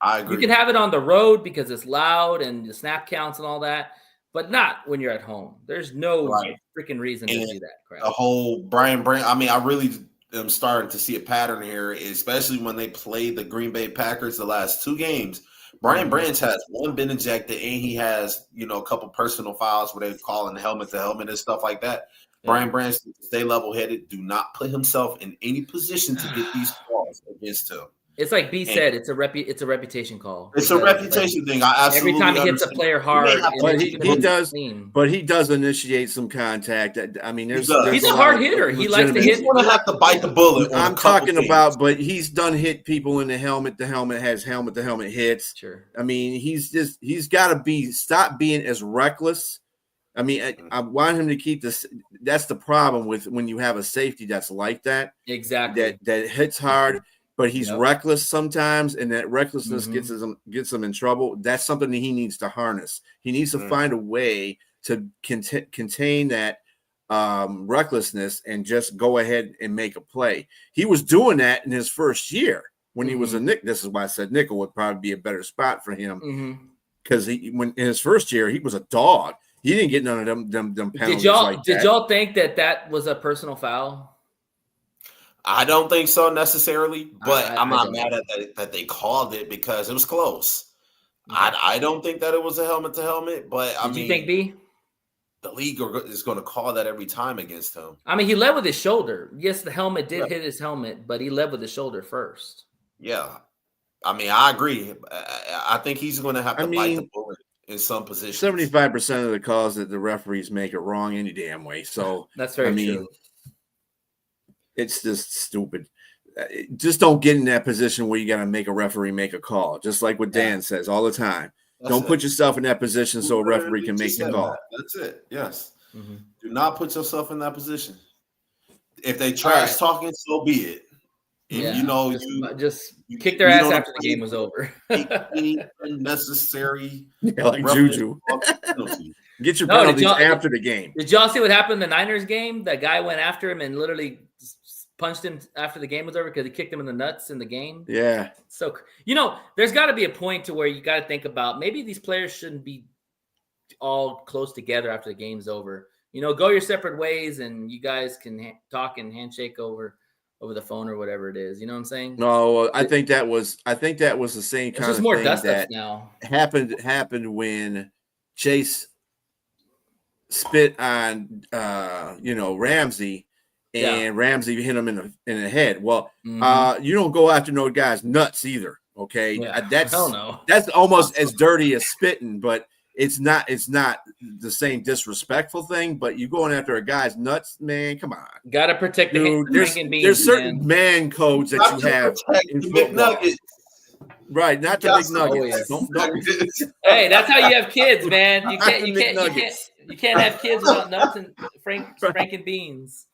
I agree. You can have it on the road because it's loud and the snap counts and all that, but not when you're at home. There's no freaking reason to do that crap. The whole Brian Branch. I mean, I really am starting to see a pattern here, especially when they played the Green Bay Packers the last 2 games. Brian Branch has been ejected, and he has a couple personal fouls where they're calling helmet to helmet and stuff like that. Yeah. Brian Branch, stay level-headed. Do not put himself in any position to get these calls against him. It's like B said, it's a reputation call. It's a reputation thing. I absolutely every time he hits a player hard, but he does initiate some contact. I mean, he's a hard hitter. He likes to hit. He's going to have to bite the bullet. I'm talking about, but he's done hit people in the helmet. The helmet has helmet to helmet hits. Sure. I mean, he's got to stop being as reckless. I mean, I want him to keep this. That's the problem with when you have a safety that's like that. Exactly. That hits hard. But he's reckless sometimes, and that recklessness gets him in trouble. That's something that he needs to harness. He needs to find a way to contain that recklessness and just go ahead and make a play. He was doing that in his first year when he was a nickel. This is why I said nickel would probably be a better spot for him because when in his first year he was a dog. He didn't get none of them penalties. Did y'all think that was a personal foul? I don't think so necessarily, but I'm not mad at that they called it because it was close. I don't think that it was a helmet to helmet, but I mean, you think B? The league is going to call that every time against him. I mean, he led with his shoulder. Yes, the helmet did hit his helmet, but he led with his shoulder first. Yeah. I mean, I agree. I think he's going to have to bite the bullet in some positions. 75% of the calls that the referees make it wrong any damn way. So that's very true. It's just stupid. Just don't get in that position where you got to make a referee make a call. Just like what Dan says all the time. Don't put yourself in that position so a referee can make the call. That's it. Yes. Do not put yourself in that position. If they trash talking, so be it. If you just kick their ass after the game was over. Any unnecessary, like Juju. Get your penalties after the game. Did y'all see what happened in the Niners game? That guy went after him and literally punched him after the game was over because he kicked him in the nuts in the game. Yeah. So, there's got to be a point to where you got to think about maybe these players shouldn't be all close together after the game's over. Go your separate ways and you guys can talk and handshake over the phone or whatever it is. You know what I'm saying? No, I think that was the same kind of thing more dust that now. happened when Chase spit on Ramsey. And Ramsey hit him in the head. Well, you don't go after no guy's nuts either. Okay, hell no. That's almost as dirty as spitting, but it's not the same disrespectful thing. But you going after a guy's nuts, man? Come on, gotta protect the beans. There's certain man codes that you have in football. Right, not the big nuggets. Hey, that's how you have kids, man. You can't have kids without nuts and Franken beans.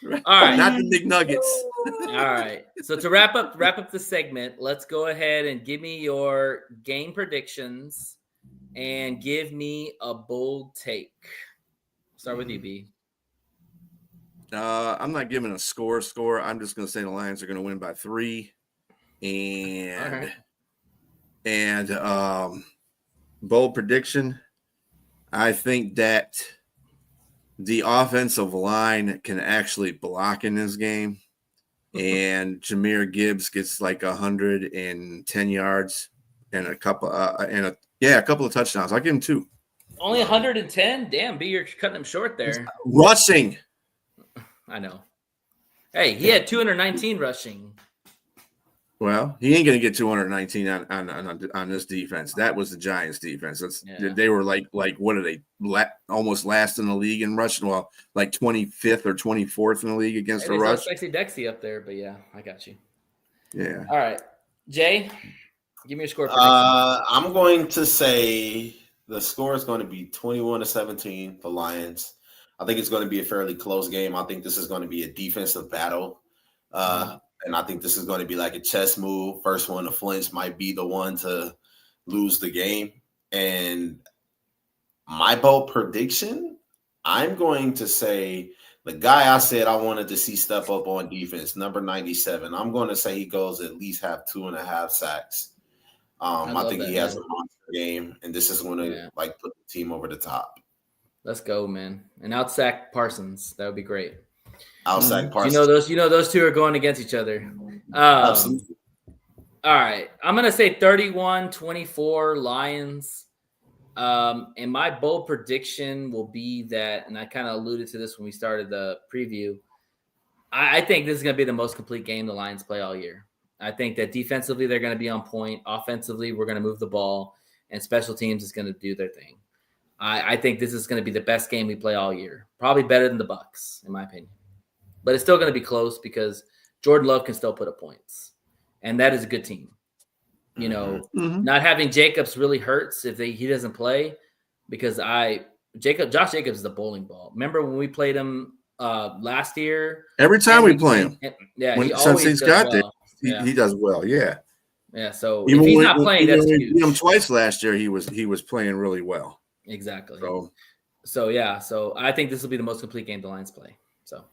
All right, not the big nuggets. All right. So to wrap up the segment, let's go ahead and give me your game predictions and give me a bold take. Start with you, B. I'm not giving a score. I'm just going to say the Lions are going to win by 3, and bold prediction. I think that the offensive line can actually block in this game, and Jahmyr Gibbs gets like 110 yards and a couple of touchdowns. I'll give him 2. Only 110? Damn, B, you're cutting him short there. Rushing. I know. Hey, he had 219 rushing. Well, he ain't gonna get 219 on this defense. That was the Giants' defense. They were like what are they? Almost last in the league in rushing. Well, like 25th or 24th in the league against the rush. Sexy Dexy up there, but yeah, I got you. Yeah. All right, Jay, give me your score prediction. I'm going to say the score is going to be 21-17. The Lions. I think it's going to be a fairly close game. I think this is going to be a defensive battle. And I think this is going to be like a chess move. First one to flinch might be the one to lose the game. And my bold prediction, I'm going to say the guy I said I wanted to see step up on defense, number 97. I'm going to say he goes at least have 2.5 sacks. I think he has a monster game, and this is going to put the team over the top. Let's go, man. And out-sack Parsons. That would be great. Outside Parsons. You know those two are going against each other. Absolutely. All right. I'm going to say 31-24 Lions. And my bold prediction will be that, and I kind of alluded to this when we started the preview, I think this is going to be the most complete game the Lions play all year. I think that defensively they're going to be on point. Offensively, we're going to move the ball. And special teams is going to do their thing. I think this is going to be the best game we play all year. Probably better than the Bucs, in my opinion. But it's still going to be close because Jordan Love can still put up points. And that is a good team. Not having Jacobs really hurts if he doesn't play because Josh Jacobs is a bowling ball. Remember when we played him last year? Every time we play him. Since he's got there, he does well. Yeah. Yeah. So if he's not playing, that's huge. We beat him twice last year. He was playing really well. Exactly. So I think this will be the most complete game the Lions play. So,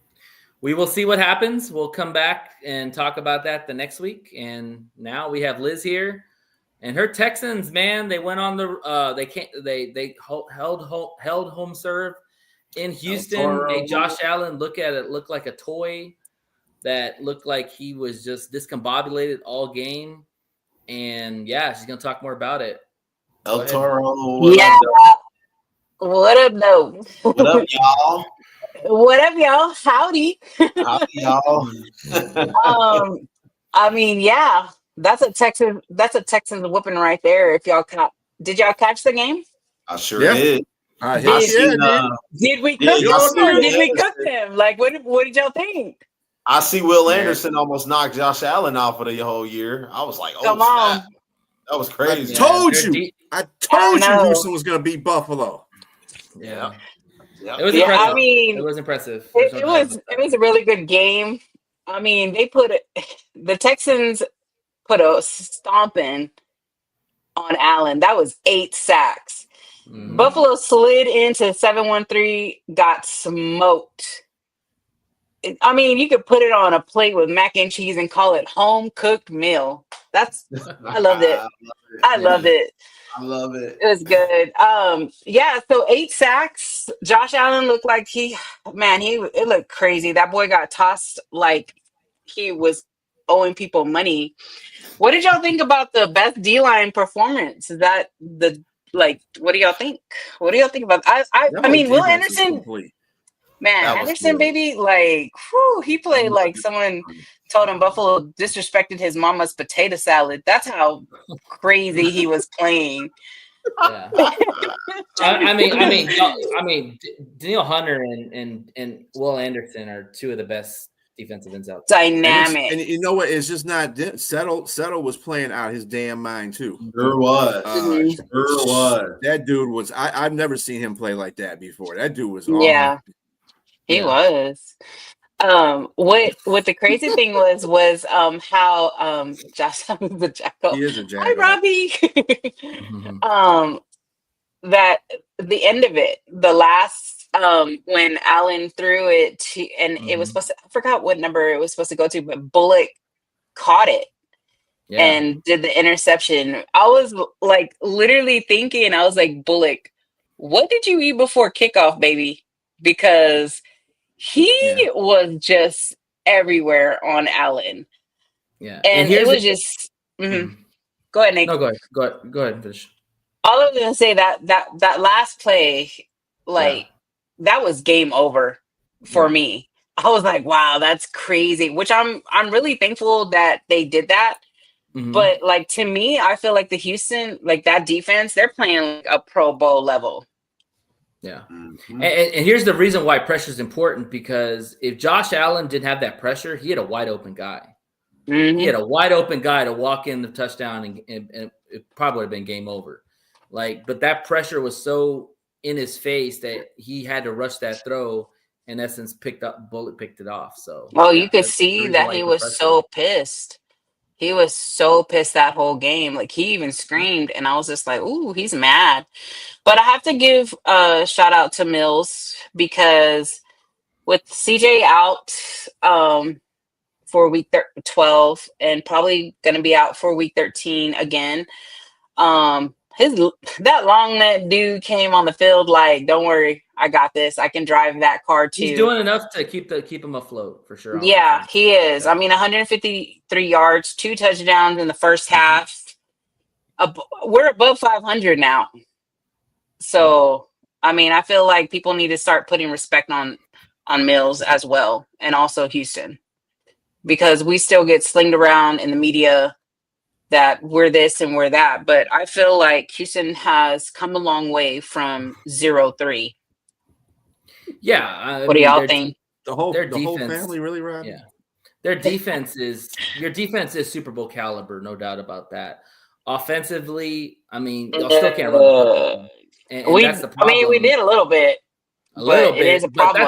we will see what happens. We'll come back and talk about that the next week. And now we have Liz here, and her Texans, man, they went on the they held home serve in Houston. Made Josh Allen look like a toy that looked like he was just discombobulated all game. And yeah, she's gonna talk more about it. El Toro. Yeah. What up, though? What up, y'all? What up, y'all? Howdy. Howdy, y'all. I mean, yeah, that's a Texans whooping right there. If y'all did y'all catch the game? I sure did. Did we cook them or did we cook them? Like, what did y'all think? I see Will Anderson almost knocked Josh Allen off for the whole year. I was like, oh, come on. That was crazy. I told you Houston was going to beat Buffalo. Yeah. Yep. It was impressive. I mean, it was impressive. It was a really good game. I mean, the Texans put a stomping on Allen. That was 8 sacks. Mm. Buffalo slid into 7-1-3, got smoked. I mean, you could put it on a plate with mac and cheese and call it home cooked meal. I loved it. I loved it. I love it. It was good. Yeah, so 8 sacks. Josh Allen looked like it looked crazy. That boy got tossed like he was owing people money. What did y'all think about the best D-line performance? Is that what do y'all think? What do y'all think about I mean, Will Anderson, man, Anderson, baby, like, whew, he played like someone told him Buffalo disrespected his mama's potato salad. That's how crazy he was playing. Yeah. I mean, Daniel Hunter and Will Anderson are two of the best defensive ends out there. Dynamic. And you know what? It's just not Settle was playing out his damn mind too. Sure was. Sure was. That dude was. I've never seen him play like that before. That dude was. Yeah, he was. What the crazy thing was how Josh Allen's a jackal. He is a jackal. Hi, Robbie. That the end of it, the last when Allen threw it to, and it was supposed to, I forgot what number it was supposed to go to, but Bullock caught it and did the interception. I was like literally thinking, I was like, Bullock, what did you eat before kickoff, baby? Because he was just everywhere on Allen. Yeah. And it was just Go ahead, Nate. No, go ahead and finish. All I was gonna say that last play, that was game over for me. I was like, wow, that's crazy. Which I'm really thankful that they did that. Mm-hmm. But like, to me, I feel like the Houston, like that defense, they're playing like a Pro Bowl level. Yeah. Mm-hmm. And here's the reason why pressure is important, because if Josh Allen didn't have that pressure, he had a wide open guy. Mm-hmm. He had a wide open guy to walk in the touchdown and it probably would have been game over. But that pressure was so in his face that he had to rush that throw. In essence, Bullock picked it off. So you could see that he was so pissed. He was so pissed that whole game. Like, he even screamed, and I was just like, ooh, he's mad. But I have to give a shout out to Mills, because with CJ out for week 12 and probably going to be out for week 13 again, that long neck dude came on the field like, don't worry, I got this. I can drive that car too. He's doing enough to keep him afloat for sure. Yeah, he is. Yeah. I mean, 153 yards, 2 touchdowns in the first half. We're above 500 now. So, I mean, I feel like people need to start putting respect on Mills as well, and also Houston, because we still get slinged around in the media that we're this and we're that. But I feel like Houston has come a long way from 0-3. Yeah. What do y'all think? The whole family really, Robbie? Yeah. Your defense is Super Bowl caliber, no doubt about that. Offensively, I mean, y'all still can't run the football. And that's the problem. I mean, we did a little bit. It is a problem.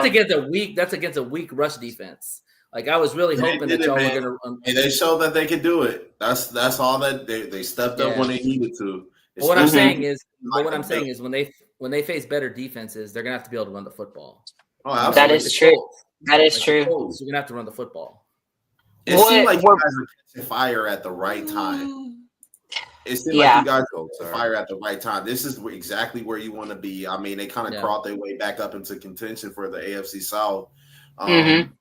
That's against a weak rush defense. Like, I was really hoping that y'all were going to run. And they showed that they could do it. That's all that they stepped up when they needed to. But what I'm saying is when they face better defenses, they're going to have to be able to run the football. Oh, absolutely. That is true. That is Like true. the Colts, you're gonna have to run the football. It seemed like you What? guys were catching fire at the right time. It seemed like Yeah. you guys were catching fire at the right time. This is exactly where you want to be. I mean, they kind of Yeah. crawled their way back up into contention for the AFC South. Mhm.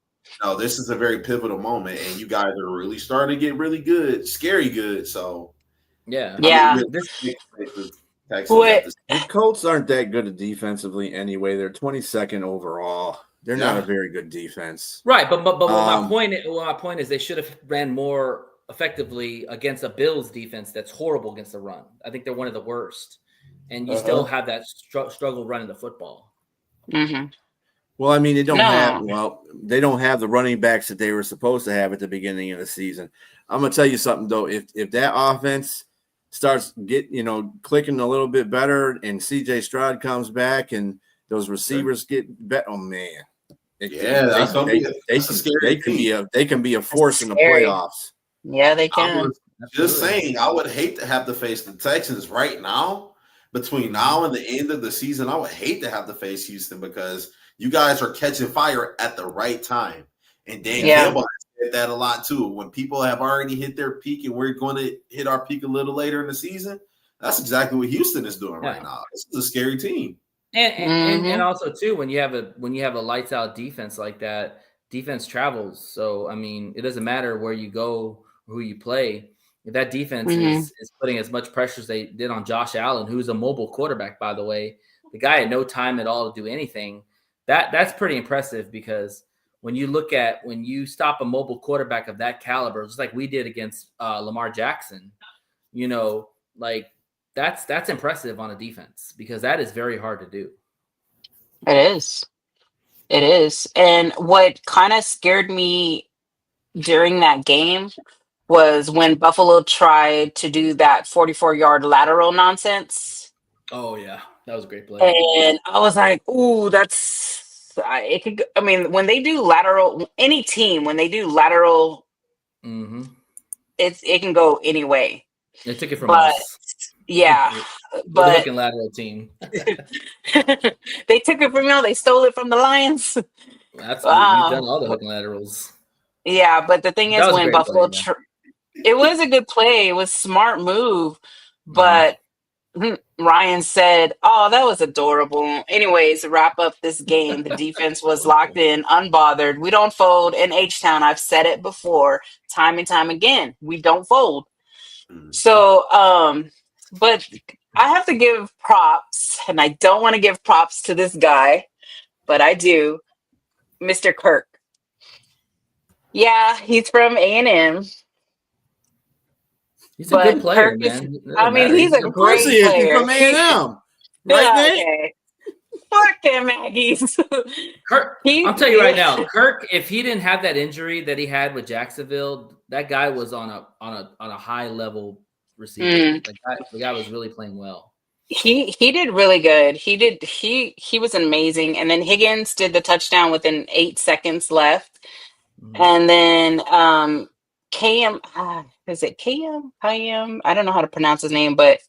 No, this is a very pivotal moment, and you guys are really starting to get really good, scary good. So, Yeah. Yeah. I mean, the Texans What? at this. The Colts aren't that good defensively anyway. They're 22nd overall. They're not Yeah. a very good defense. Right, but what my Um, point is they should have ran more effectively against a Bills defense that's horrible against the run. I think they're one of the worst, and you still have that struggle running the football. Mhm. Well, I mean, they don't have No. they don't have the running backs that they were supposed to have at the beginning of the season. I'm gonna tell you something though. If that offense starts clicking a little bit better, and CJ Stroud comes back, and those receivers get better, oh man, That's gonna be a scary team. they can be a force in the scary. playoffs. Yeah, they I can. was just saying, I would hate to have to face the Texans right now. Between now and the end of the season, I would hate to have to face Houston because you guys are catching fire at the right time. And Dan Campbell has said that a lot too. When people have already hit their peak and we're going to hit our peak a little later in the season, that's exactly what Houston is doing right now. This is a scary team. And also too, when you have a lights out defense like that, defense travels. So I mean, it doesn't matter where you go, who you play. If that defense is putting as much pressure as they did on Josh Allen, who's a mobile quarterback, by the way, the guy had no time at all to do anything. That's pretty impressive because when you stop a mobile quarterback of that caliber, just like we did against Lamar Jackson, like that's impressive on a defense because that is very hard to do. It is. It is. And what kind of scared me during that game was when Buffalo tried to do that 44-yard lateral nonsense. Oh yeah, that was a great play. And I was like, "Ooh, it could." I mean, when they do lateral, any team when they do lateral, it can go any way. They took it from us. Yeah, but the hook and lateral team. They took it from y'all. They stole it from the Lions. We've done all the hook and laterals. Yeah, but the thing is, when Buffalo, it was a good play. It was a smart move, but Ryan said, "Oh, that was adorable." Anyways, wrap up this game. The defense was locked in, unbothered. We don't fold in H-Town. I've said it before, time and time again. We don't fold. So, but I have to give props, and I don't want to give props to this guy, but I do, Mr. Kirk. Yeah, he's from A&M. He's a good player, man. He's a great player. He's from A&M. Right, okay. Fuck them Aggies. Kirk, I'll tell you right now, Kirk, if he didn't have that injury that he had with Jacksonville, that guy was on a high level receiver. The guy was really playing well. He did really good. He was amazing. And then Higgins did the touchdown within 8 seconds left. And then KM, is it KM? I don't know how to pronounce his name, but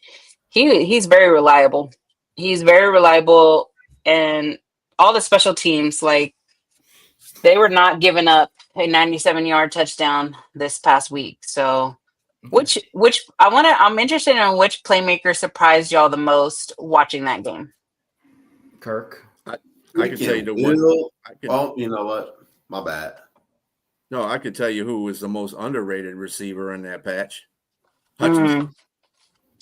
he's very reliable. He's very reliable, and all the special teams, like, they were not giving up a 97-yard touchdown this past week. So, which I'm interested in which playmaker surprised y'all the most watching that game. Kirk. I can tell you the one. You know what? My bad. No, I could tell you who was the most underrated receiver in that patch. Hutchinson.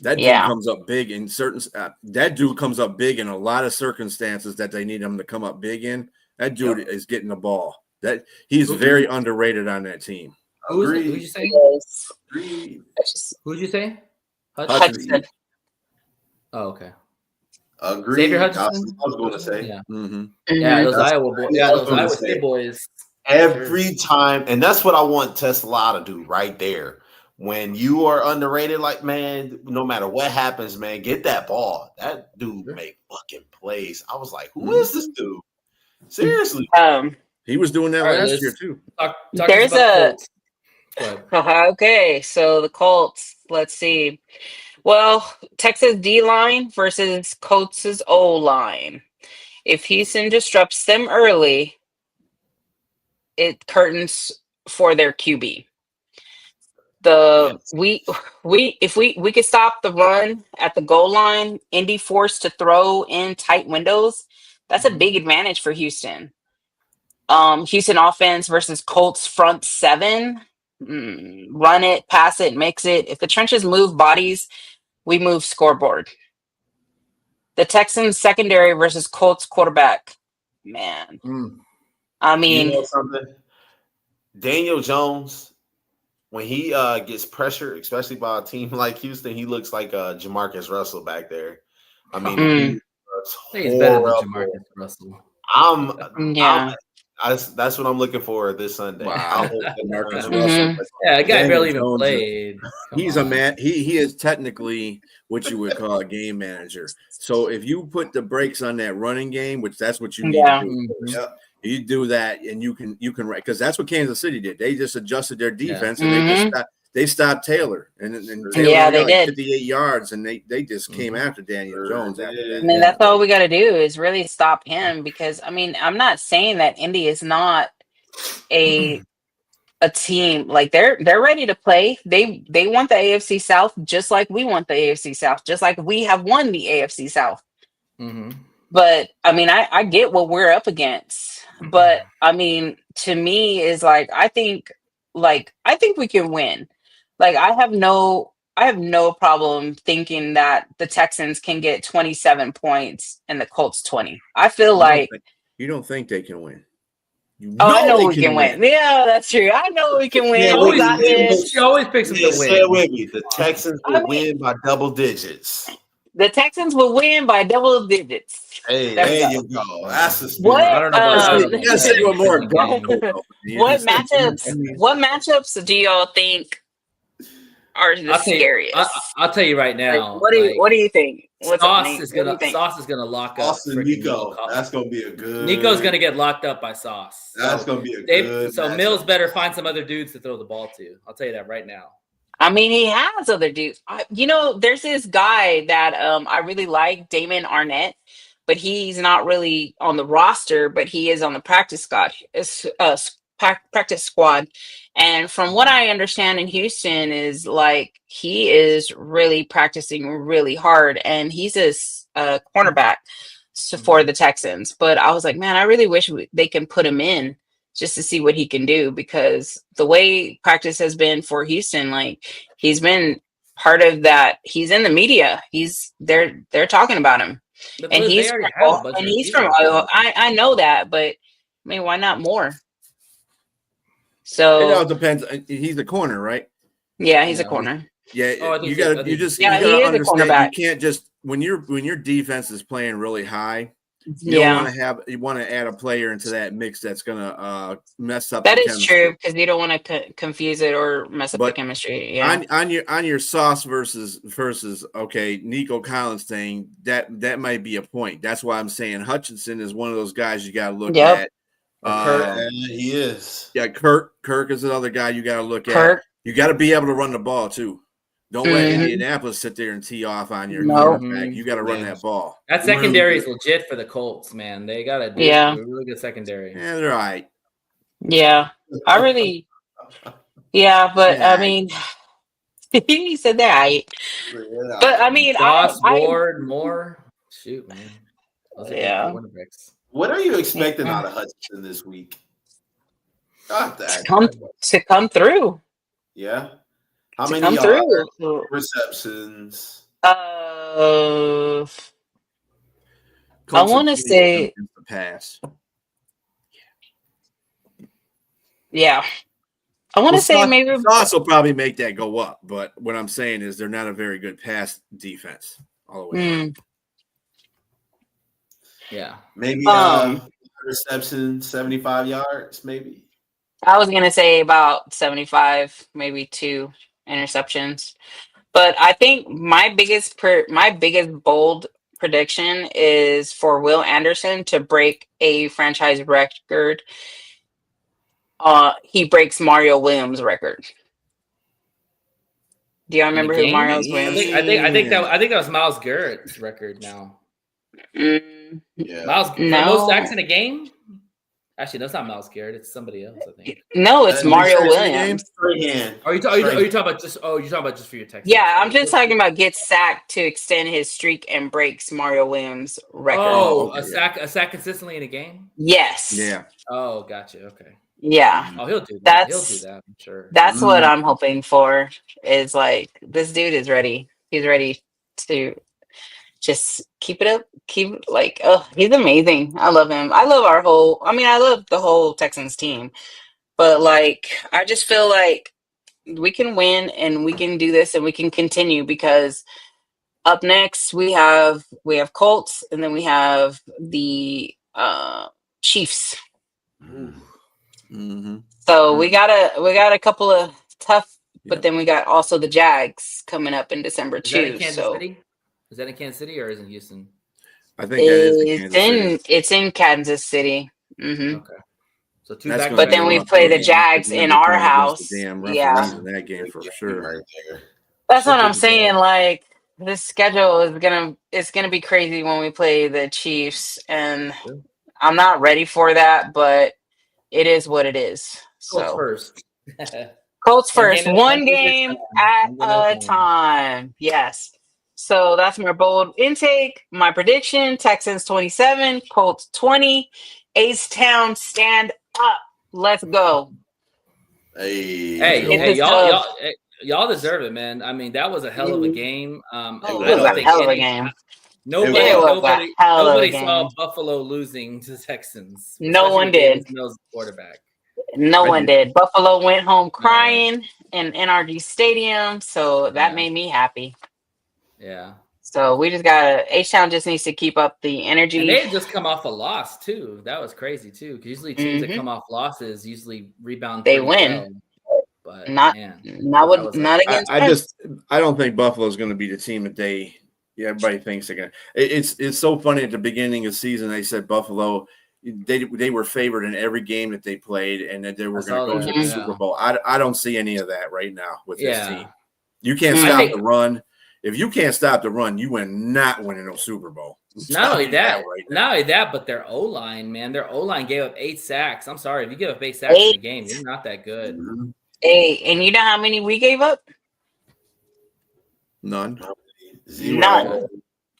That dude comes up big in that dude comes up big in a lot of circumstances that they need him to come up big in. That dude is getting the ball. That he's very underrated on that team. Who'd you say? Who'd you say? Hutchinson. Oh, okay. Agreed. Xavier Hutchinson? I was going to say. Yeah. Yeah, those Iowa boys. Yeah, those Iowa State boys. Every time, and that's what I want Tesla to do right there. When you are underrated, like, man, no matter what happens, man, get that ball. That dude make fucking plays. I was like, who is this dude? Seriously. He was doing that last year too. There's a okay, so the Colts, let's see. Well, Texas D-line versus Colts' O-line. If Houston disrupts them early, it curtains for their QB. If we could stop the run at the goal line, Indy forced to throw in tight windows, that's a big advantage for Houston. Houston offense versus Colts front seven. Run it, pass it, mix it. If the trenches move bodies, we move scoreboard. The Texans secondary versus Colts quarterback. Man. I mean, You know something? Daniel Jones, when he gets pressure, especially by a team like Houston, he looks like Jamarcus Russell back there. I mean, he looks I think he's better than horrible. Jamarcus Russell. That's what I'm looking for this Sunday. Wow. Marcus Mhm. Yeah, that guy Daniel barely even Jones played. He's a man. He is technically what you would call a game manager. So if you put the brakes on that running game, which that's what you need Yeah. to do, you do that, and you can because that's what Kansas City did. They just adjusted their defense, and they stopped Taylor, and Taylor Yeah, only they got did. 58 yards, and they just came after Daniel Jones. After that. I mean, that's all we got to do is really stop him, because I mean, I'm not saying that Indy is not a team. Like they're ready to play. They want the AFC South just like we want the AFC South, just like we have won the AFC South. But I mean, I get what we're up against. But I mean, to me is like I think we can win. Like I have no problem thinking that the Texans can get 27 points and the Colts 20. I feel like you don't think they can win. I know we can win. Yeah, that's true. I know we can win. She always picks them to win. Say it with me. The Texans will win by double digits. The Texans will win by double digits. Hey, there you go. That's the spirit. What? I don't know about You gotta say what more. What matchups do y'all think are the scariest? I'll tell you right now. Like, what do you think? Sauce is gonna lock up Austin Nico. That's gonna be a good. Nico's gonna get locked up by Sauce. That's gonna be a good. So Mills better find some other dudes to throw the ball to. I'll tell you that right now. I mean, he has other dudes. There's this guy that I really like, Damon Arnett, but he's not really on the roster, but he is on the practice squad. Practice squad. And from what I understand in Houston is like he is really practicing really hard, and he's a cornerback for the Texans. But I was like, man, I really wish they can put him in just to see what he can do, because the way practice has been for Houston, like he's been part of that. He's in the media. They're talking about him, and he's from Iowa. I know that, but I mean, why not more? So it all depends. He's a corner, right? Yeah, he's a corner. Yeah, he you is gotta a understand. cornerback. You can't just when your defense is playing really high. You want to add a player into that mix that's gonna mess up. That is true, because you don't want to confuse it or mess up the chemistry. Yeah. On your Sauce versus Nico Collins thing, that might be a point. That's why I'm saying Hutchinson is one of those guys you got to look at. He is. Yeah, Kirk is another guy you got to look at. You got to be able to run the ball too. Don't let Indianapolis sit there and tee off on your quarterback. You got to run that ball. That secondary is legit for the Colts, man. They got a really good secondary. Yeah, they're all right. Yeah, I really. Yeah, but I mean, he said that. But I mean, Ward, Moore. Shoot, man. What are you expecting out of Hutchinson this week? To come through. Yeah. How many receptions? I want to say the pass. Yeah. I want to say maybe Sauce will probably make that go up, but what I'm saying is they're not a very good pass defense all the way. Yeah. Maybe reception, 75 yards, maybe. I was gonna say about 75, maybe 2 interceptions. But I think my biggest bold prediction is for Will Anderson to break a franchise record. He breaks Mario Williams' record. Do y'all remember who Mario Williams? I think that was Myles Garrett's record now. Yeah. Most sacks in a game? Actually, that's not Miles Garrett. It's somebody else, I think. No, it's Did Mario you say Williams. Strahan. Are you talking about just? Oh, you're talking about just for your Texans. Yeah, I'm just talking about gets sacked to extend his streak and breaks Mario Williams' record. Oh, okay, a sack consistently in a game. Yes. Yeah. Oh, gotcha. Okay. Yeah. Oh, he'll do that. He'll That's do that. I'm sure. that's what I'm hoping for. Is like this dude is ready. He's ready to just keep it up. He's amazing. I love him. I love the whole Texans team. But like I just feel like we can win and we can do this and we can continue because up next we have Colts and then we have the Chiefs. Mm-hmm. So we got a couple of tough, but then we got also the Jags coming up in December Is that in too. Kansas So City? Is that in Kansas City or is it in Houston? I think that is in Kansas City. it's in Kansas City. Mm-hmm. Okay. So two That's back. gonna But be then a we rough play the game. Jags They're in gonna be our playing against house. the damn Yeah. referees in that game for sure. Right there. That's what Should I'm be saying. good. Like this schedule is gonna be crazy when we play the Chiefs, and Sure. I'm not ready for that, but it is what it is. Colts So first. Colts first, One one game game at One game at a time. Yes. So that's my bold intake. My prediction: Texans 27, Colts 20. Ace Town, stand up. Let's go. Hey, It's y'all deserve it, man. I mean, that was a hell of a game. It I was don't a think hell of a game. Nobody It was a hell of a saw game. Buffalo losing to the Texans. No especially one with did. Davis Mills, the quarterback. No I one did. did. Buffalo went home crying in NRG Stadium, so that Yeah. made me happy. Yeah. So we just H-Town just needs to keep up the energy. And they had just come off a loss too. That was crazy too. Because usually teams that Mhm. come off losses usually rebound. They pretty win. well. But Not against us. I don't think Buffalo's going to be the team that everybody thinks they're going to. It's so funny at the beginning of the season they said Buffalo they were favored in every game that they played and that they were going to go to the Super Bowl. I don't see any of that right now with this team. You can't stop the run. If you can't stop the run, you are not winning no Super Bowl. Not only that, but their O-line, man. Their O-line gave up 8 sacks. I'm sorry. If you give up 8 sacks in a game, you're not that good. Hey, and you know how many we gave up? None. None.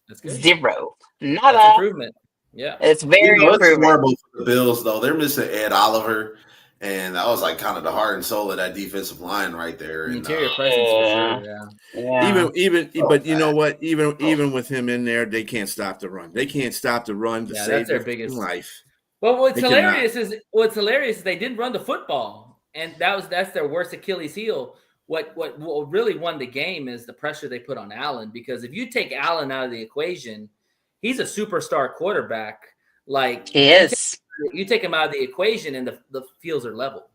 That's good. 0. That's Nada. improvement. Yeah. It's very It's improvement. horrible for the Bills, though. They're missing Ed Oliver, and that was like kind of the heart and soul of that defensive line right there. And, Interior presence for sure. Yeah. Even but you know what? Even with him in there, they can't stop the run. They can't stop the run to save that's their their biggest life. Well, what's They hilarious is they didn't run the football, and that's their worst Achilles heel. What really won the game is the pressure they put on Allen, because if you take Allen out of the equation, he's a superstar quarterback. Like he is. You take him out of the equation, and the fields are level.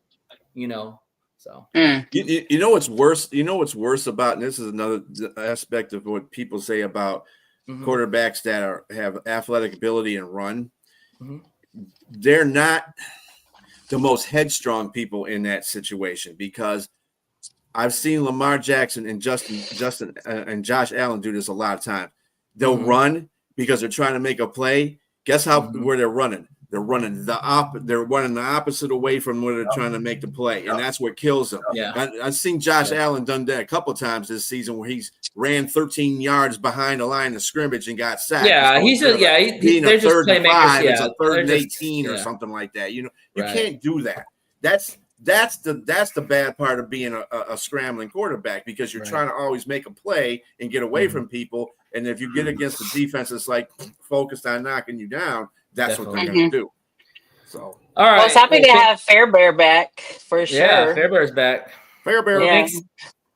So You know what's worse? You know what's worse about, and this is another aspect of what people say about quarterbacks that have athletic ability and run. They're not the most headstrong people in that situation, because I've seen Lamar Jackson and Justin and Josh Allen do this a lot of times. They'll run because they're trying to make a play. Guess where they're running? They're running the opposite away from where they're trying to make the play, and that's what kills them. Yeah. I've seen Josh Allen done that a couple of times this season, where he's ran 13 yards behind the line of scrimmage and got sacked. Yeah, They're just playmakers. It's a third and 18 or something like that. You can't do that. That's the bad part of being a scrambling quarterback, because you're trying to always make a play and get away from people. And if you get against the defense that's like focused on knocking you down, that's what they're going to do. So, all right. I was happy to have Fairbear back for sure. Yeah, Fairbear's back. Fairbear. Yeah. Thanks.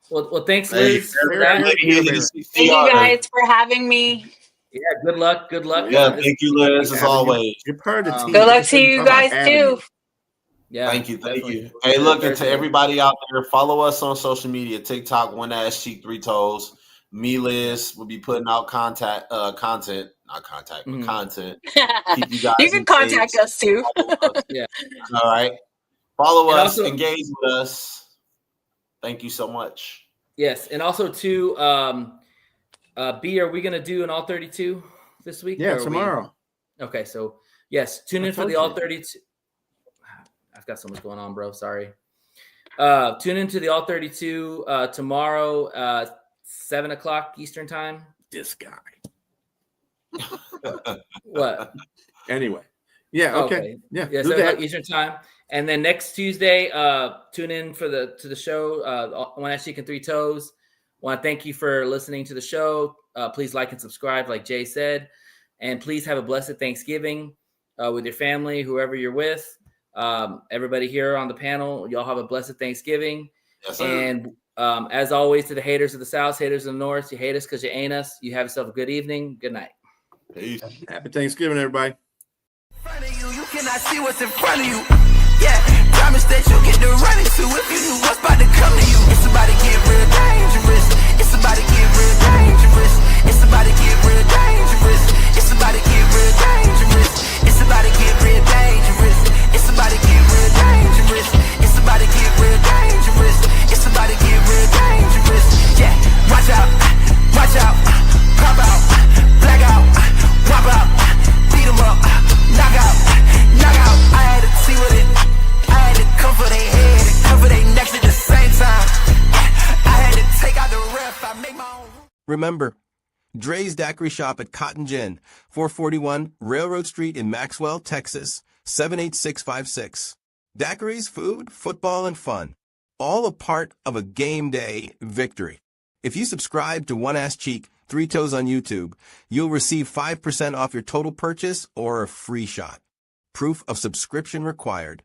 Well, thanks, Liz. Thank you guys for having me. Yeah, good luck. Good luck. Yeah, thank you, Liz, as always. You're part of the team. Good luck to you guys too. Yeah, thank you. definitely. Hey, look, and to everybody out there, follow us on social media: TikTok, One Ass Cheek, Three Toes. Me, Liz, will be putting out content. Keep you guys. You can contact us too. Yeah. All right. Follow And us. also, Engage with us. Thank you so much. Yes, and also too, B, are we gonna do an all 32 this week? Yeah, tomorrow. Okay, so yes, tune in for the all 32. I've got so much going on, bro. Sorry. Tune into the All 32 tomorrow, 7 o'clock Eastern time. This guy. What? Anyway. Yeah. Okay. Yeah. Yeah. do 7 that. o'clock Eastern time. And then next Tuesday, tune in for the show. One Ass Cheek and Three Toes. Want to thank you for listening to the show. Please like and subscribe, like Jay said, and please have a blessed Thanksgiving with your family, whoever you're with. Everybody here on the panel, y'all have a blessed Thanksgiving. Yes, sir. And as always, to the haters of the South, haters of the North, you hate us because you ain't us. You have yourself a good evening. Good night. Peace. Happy Thanksgiving, everybody. You cannot see what's in front of you. Yeah, promise that you get the running to if you knew what's about to come to you. It's about to get real dangerous. It's about to get real dangerous. It's about to get real dangerous. It's about to get real dangerous. It's about to get real dangerous. It's about to get real dangerous. It's about to get real dangerous. It's about to get real dangerous. Yeah, watch out, pop out, black out, wop out, beat 'em up, knock out. I had to see with it. I had to cover their head and cover their necks at the same time. I had to take out the ref. I make my own. Remember, Dre's Daiquiri Shop at Cotton Gin, 441 Railroad Street in Maxwell, Texas, 78656. Daiquiris, food, football, and fun. All a part of a game day victory. If you subscribe to One Ass Cheek, Three Toes on YouTube, you'll receive 5% off your total purchase or a free shot. Proof of subscription required.